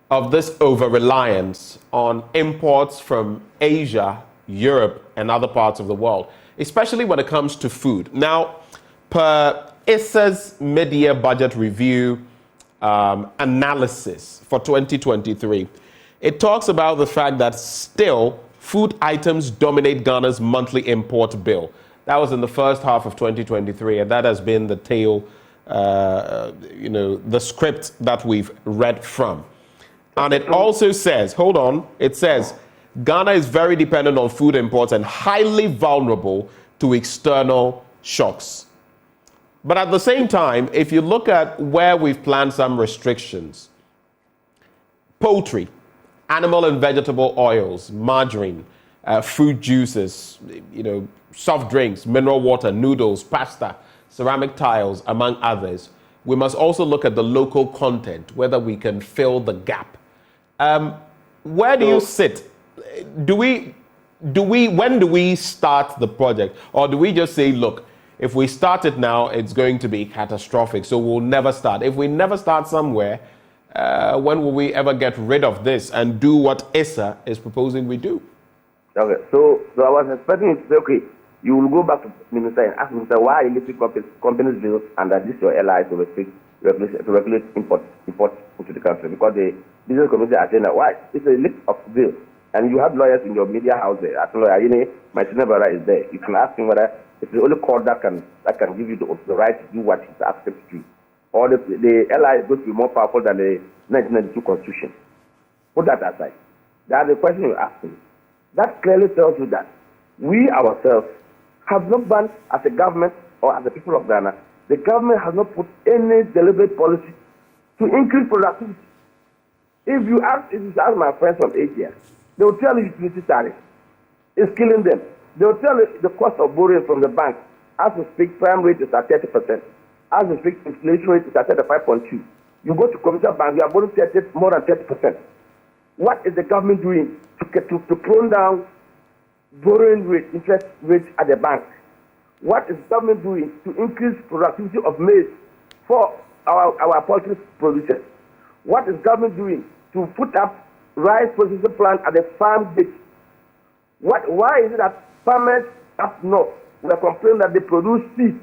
of this over-reliance on imports from Asia, Europe, and other parts of the world, especially when it comes to food. Now, per ISA's mid-year budget review analysis for 2023, it talks about the fact that still food items dominate Ghana's monthly import bill. That was in the first half of 2023, and that has been the tale, the script that we've read from. And it also says, hold on, it says, Ghana is very dependent on food imports and highly vulnerable to external shocks. But at the same time, if you look at where we've planned some restrictions, poultry, animal and vegetable oils, margarine, fruit juices, soft drinks, mineral water, noodles, pasta, ceramic tiles, among others, we must also look at the local content, whether we can fill the gap. Where do you sit? When do we start the project? Or do we just say, look, if we start it now, it's going to be catastrophic, so we'll never start. If we never start somewhere, when will we ever get rid of this and do what ISA is proposing we do? Okay, so I was expecting you to say, okay, you will go back to Minister and ask Minister why electric companies bill under this your LI to regulate import into the country, because the business community are saying that why? It's a list of bills. And you have lawyers in your media house there. As a lawyer, my Tinebara is there. You can ask him whether it's the only court that can give you the right to do what he's asking to do. Or the LI is going to be more powerful than the 1992 Constitution. Put that aside. That's the question you're asking. That clearly tells you that we ourselves have not banned as a government or as the people of Ghana. The government has not put any deliberate policy to increase productivity. If you ask my friends from Asia, they will tell you utility tariff is killing them. They will tell you the cost of borrowing from the bank. As we speak, prime rate is at 30%. As we speak, inflation rate is at 35.2. You go to commercial bank, you are borrowing more than 30%. What is the government doing to prune down borrowing rate, interest rates at the bank? What is the government doing to increase productivity of maize for our poultry producers? What is government doing to put up rice processing plant at the farm gate? Why is it that farmers up north were complaining that they produce seed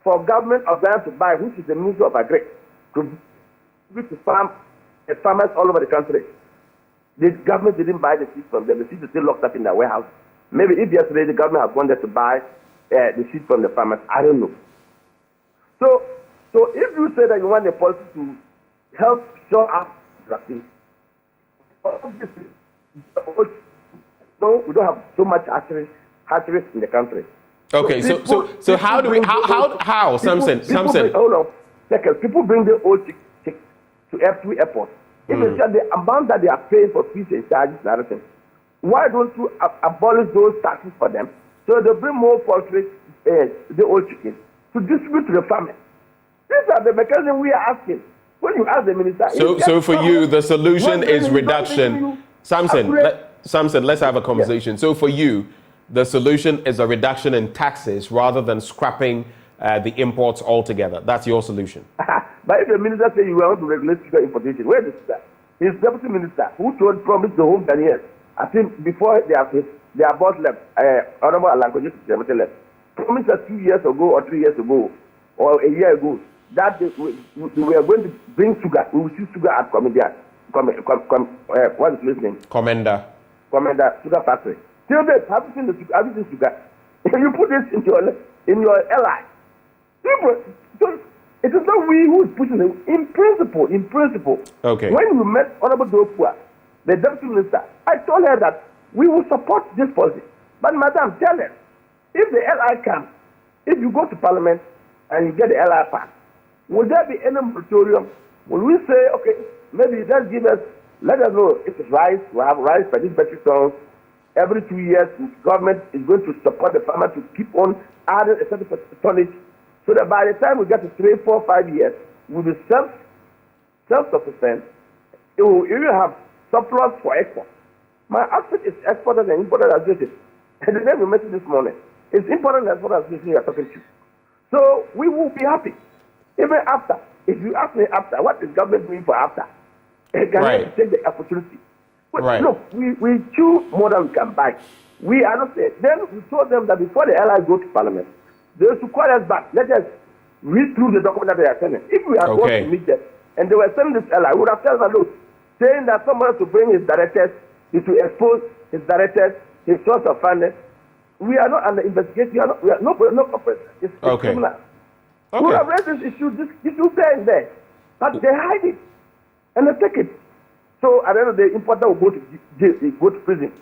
for government of Ghana to buy, which is the Ministry of Agri, to farmers all over the country? The government didn't buy the seed from them. The seed is still locked up in their warehouse. Maybe if yesterday the government has gone there to buy the seed from the farmers, I don't know. So if you say that you want the policy to help show up productivity, no, we don't have so much hatcheries in the country. Okay, so how do we how Samson? Hold on, second. People bring their old chicks to F2 airport. If they say the amount that they are paying for fees and charges and everything, why don't you abolish those taxes for them so they bring more poultry, the old chickens, to distribute to the farmers? These are the mechanisms we are asking. When you ask the minister, so for you, the solution is reduction. Samson, let's have a conversation. Yes. So for you, the solution is a reduction in taxes rather than scrapping the imports altogether. That's your solution. But if the minister says you want to regulate sugar importation, where is that? His deputy minister, who promised the home Ghanaians, I think before their boss left, Honorable Alanko left, promised us 2 years ago or 3 years ago or a year ago that we are going to bring sugar. We will see sugar at Commander. What is his name? Commander Sugar Factory. Till date, have you seen the sugar? Have you seen sugar? You put this in your ally. So it is not we who is pushing it. In principle. Okay. When we met Honorable Dokua, the deputy minister, I told her that we will support this policy. But madam, tell her, if the LI comes, if you go to Parliament and you get the LI pass, will there be any moratorium? Will we say, okay, maybe let us know if it's rice, we have rice per this metric tons. Every 2 years, the government is going to support the farmer to keep on adding a certain tonnage, so that by the time we get to 3, 4, 5 years, we'll be self-sufficient. It will even have surplus for export. My aspect is exporters and importers association. And the name we mentioned this morning is importers and exporters association you are talking to. So we will be happy. Even after, if you ask me after, what is government doing for after? Can I take the opportunity? But look, we chew more than we can buy. We are not saying. Then we told them that before the allies go to Parliament, they should call us back. Let us read through the document that they are sending. If we are going to meet them, and they were sending this ally, we would have told them, look, saying that someone has to bring his directors, is to expose his directors, his source of funding. We are not under investigation. We are no corporate. It's criminal. We would have raised this issue there and there. But they hide it. And they take it. So at the end of the day, importer will go to jail, go to prison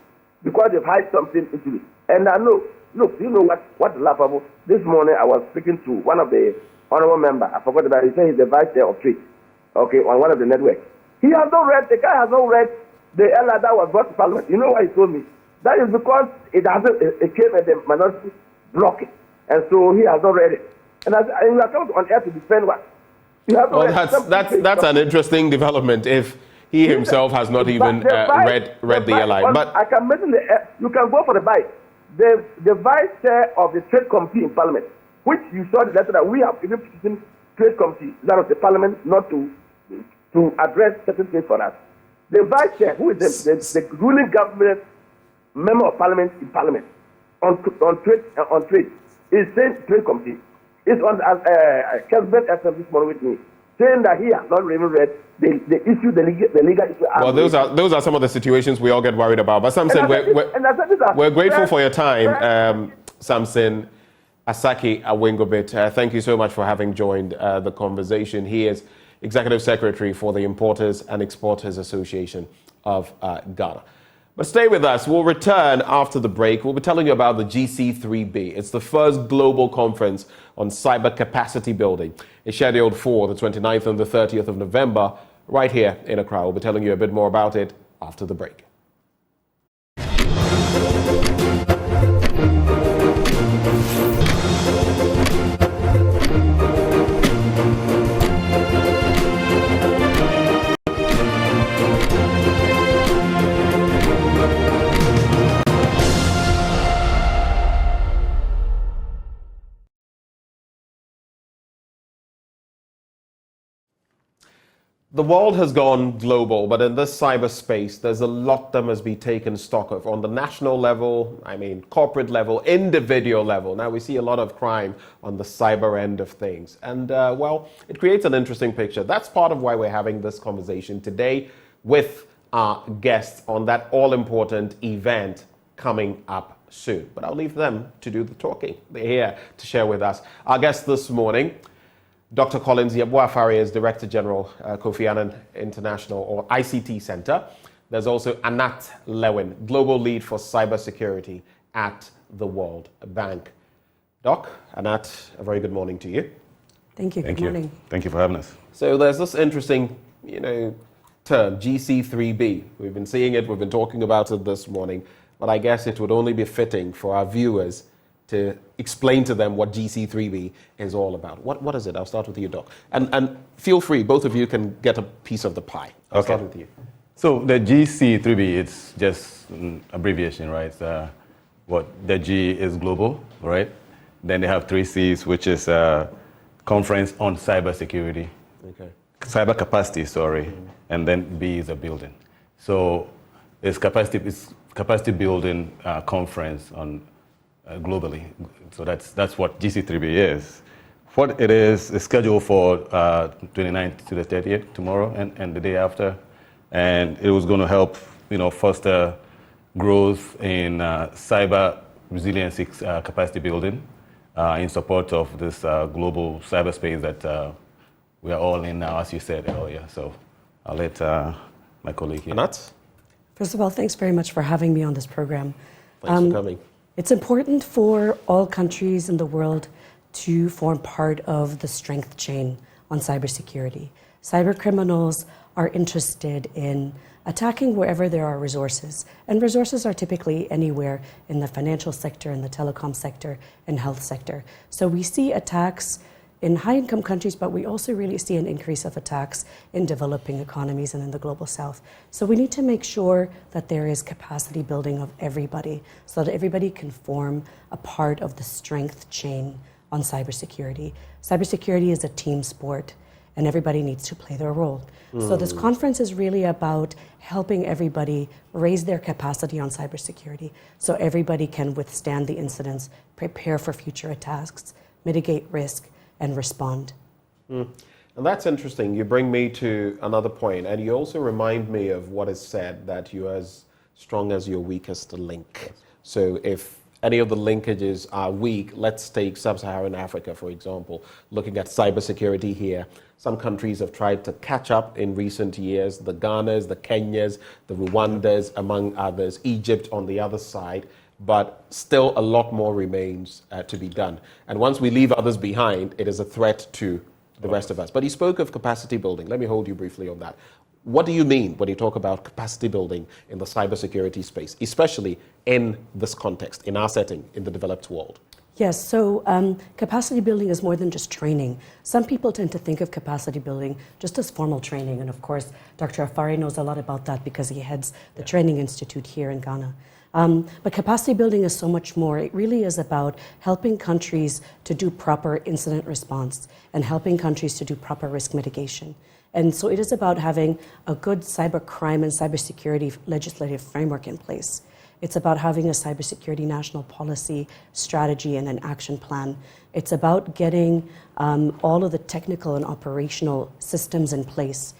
because they've hide something into it. And I know, look, you know what's laughable? This morning I was speaking to one of the honorable members. I forgot about it. He said he's the vice chair of trade. Okay, on one of the networks. The guy has not read the LR that was brought to Parliament. You know what he told me? That is because it came at the minority blocking. And so he has not read it. And you are coming on air to defend what? That's an interesting development if he himself has not even read the LI. But I can mention you can go for the vice. The vice chair of the trade committee in Parliament, which you saw the letter that we have even petitioned trade committee, that of the Parliament, not to address certain things for us. The vice chair, who is the ruling government member of Parliament in Parliament on trade, is saying trade committee. It's on Kesbet SM this morning with me, saying that he has not even read the issue, the legal issue. Well, those are some of the situations we all get worried about. But Samson, we're grateful for your time, Samson Asaki Awengobit. Thank you so much for having joined the conversation. He is Executive Secretary for the Importers and Exporters Association of Ghana. But stay with us. We'll return after the break. We'll be telling you about the GC3B. It's the first global conference on cyber capacity building. It's scheduled for the 29th and the 30th of November right here in Accra. We'll be telling you a bit more about it after the break. The world has gone global, but in this cyberspace, there's a lot that must be taken stock of on the national level, corporate level, individual level. Now, we see a lot of crime on the cyber end of things. And, it creates an interesting picture. That's part of why we're having this conversation today with our guests on that all-important event coming up soon. But I'll leave them to do the talking. They're here to share with us. Our guest this morning, Dr. Collins Yeboah-Afari is Director General, Kofi Annan International or ICT Center. There's also Inant Lewin, Global Lead for Cybersecurity at the World Bank. Doc, Inant, a very good morning to you. Thank you. Good morning. Thank you for having us. So there's this interesting, term, GC3B. We've been seeing it, we've been talking about it this morning, but I guess it would only be fitting for our viewers to explain to them what GC3B is all about. What is it? I'll start with you, Doc. And feel free, both of you can get a piece of the pie. I'll start with you. So the GC3B, it's just an abbreviation, right? The G is global, right? Then they have 3 Cs, which is Conference on Cybersecurity. Okay. Cyber capacity, and then B is a building. So it's capacity building conference on globally. So that's what GC3B is. What it is scheduled for 29th to the 30th, tomorrow and the day after. And it was going to help, foster growth in cyber resiliency capacity building in support of this global cyberspace that we are all in now, as you said earlier. So I'll let my colleague here. Inant? First of all, thanks very much for having me on this program. Thanks for coming. It's important for all countries in the world to form part of the strength chain on cybersecurity. Cyber criminals are interested in attacking wherever there are resources. And resources are typically anywhere in the financial sector, in the telecom sector, and health sector. So we see attacks in high-income countries, but we also really see an increase of attacks in developing economies and in the global south. So we need to make sure that there is capacity building of everybody so that everybody can form a part of the strength chain on cybersecurity. Cybersecurity is a team sport, and everybody needs to play their role. So this conference is really about helping everybody raise their capacity on cybersecurity so everybody can withstand the incidents, prepare for future attacks, mitigate risk, and respond. And that's interesting. You bring me to another point, and you also remind me of what is said, that you're as strong as your weakest link. So if any of the linkages are weak, let's take sub-Saharan Africa, for example, looking at cybersecurity here. Some countries have tried to catch up in recent years, the Ghanas, the Kenyas, the Rwandas, among others, Egypt on the other side, but still a lot more remains to be done. And once we leave others behind, it is a threat to the rest of us. But you spoke of capacity building. Let me hold you briefly on that. What do you mean when you talk about capacity building in the cybersecurity space, especially in this context, in our setting, in the developed world? Yes, so capacity building is more than just training. Some people tend to think of capacity building just as formal training, and of course, Dr. Afari knows a lot about that because he heads the Training Institute here in Ghana. But capacity building is so much more. It really is about helping countries to do proper incident response and helping countries to do proper risk mitigation. And so it is about having a good cybercrime and cybersecurity legislative framework in place. It's about having a cybersecurity national policy, strategy, and an action plan. It's about getting all of the technical and operational systems in place,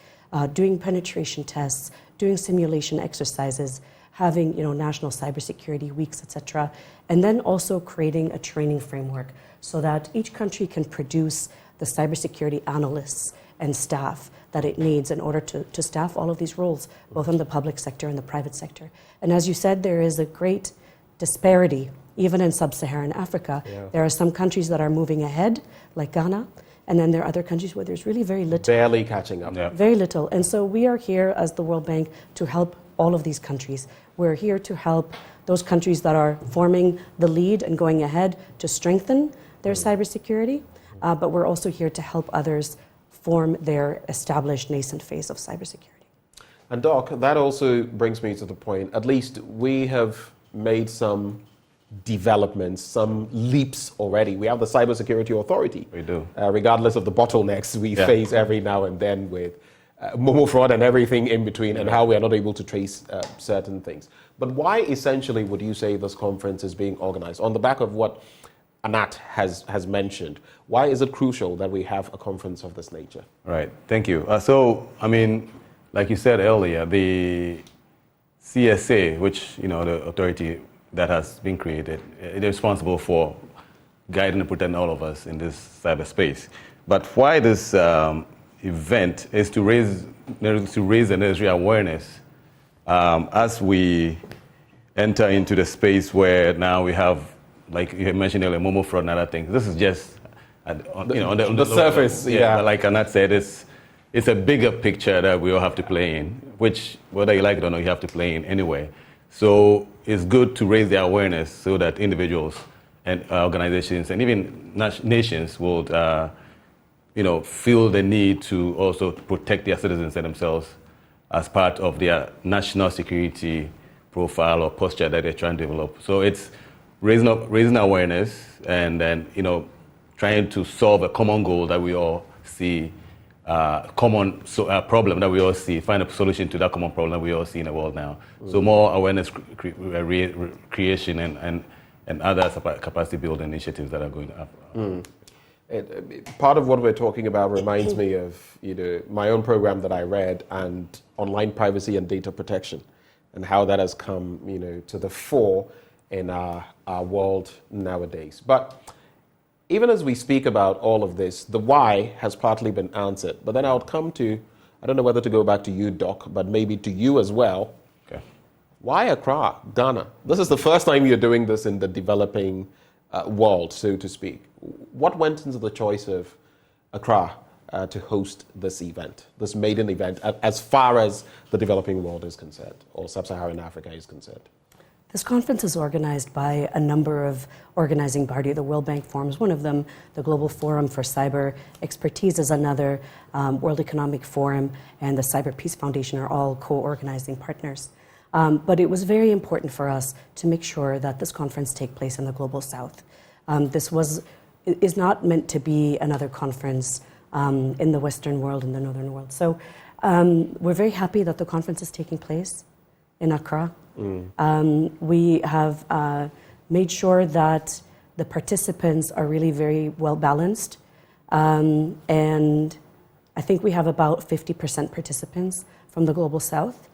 doing penetration tests, doing simulation exercises, having national cybersecurity weeks, etc., and then also creating a training framework so that each country can produce the cybersecurity analysts and staff that it needs in order to staff all of these roles, both in the public sector and the private sector. And as you said, there is a great disparity, even in sub-Saharan Africa. Yeah. There are some countries that are moving ahead, like Ghana, and then there are other countries where there's really very little. Barely catching up. Yeah. Very little. And so we are here as the World Bank to help all of these countries. We're here to help those countries that are forming the lead and going ahead to strengthen their cybersecurity, but we're also here to help others form their established nascent phase of cybersecurity. And Doc, that also brings me to the point, at least we have made some developments, some leaps already. We have the Cybersecurity Authority. We do. Regardless of the bottlenecks we face every now and then with Momo fraud and everything in between, and how we are not able to trace certain things. But why essentially would you say this conference is being organized? On the back of what Inant has mentioned, why is it crucial that we have a conference of this nature? Right, thank you. So, I mean, like you said earlier, the CSA, which, the authority that has been created, it is responsible for guiding and protecting all of us in this cyberspace. But why this event is to raise the necessary awareness as we enter into the space where now we have, like you mentioned earlier, Momo fraud and other things. This is just on the surface. But like Inant said, it's a bigger picture that we all have to play in, which, whether you like it or not, you have to play in anyway. So it's good to raise the awareness so that individuals and organizations and even nations would feel the need to also protect their citizens and themselves as part of their national security profile or posture that they're trying to develop. So it's raising awareness and then, trying to solve a common goal that we all see, common problem that we all see, find a solution to that common problem that we all see in the world now. So more awareness creation and other capacity building initiatives that are going up. Part of what we're talking about reminds me of my own program that I read, and online privacy and data protection, and how that has come to the fore in our world nowadays. But even as we speak about all of this, the why has partly been answered. But then I would come to, I don't know whether to go back to you, Doc, but maybe to you as well. Okay. Why Accra, Ghana? This is the first time you're doing this in the developing world, so to speak. What went into the choice of Accra to host this event, this maiden event, as far as the developing world is concerned, or sub-Saharan Africa is concerned? This conference is organized by a number of organizing bodies. The World Bank Forum is one of them. The Global Forum for Cyber Expertise is another. World Economic Forum and the Cyber Peace Foundation are all co-organizing partners. But it was very important for us to make sure that this conference take place in the Global South. This is not meant to be another conference in the Western world, in the Northern world. So we're very happy that the conference is taking place in Accra. We have made sure that the participants are really very well balanced. And I think we have about 50% participants from the Global South.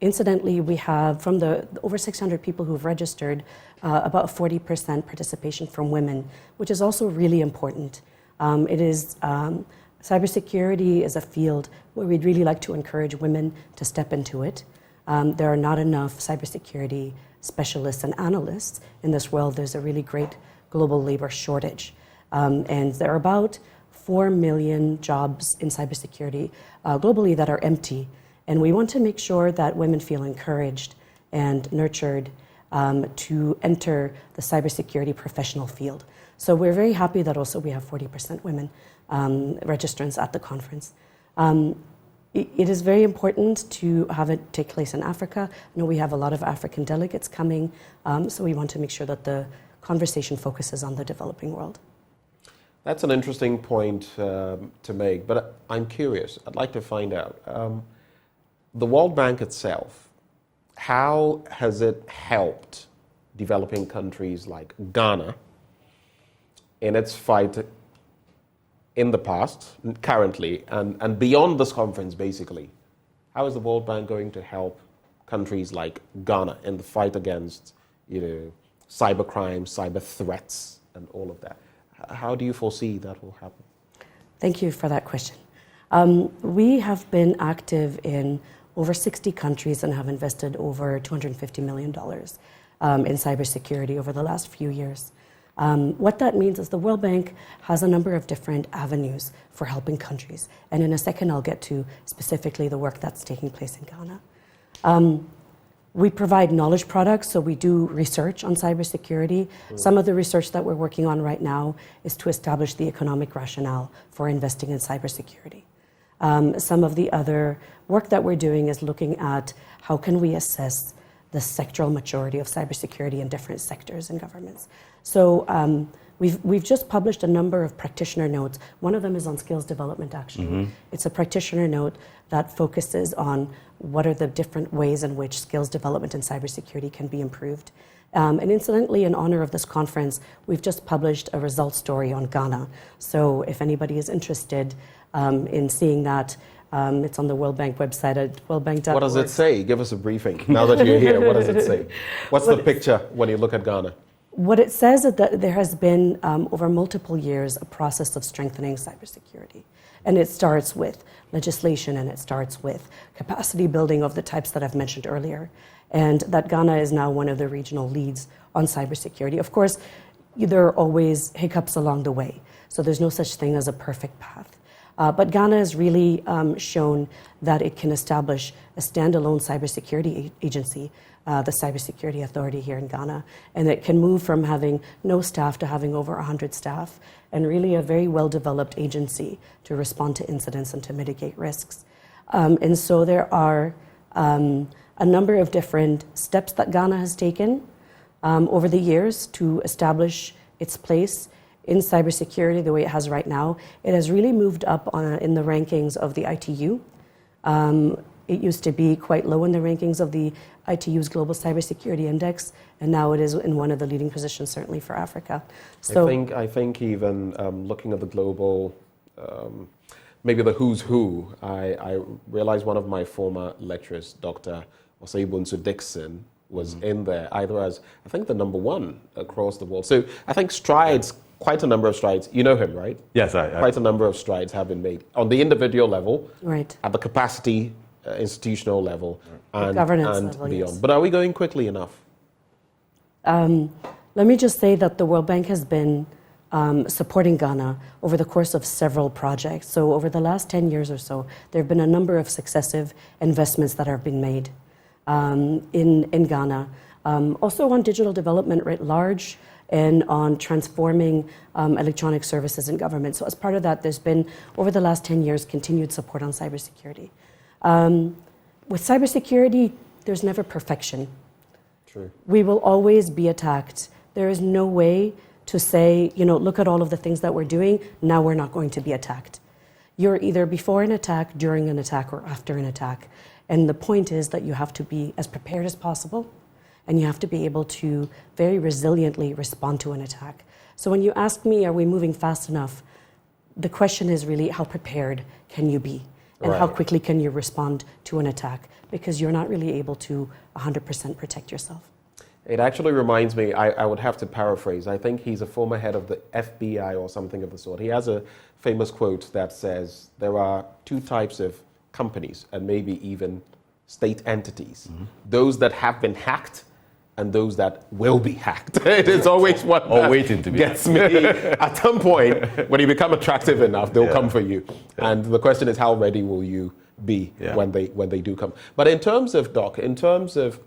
Incidentally, we have, from the over 600 people who've registered, about 40% participation from women, which is also really important. Cybersecurity is a field where we'd really like to encourage women to step into it. There are not enough cybersecurity specialists and analysts in this world. There's a really great global labor shortage. And there are about 4 million jobs in cybersecurity globally that are empty. And we want to make sure that women feel encouraged and nurtured to enter the cybersecurity professional field. So we're very happy that also we have 40% women registrants at the conference. It is very important to have it take place in Africa. I know we have a lot of African delegates coming, so we want to make sure that the conversation focuses on the developing world. That's an interesting point to make, but I'm curious. I'd like to find out. The World Bank itself, how has it helped developing countries like Ghana in its fight in the past, currently, and beyond this conference, basically? How is the World Bank going to help countries like Ghana in the fight against, cybercrime, cyber threats, and all of that? How do you foresee that will happen? Thank you for that question. We have been active in over 60 countries and have invested over $250 million in cybersecurity over the last few years. What that means is the World Bank has a number of different avenues for helping countries. And in a second, I'll get to specifically the work that's taking place in Ghana. We provide knowledge products, so we do research on cybersecurity. Some of the research that we're working on right now is to establish the economic rationale for investing in cybersecurity. Some of the other work that we're doing is looking at how can we assess the sectoral maturity of cybersecurity in different sectors and governments. So we've just published a number of practitioner notes. One of them is on skills development, actually. It's a practitioner note that focuses on what are the different ways in which skills development in cybersecurity can be improved. And incidentally, in honor of this conference, we've just published a results story on Ghana. So if anybody is interested in seeing that, it's on the World Bank website at worldbank.org. What does it say? Give us a briefing. Now that you're here, what does it say? What's the picture when you look at Ghana? What it says is that there has been, over multiple years, a process of strengthening cybersecurity. And it starts with legislation, and it starts with capacity building of the types that I've mentioned earlier. And that Ghana is now one of the regional leads on cybersecurity. Of course, there are always hiccups along the way. So there's no such thing as a perfect path. But Ghana has really shown that it can establish a standalone cybersecurity agency, the Cybersecurity Authority here in Ghana, and it can move from having no staff to having over 100 staff, and really a very well-developed agency to respond to incidents and to mitigate risks. And so there are a number of different steps that Ghana has taken over the years to establish its place in cybersecurity the way it has right now. It has really moved up in the rankings of the ITU. It used to be quite low in the rankings of the ITU's Global Cybersecurity Index, and now it is in one of the leading positions, certainly for Africa. So I think even looking at the global, maybe the who's who, I realized one of my former lecturers, Dr. Osaibunsu Dixon, was in there, either as, I think, the #1 across the world. So I think strides, quite a number of strides. You know him, right? Yes, Quite a number of strides have been made on the individual level, right, at the capacity institutional level and governance and level, beyond. yes. But are we going quickly enough? Let me just say that the World Bank has been supporting Ghana over the course of several projects. So over the last 10 years or so, there have been a number of successive investments that have been made in Ghana. Also on digital development writ large and on transforming electronic services in government. So as part of that, there's been, over the last 10 years, continued support on cybersecurity. With cybersecurity, there's never perfection. True. We will always be attacked. There is no way to say, you know, look at all of the things that we're doing, now we're not going to be attacked. You're either before an attack, during an attack, or after an attack. And the point is that you have to be as prepared as possible, and you have to be able to very resiliently respond to an attack. So when you ask me, are we moving fast enough? The question is really, how prepared can you be? And how quickly can you respond to an attack? Because you're not really able to 100% protect yourself. It actually reminds me, I would have to paraphrase, I think he's a former head of the FBI or something of the sort. He has a famous quote that says, there are two types of companies and maybe even state entities. Those that have been hacked and those that will be hacked. It is always what waiting to be gets me. At some point, when you become attractive enough, they'll come for you. And the question is, how ready will you be when they do come? But in terms of, Doc, in terms of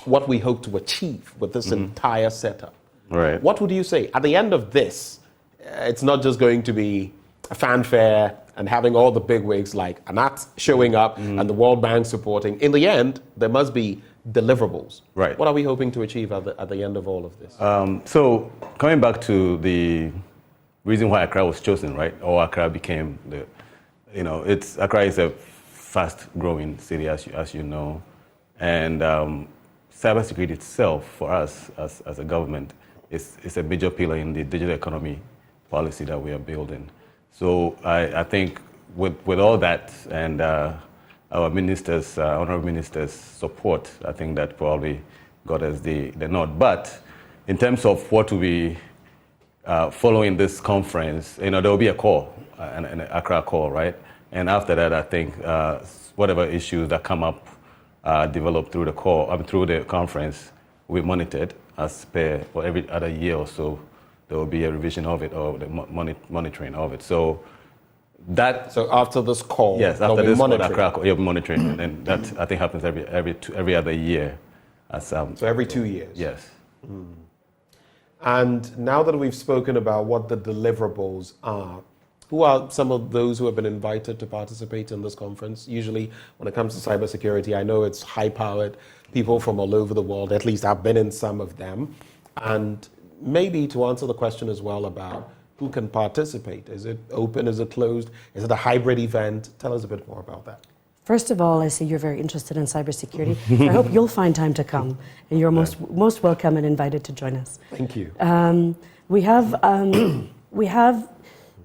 what we hope to achieve with this entire setup, what would you say? At the end of this, it's not just going to be a fanfare and having all the bigwigs like Inant showing up and the World Bank supporting. In the end, there must be deliverables. Right. What are we hoping to achieve at the end of all of this? So coming back to the reason why Accra was chosen, right? Or Accra became the, Accra is a fast-growing city, as you know, and cybersecurity itself for us as a government is a major pillar in the digital economy policy that we are building. So I think with all that and our ministers, honorable ministers' support, I think that probably got us the nod. But in terms of what will be following this conference, there will be a call, an Accra call, right? And after that, I think whatever issues that come up developed through the call, through the conference, will be monitored as per for every other year or so. There will be a revision of it or the monitoring of it. So after this call, yes, after this call, you'll be monitoring, and that I think happens every other year. So every 2 years. Yes. And now that we've spoken about what the deliverables are, who are some of those who have been invited to participate in this conference? Usually, when it comes to cybersecurity, I know it's high-powered people from all over the world. At least I've been in some of them, and maybe to answer the question as well about who can participate. Is it open? Is it closed? Is it a hybrid event? Tell us a bit more about that. First of all, I see you're very interested in cybersecurity. So I hope you'll find time to come, and you're most welcome and invited to join us. Thank you. We have,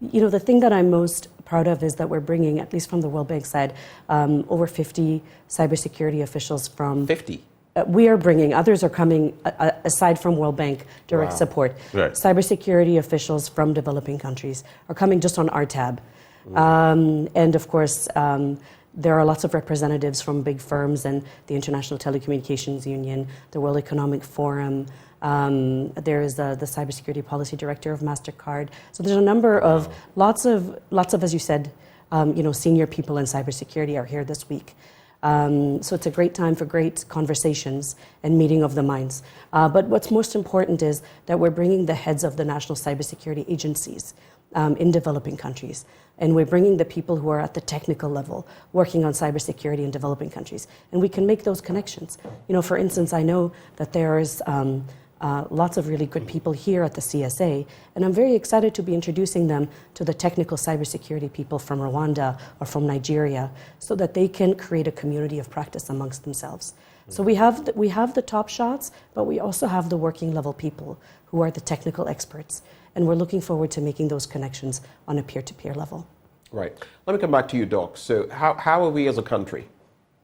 the thing that I'm most proud of is that we're bringing, at least from the World Bank side, over 50 cybersecurity officials from... 50? We are bringing, others are coming, aside from World Bank direct support. Right. Cybersecurity officials from developing countries are coming just on our tab. And of course, there are lots of representatives from big firms and the International Telecommunications Union, the World Economic Forum. There is the Cybersecurity Policy Director of MasterCard. So there's a number of, lots of, as you said, senior people in cybersecurity are here this week. So it's a great time for great conversations and meeting of the minds. But what's most important is that we're bringing the heads of the national cybersecurity agencies in developing countries. And we're bringing the people who are at the technical level working on cybersecurity in developing countries. And we can make those connections. For instance, I know that there's lots of really good people here at the CSA, and I'm very excited to be introducing them to the technical cybersecurity people from Rwanda or from Nigeria, so that they can create a community of practice amongst themselves. So we have the top shots, but we also have the working level people who are the technical experts, and we're looking forward to making those connections on a peer-to-peer level. Right. Let me come back to you, Doc. So how are we as a country?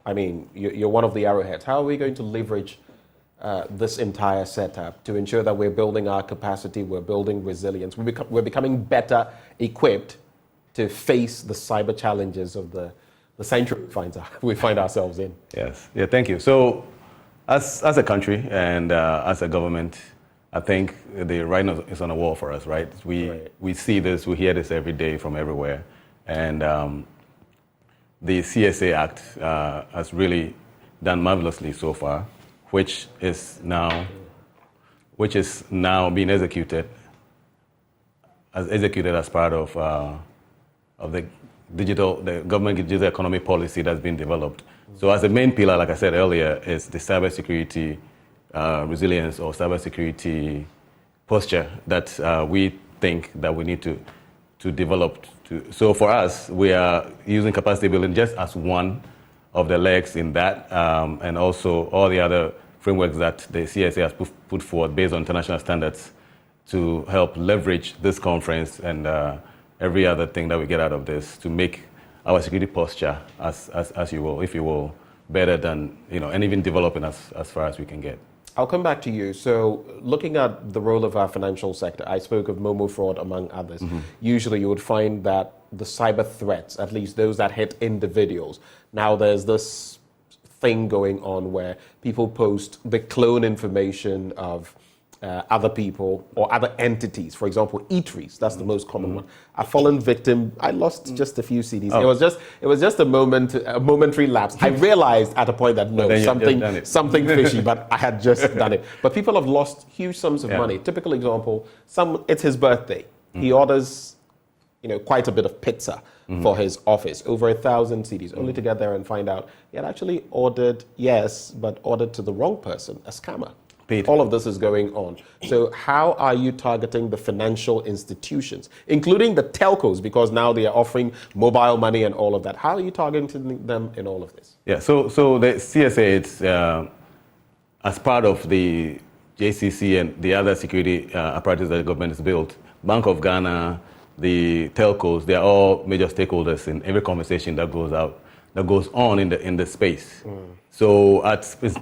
I mean, you're one of the arrowheads. How are we going to leverage this entire setup to ensure that we're building our capacity, we're building resilience, we're becoming better equipped to face the cyber challenges of the the century we find ourselves in. Yes. Yeah, thank you. So as a country and as a government, I think the writing is on the wall for us, right? We see this, we hear this every day from everywhere. And the CSA Act has really done marvelously so far, which is now being executed as part of the government digital economy policy that's been developed. So as a main pillar, like I said earlier, is the cybersecurity resilience or cybersecurity posture that we think that we need to develop. So for us, we are using capacity building just as one of the legs in that, and also all the other frameworks that the CSA has put forward based on international standards to help leverage this conference and every other thing that we get out of this to make our security posture, as you will, if you will, better than, and even developing as far as we can get. I'll come back to you. So looking at the role of our financial sector, I spoke of Momo fraud among others. Mm-hmm. Usually you would find that the cyber threats, at least those that hit individuals, now there's this thing going on where people post the clone information of other people or other entities. For example, eateries, that's the most common one. A fallen victim, I lost just a few CDs. Oh. It was just a momentary lapse. I realized at a point that something fishy, but I had just done it. But people have lost huge sums of money. Typical example, it's his birthday. He orders, quite a bit of pizza for his office, over 1,000 CDs, only to get there and find out he had actually ordered, but ordered to the wrong person, a scammer. All of this is going on. So how are you targeting the financial institutions, including the telcos, because now they are offering mobile money and all of that? How are you targeting them in all of this? Yeah, so the CSA, it's as part of the JCC and the other security apparatus that the government has built, Bank of Ghana, the telcos, they are all major stakeholders in every conversation that goes on in the space. So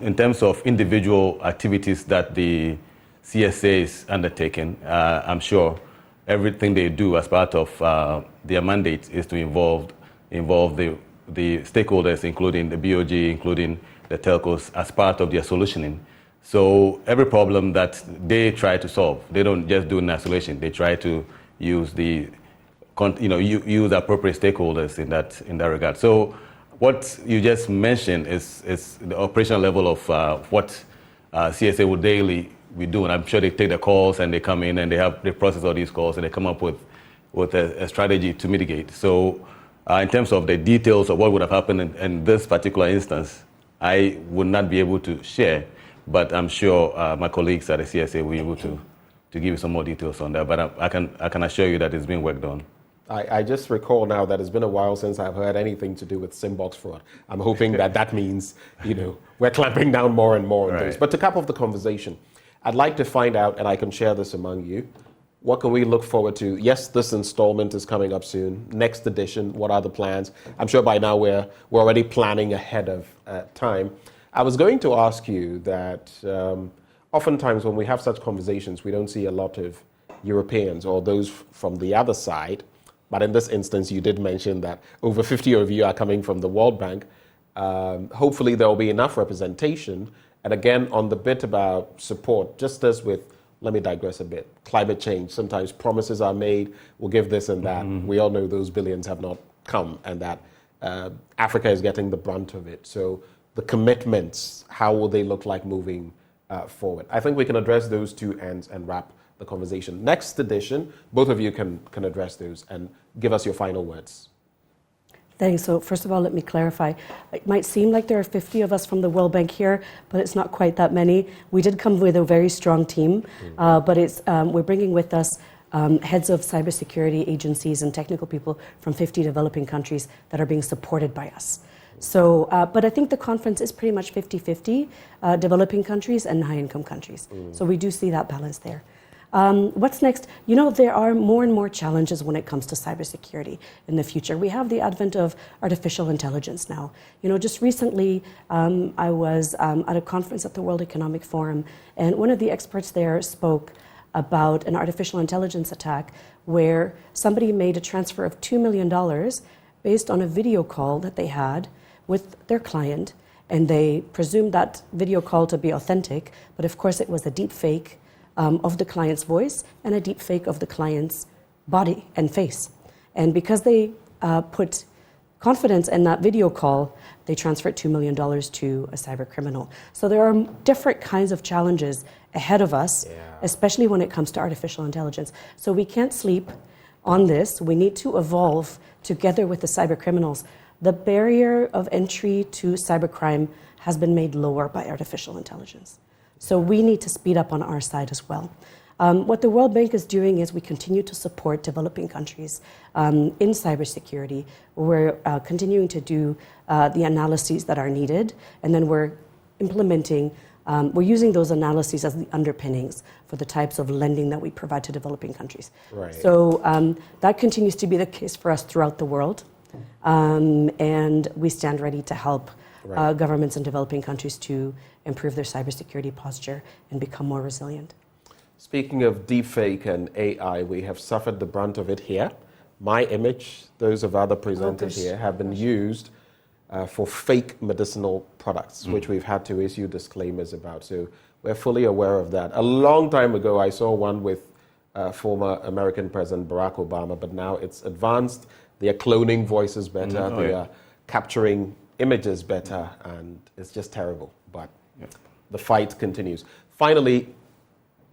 in terms of individual activities that the CSA is undertaking, I'm sure everything they do as part of their mandate is to involve the stakeholders, including the BOG, including the telcos, as part of their solutioning. So every problem that they try to solve, they don't just do in isolation. They try to use use appropriate stakeholders in that regard. So what you just mentioned is the operational level of what CSA would daily be doing. I'm sure they take the calls and they come in and they process all these calls and they come up with a strategy to mitigate. So in terms of the details of what would have happened in this particular instance, I would not be able to share, but I'm sure my colleagues at the CSA will be able to give you some more details on that. But I can assure you that it's being worked on. I just recall now that it's been a while since I've heard anything to do with SIM-box fraud. I'm hoping that means, we're clamping down more and more on those. But to cap off the conversation, I'd like to find out, and I can share this among you, what can we look forward to? Yes, this installment is coming up soon. Next edition, what are the plans? I'm sure by now we're already planning ahead of time. I was going to ask you that oftentimes when we have such conversations, we don't see a lot of Europeans or those from the other side. But in this instance, you did mention that over 50 of you are coming from the World Bank. Hopefully there will be enough representation. And again, on the bit about support, just as with, let me digress a bit, climate change, sometimes promises are made, we'll give this and that. Mm-hmm. We all know those billions have not come and that Africa is getting the brunt of it. So the commitments, how will they look like moving forward? I think we can address those two ends and wrap the conversation. Next edition, both of you can address those and give us your final words. Thanks. So first of all, let me clarify. It might seem like there are 50 of us from the World Bank here, but it's not quite that many. We did come with a very strong team, but we're bringing with us heads of cybersecurity agencies and technical people from 50 developing countries that are being supported by us. So, but I think the conference is pretty much 50-50, developing countries and high-income countries. So we do see that balance there. What's next? There are more and more challenges when it comes to cybersecurity in the future. We have the advent of artificial intelligence now. Just recently, I was at a conference at the World Economic Forum, and one of the experts there spoke about an artificial intelligence attack where somebody made a transfer of $2 million based on a video call that they had with their client, and they presumed that video call to be authentic, but of course it was a deep fake of the client's voice and a deep fake of the client's body and face. And because they put confidence in that video call, they transferred $2 million to a cyber criminal. So there are different kinds of challenges ahead of us, especially when it comes to artificial intelligence. So we can't sleep on this. We need to evolve together with the cyber criminals. The barrier of entry to cybercrime has been made lower by artificial intelligence. So we need to speed up on our side as well. What the World Bank is doing is we continue to support developing countries in cybersecurity. We're continuing to do the analyses that are needed, and then we're implementing, we're using those analyses as the underpinnings for the types of lending that we provide to developing countries. Right. So that continues to be the case for us throughout the world, and we stand ready to help governments in developing countries to improve their cybersecurity posture and become more resilient. Speaking of deepfake and AI, we have suffered the brunt of it here. My image, those of other presenters here, have been used for fake medicinal products, which we've had to issue disclaimers about. So we're fully aware of that. A long time ago, I saw one with former American President Barack Obama, but now it's advanced. They are cloning voices better. They are capturing images better, and it's just terrible. But the fight continues. Finally,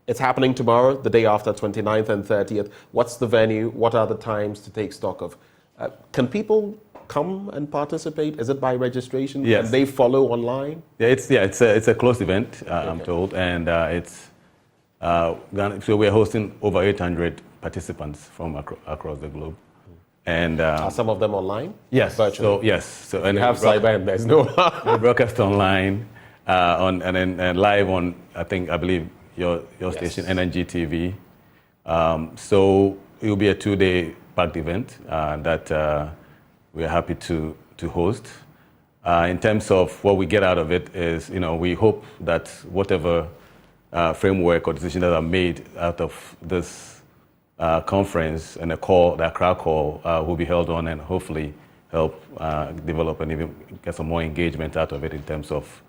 it's happening tomorrow, the day after, 29th and 30th. What's the venue? What are the times to take stock of? Can people come and participate? Is it by registration? Yes. Can they follow online? Yeah, it's a closed event, I'm told, and so we're hosting over 800 participants from across the globe. And are some of them online? Yes. Virtually? So yes. So and you have cyber and there's no broadcast online and then live on I believe your station, NNG TV. So it will be a 2-day packed event that we are happy to host. In terms of what we get out of it is, we hope that whatever framework or decisions that are made out of this conference and the crowd call will be held on and hopefully help develop and even get some more engagement out of it in terms of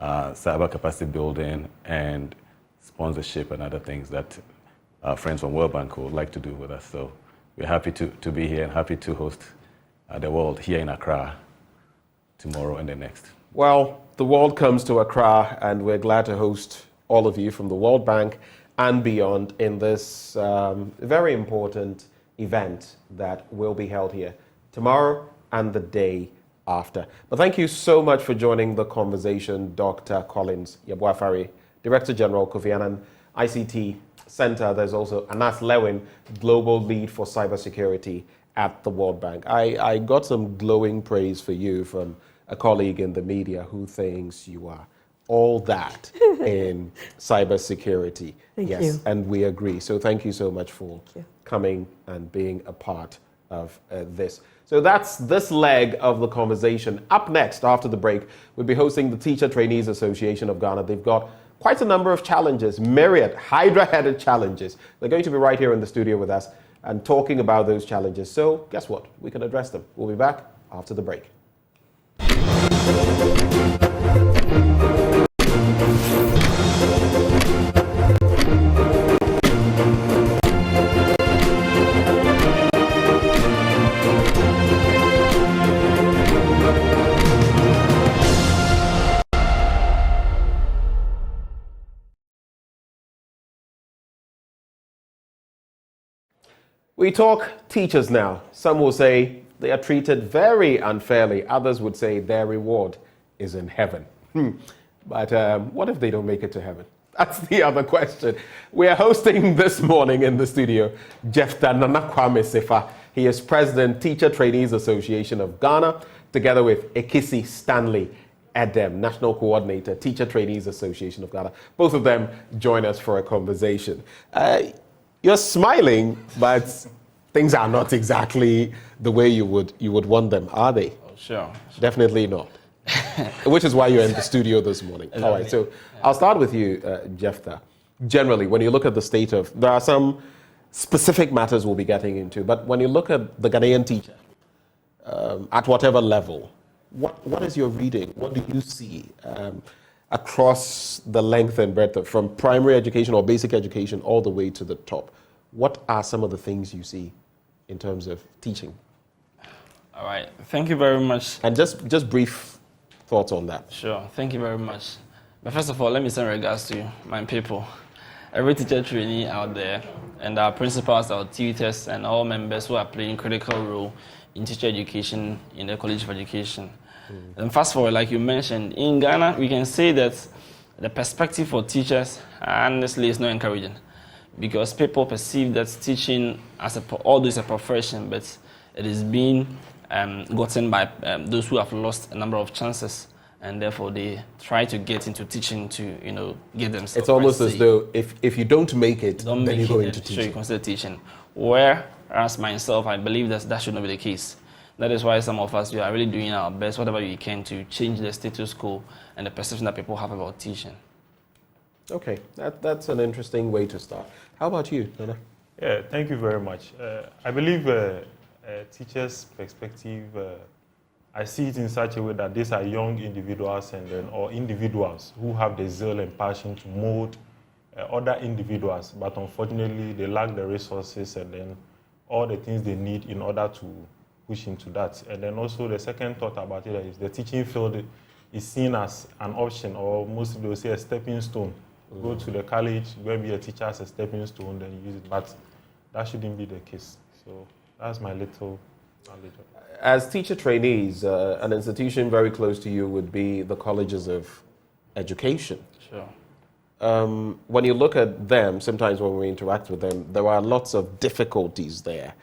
cyber capacity building and sponsorship and other things that our friends from World Bank would like to do with us. So we're happy to be here and happy to host the world here in Accra tomorrow and the next. Well, the world comes to Accra, and we're glad to host all of you from the World Bank and beyond in this very important event that will be held here tomorrow and the day after. But thank you so much for joining the conversation, Dr. Collins Yeboafare, Director General, Kofi Annan ICT Center. There's also Anas Lewin, Global Lead for Cybersecurity at the World Bank. I got some glowing praise for you from a colleague in the media who thinks you are all that in cybersecurity. Thank you. And we agree. So thank you so much for coming and being a part of this. So that's this leg of the conversation. Up next, after the break, we'll be hosting the Teacher Trainees Association of Ghana. They've got quite a number of challenges, myriad, hydra-headed challenges. They're going to be right here in the studio with us and talking about those challenges. So guess what? We can address them. We'll be back after the break. We talk teachers now. Some will say they are treated very unfairly. Others would say their reward is in heaven. But what if they don't make it to heaven? That's the other question. We are hosting this morning in the studio Jephthah Nanakwame Sefa. He is President, Teacher Trainees Association of Ghana, together with Ekisi Stanley Edem, National Coordinator, Teacher Trainees Association of Ghana. Both of them join us for a conversation. You're smiling, but things are not exactly the way you would want them, are they? Oh, sure. Definitely not. Which is why you're in the studio this morning. All right, so I'll start with you, Jephthah. Generally, when you look at the state of, there are some specific matters we'll be getting into, but when you look at the Ghanaian teacher, at whatever level. What is your reading? What do you see across the length and breadth of, from primary education or basic education all the way to the top? What are some of the things you see in terms of teaching? All right, thank you very much. And just brief thoughts on that. Sure, thank you very much. But first of all, let me send regards to my people, every teacher trainee out there, and our principals, our tutors, and all members who are playing critical role in teacher education in the College of Education. And fast forward, like you mentioned, in Ghana, we can say that the perspective for teachers, honestly, is not encouraging, because people perceive that teaching as although it's a profession, but it is being gotten by those who have lost a number of chances, and therefore they try to get into teaching to, get themselves. It's almost as though if you don't make it, then you go into teaching. So you consider teaching. Whereas myself, I believe that should not be the case. That is why some of us, we are really doing our best, whatever we can, to change the status quo and the perception that people have about teaching. Okay, that's an interesting way to start. How about you, Nana? Yeah, thank you very much. I believe teachers' perspective, I see it in such a way that these are young individuals or individuals who have the zeal and passion to mold other individuals, but unfortunately they lack the resources and then all the things they need in order to push into that. And then also the second thought about it is the teaching field is seen as an option, or most people say a stepping stone. Go to the college, go and be a teacher as a stepping stone, then use it. But that shouldn't be the case. So that's my little knowledge. As teacher trainees, an institution very close to you would be the colleges of education. Sure. When you look at them, sometimes when we interact with them, there are lots of difficulties there.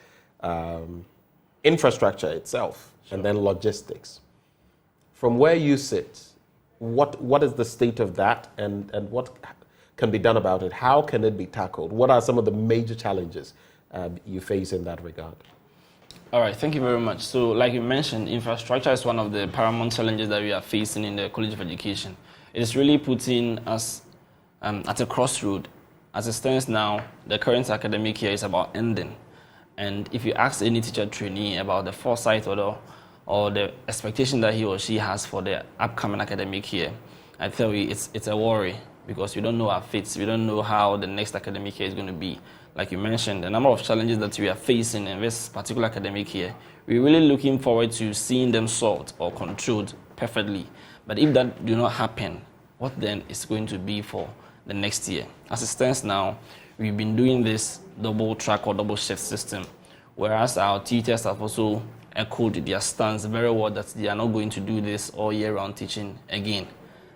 Infrastructure itself, sure, and then logistics. From where you sit, what is the state of that, and what can be done about it? How can it be tackled? What are some of the major challenges you face in that regard? All right, thank you very much. So like you mentioned, infrastructure is one of the paramount challenges that we are facing in the College of Education. It is really putting us at a crossroad. As it stands now, the current academic year is about ending. And if you ask any teacher trainee about the foresight or the expectation that he or she has for the upcoming academic year, I tell you it's a worry, because we don't know our fates. We don't know how the next academic year is going to be. Like you mentioned, the number of challenges that we are facing in this particular academic year, we're really looking forward to seeing them solved or controlled perfectly. But if that do not happen, what then is going to be for the next year? As it stands now, we've been doing this double track or double shift system, whereas our teachers have also echoed their stance very well that they are not going to do this all year round teaching again.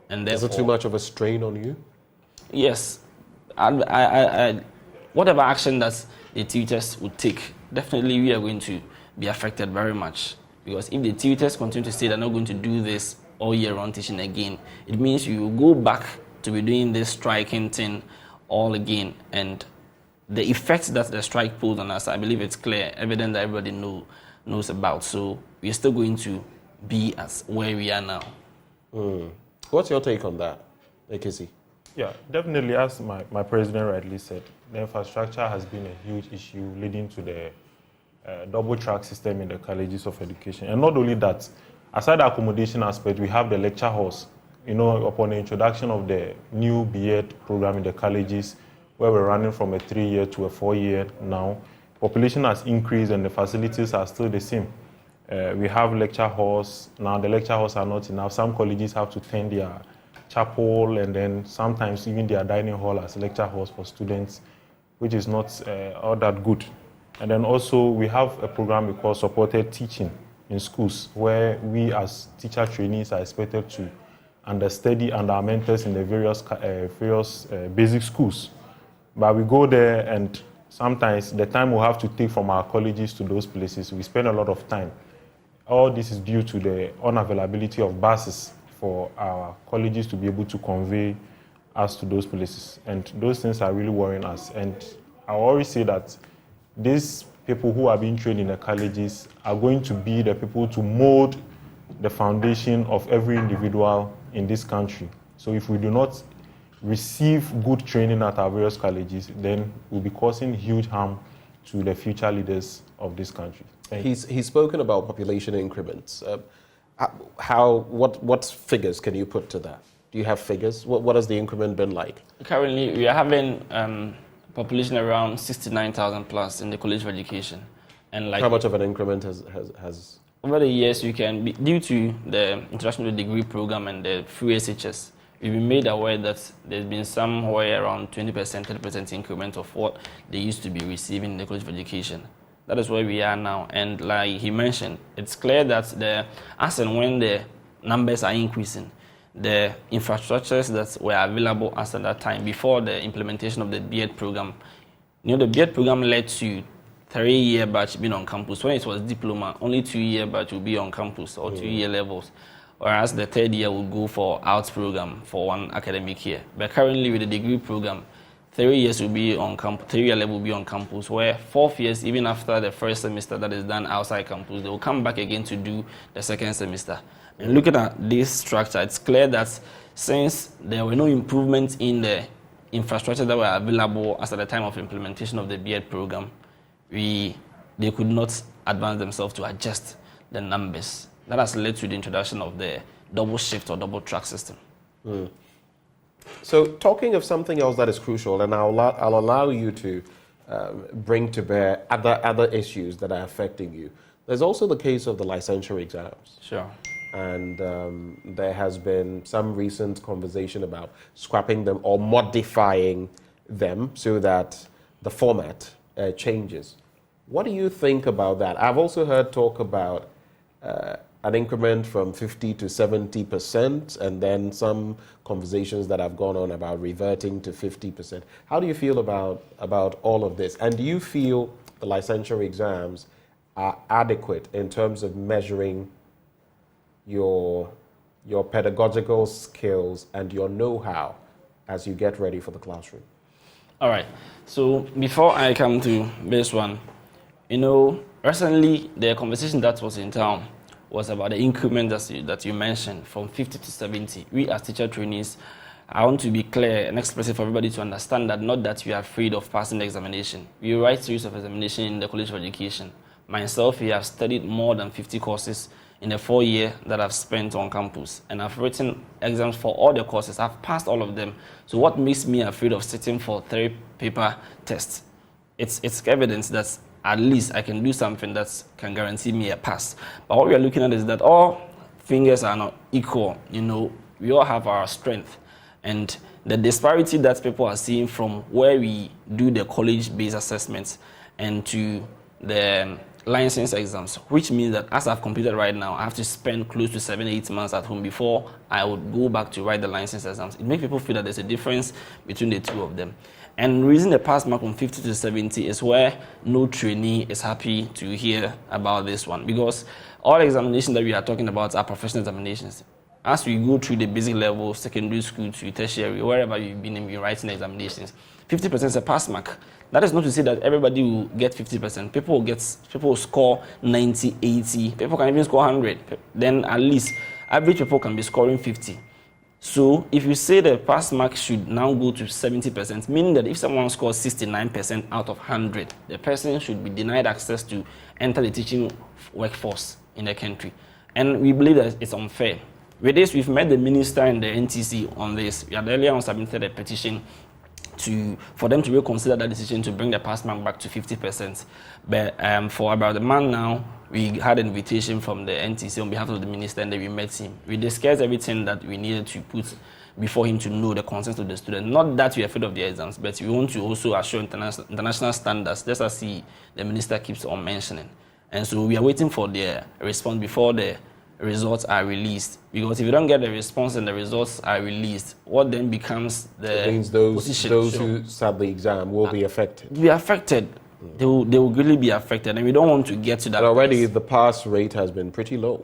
And is it too much of a strain on you? Yes. Whatever action that the tutors would take, definitely we are going to be affected very much. Because if the tutors continue to say they're not going to do this all year round teaching again, it means you will go back to be doing this striking thing all again. And the effects that the strike pulls on us, I believe it's clear, evident that everybody knows about. So we're still going to be as where we are now. What's your take on that, AKC? Yeah, definitely, as my president rightly said, the infrastructure has been a huge issue leading to the double track system in the colleges of education. And not only that, aside the accommodation aspect, we have the lecture halls. Upon the introduction of the new B.Ed program in the colleges, where we're running from a 3-year to a 4-year now, population has increased and the facilities are still the same. We have lecture halls. Now the lecture halls are not enough. Some colleges have to turn their chapel and then sometimes even their dining hall as lecture halls for students, which is not all that good. And then also we have a program we call supported teaching in schools, where we as teacher trainees are expected to understudy under our mentors in the various basic schools. But we go there and sometimes the time we have to take from our colleges to those places, we spend a lot of time. All this is due to the unavailability of buses for our colleges to be able to convey us to those places. And those things are really worrying us. And I always say that these people who are being trained in the colleges are going to be the people to mold the foundation of every individual in this country. So if we do not receive good training at our various colleges, then we'll be causing huge harm to the future leaders of this country. He's spoken about population increments. What figures can you put to that? Do you have figures? What has the increment been like? Currently, we are having population around 69,000 plus in the College of Education. And like how much of an increment has over the years, you can be, due to the introduction to the degree program and the free SHS, we've been made aware that there's been somewhere around 20%, 30% increment of what they used to be receiving in the College of Education. That is where we are now. And like he mentioned, it's clear that as and when the numbers are increasing, the infrastructures that were available as at that time before the implementation of the B.Ed program, the B.Ed program led to 3-year batch being on campus. When it was diploma, only 2-year batch will be on campus or 2-year levels, whereas the 3rd year will go for arts program for 1 academic year. But currently with the degree program, 3 years will be on campus, 3-year level will be on campus, where 4th years, even after the first semester that is done outside campus, they will come back again to do the 2nd semester. And looking at this structure, it's clear that since there were no improvements in the infrastructure that were available as at the time of implementation of the B.Ed program, they could not advance themselves to adjust the numbers. That has led to the introduction of the double shift or double track system. So talking of something else that is crucial, and I'll allow you to bring to bear other issues that are affecting you. There's also the case of the licensure exams. Sure. And there has been some recent conversation about scrapping them or modifying them so that the format changes. What do you think about that? I've also heard talk about an increment from 50 to 70%, and then some conversations that have gone on about reverting to 50%. How do you feel about all of this? And do you feel the licensure exams are adequate in terms of measuring your pedagogical skills and your know-how as you get ready for the classroom? All right. So before I come to this one, recently the conversation that was in town was about the increment that you mentioned from 50 to 70. We as teacher trainees, I want to be clear and explicit for everybody to understand that not that we are afraid of passing the examination. We write series of examination in the College of Education. Myself, I have studied more than 50 courses in the 4 year that I've spent on campus, and I've written exams for all the courses. I've passed all of them. So what makes me afraid of sitting for 3 paper tests? It's evidence that at least I can do something that can guarantee me a pass. But what we are looking at is that all fingers are not equal. We all have our strength, and the disparity that people are seeing from where we do the college-based assessments and to the license exams, which means that as I've completed right now, I have to spend close to 7-8 months at home before I would go back to write the license exams. It makes people feel that there's a difference between the two of them. And raising the pass mark from 50 to 70 is where no trainee is happy to hear about this one, because all examinations that we are talking about are professional examinations. As we go through the basic level, secondary school to tertiary, wherever you've been in, you're writing examinations, 50% is a pass mark. That is not to say that everybody will get 50%. People will score 90, 80. People can even score 100. Then at least average people can be scoring 50. So if you say the pass mark should now go to 70%, meaning that if someone scores 69% out of 100, the person should be denied access to enter the teaching workforce in the country. And we believe that it's unfair. With this, we've met the minister and the NTC on this. We had earlier on submitted a petition for them to reconsider that decision to bring the pass mark back to 50%. But for about a month now, we had an invitation from the NTC on behalf of the minister, and then we met him. We discussed everything that we needed to put before him to know the concerns of the student. Not that we are afraid of the exams, but we want to also assure international standards, just as the minister keeps on mentioning. And so we are waiting for their response before the results are released. Because if you don't get the response and the results are released, what then becomes the means those position? who sat the exam will be affected. Be affected. They will really be affected, and we don't want to get to that. But already place. the pass rate has been pretty low.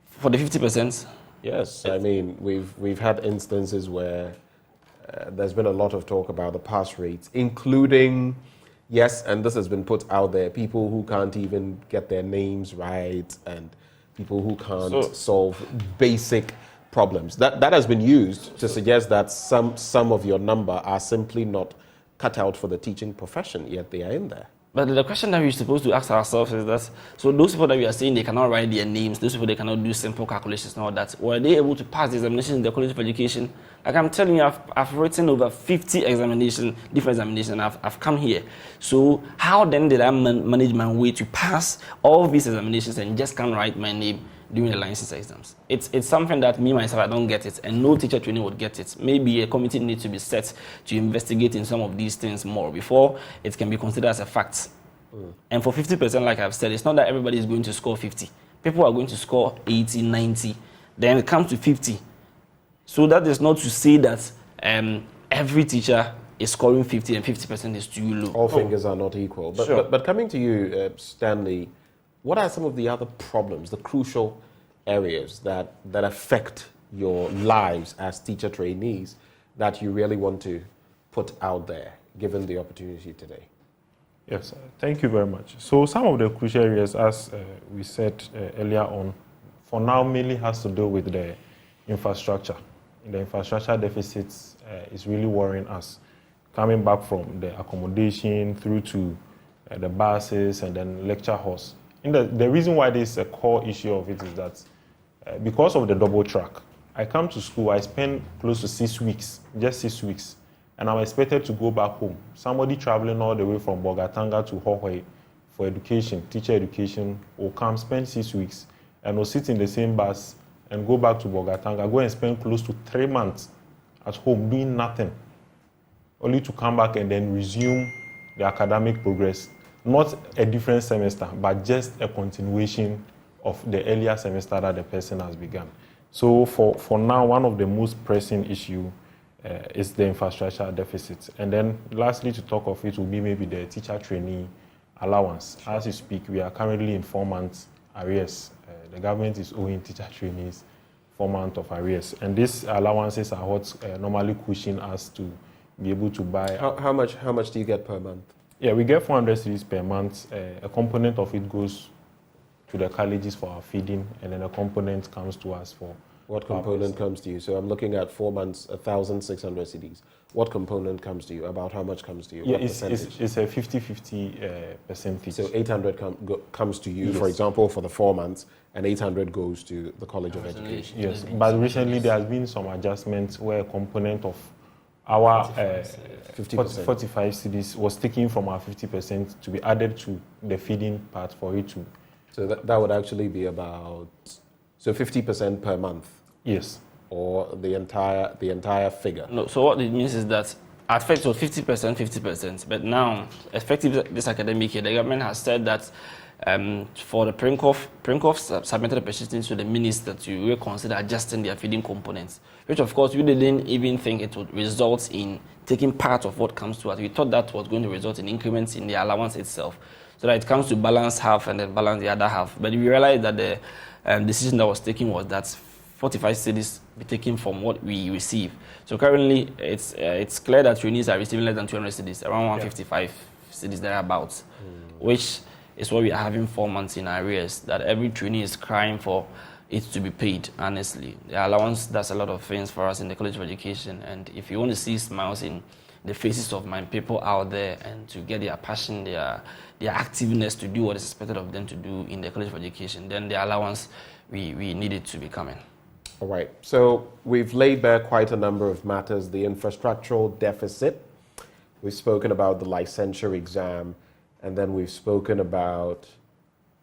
For the 50%? Yes, I mean we've had instances where there's been a lot of talk about the pass rates, including, yes, and this has been put out there, people who can't even get their names right and people who can't solve basic problems. That has been used to suggest that some of your number are simply not cut out for the teaching profession, yet they are in there. But the question that we're supposed to ask ourselves is that, so those people that we are saying they cannot write their names, those people they cannot do simple calculations and all that, were they able to pass the examinations in the College of Education? Like I'm telling you, I've written over 50 examinations, different examinations, I've come here. So how then did I manage my way to pass all these examinations and just can't write my name during the license exams? It's something that me, myself, I don't get it, and no teacher trainee would get it. Maybe a committee needs to be set to investigate in some of these things more before it can be considered as a fact. And for 50%, like I've said, it's not that everybody is going to score 50. People are going to score 80, 90, then it comes to 50. So that is not to say that every teacher is scoring 50 and 50% is too low. All fingers are not equal. But, Sure. but coming to you, Stanley, what are some of the other problems, the crucial areas that affect your lives as teacher trainees that you really want to put out there, given the opportunity today? Yes, thank you very much. So some of the crucial areas, as we said earlier on, for now mainly has to do with the infrastructure. The infrastructure deficits is really worrying us, coming back from the accommodation through to the buses and then lecture halls. And the reason why this is a core issue of it is that because of the double track, I come to school, I spend close to 6 weeks, just 6 weeks, and I'm expected to go back home. Somebody traveling all the way from Bogatanga to Hohoi for education, teacher education, will come spend 6 weeks and will sit in the same bus and go back to Bogatanga, go and spend close to 3 months at home doing nothing, only to come back and then resume the academic progress. Not a different semester, but just a continuation of the earlier semester that the person has begun. So for now, one of the most pressing issues is the infrastructure deficit. And then lastly, to talk of it will be maybe the teacher trainee allowance. As you speak, we are currently in 4 months arrears. The government is owing teacher trainees 4 months of arrears. And these allowances are what normally cushion us to be able to buy. How much do you get per month? Yeah, we get 400 cedis per month. A component of it goes to the colleges for our feeding, and then a component comes to us for... What component comes to you? So I'm looking at 4 months, 1,600 cedis. What component comes to you? About how much comes to you? Yeah, what it's a 50-50 percentage. So 800 comes to you, Yes. for example, for the 4 months, and 800 goes to the College of Education. Yes, but recently there has been some adjustments where a component of our 45 cedis was taken from our 50% to be added to the feeding part for it to... So that would actually be about... So 50% per month? Yes. Or the entire figure? No, so what it means is that at first it was 50%, but now, effective this academic year, the government has said that for the Prinkoff submitted a petition to the minister to reconsider adjusting their feeding components, which of course we didn't even think it would result in taking part of what comes to us. We thought that was going to result in increments in the allowance itself, so that it comes to balance half and then balance the other half. But we realized that the decision that was taken was that 45 cedis be taken from what we receive. So currently, it's clear that trainees are receiving less than 200 cedis, around 155 cedis thereabouts, which is what we are having 4 months in arrears, that every trainee is crying for it to be paid, honestly. The allowance does a lot of things for us in the College of Education, and if you want to see smiles in the faces of my people out there and to get their passion, their activeness to do what is expected of them to do in the College of Education, then the allowance, we need it to be coming. All right. So we've laid bare quite a number of matters. The infrastructural deficit. We've spoken about the licensure exam. And then we've spoken about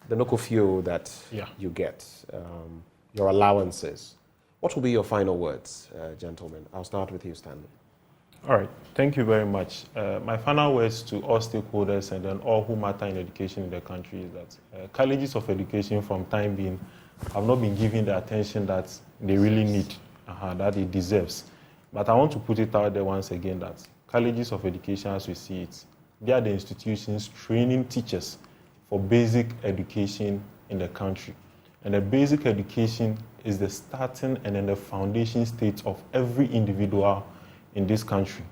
the nokofio that you get, your allowances. What will be your final words, gentlemen? I'll start with you, Stanley. All right. Thank you very much. My final words to all stakeholders and then all who matter in education in the country is that colleges of education from time being have not been given the attention that they really need, that it deserves. But I want to put it out there once again that colleges of education, as we see it, they are the institutions training teachers for basic education in the country. And the basic education is the starting and then the foundation state of every individual in this country.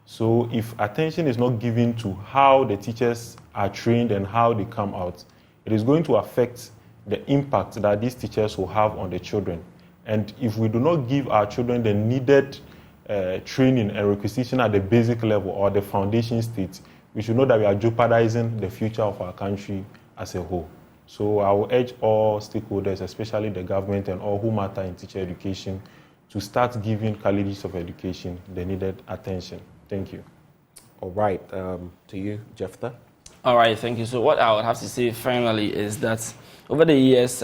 So if attention is not given to how the teachers are trained and how they come out, it is going to affect the impact that these teachers will have on the children. And if we do not give our children the needed training and requisition at the basic level or the foundation state, we should know that we are jeopardizing the future of our country as a whole. So I will urge all stakeholders, especially the government and all who matter in teacher education, to start giving colleges of education the needed attention. Thank you. All right, to you, Jephthah. All right, thank you. So what I would have to say finally is that over the years,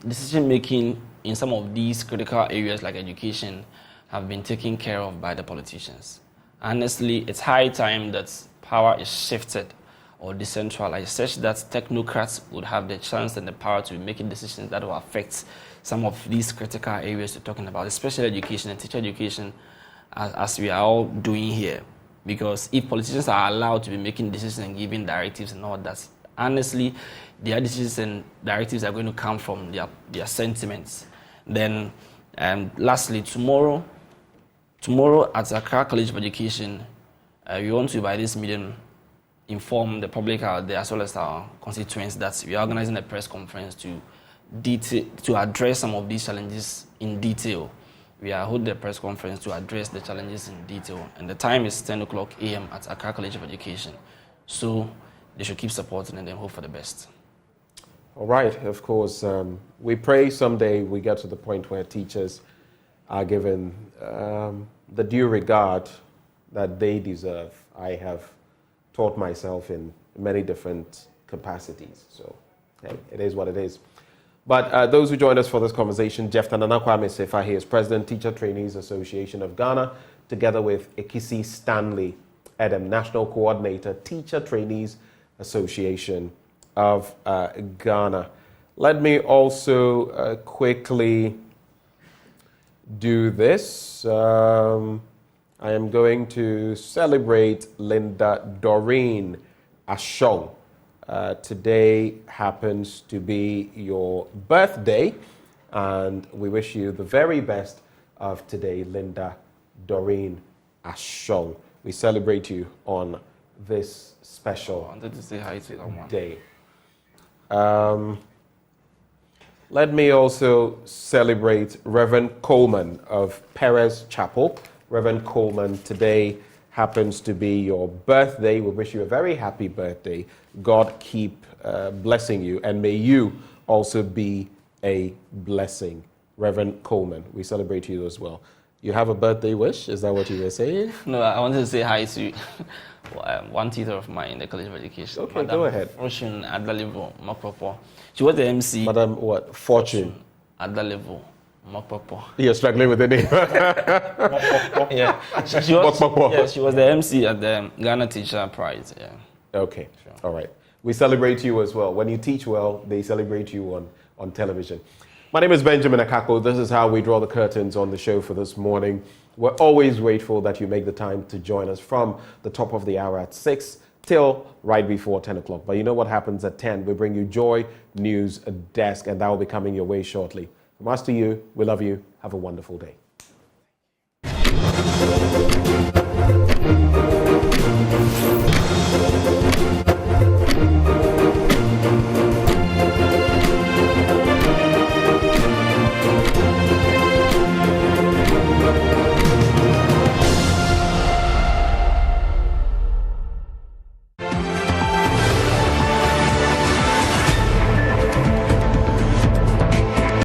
decision making in some of these critical areas like education have been taken care of by the politicians. Honestly, it's high time that power is shifted or decentralized such that technocrats would have the chance and the power to be making decisions that will affect some of these critical areas we're talking about, especially education and teacher education, as we are all doing here. Because if politicians are allowed to be making decisions and giving directives and all that, honestly, their decisions and directives are going to come from their sentiments. Then, lastly, tomorrow at Accra College of Education, we want to, by this medium, inform the public out there as well as our constituents that we are organizing a press conference to address some of these challenges in detail. We are holding a press conference to address the challenges in detail, and the time is 10 o'clock a.m. at Accra College of Education. So they should keep supporting and then hope for the best. All right, of course, we pray someday we get to the point where teachers are given the due regard that they deserve. I have taught myself in many different capacities, so hey, it is what it is. But those who joined us for this conversation, Jephthah Nana Kwame Sefa, he is President, Teacher Trainees Association of Ghana, together with Ekisi Stanley Edem, National Coordinator, Teacher Trainees Association of Ghana. Let me also quickly do this. I am going to celebrate Linda Doreen Ashong. Today happens to be your birthday, and we wish you the very best of today, Linda Doreen Ashong. We celebrate you on this special I wanted to say hi to that one. day. Let me also celebrate Reverend Coleman of Perez Chapel. Reverend Coleman, today happens to be your birthday. We wish you a very happy birthday. God keep blessing you, and may you also be a blessing. Reverend Coleman, we celebrate you as well. You have a birthday wish? Is that what you were saying? No, I wanted to say hi to one teacher of mine in the College of Education. Okay, go ahead. Fortune at the level, Mokpopo. She was the MC. Madam what? Fortune. At the level, Mokpopo. You're struggling with the name. Yeah. She was the MC at the Ghana Teacher Prize. Yeah. Okay, sure. All right. We celebrate you as well. When you teach well, they celebrate you on television. My name is Benjamin Akako. This is how we draw the curtains on the show for this morning. We're always grateful that you make the time to join us from the top of the hour at 6 till right before 10 o'clock. But you know what happens at 10? We bring you Joy News Desk, and that will be coming your way shortly. From us to you, we love you. Have a wonderful day.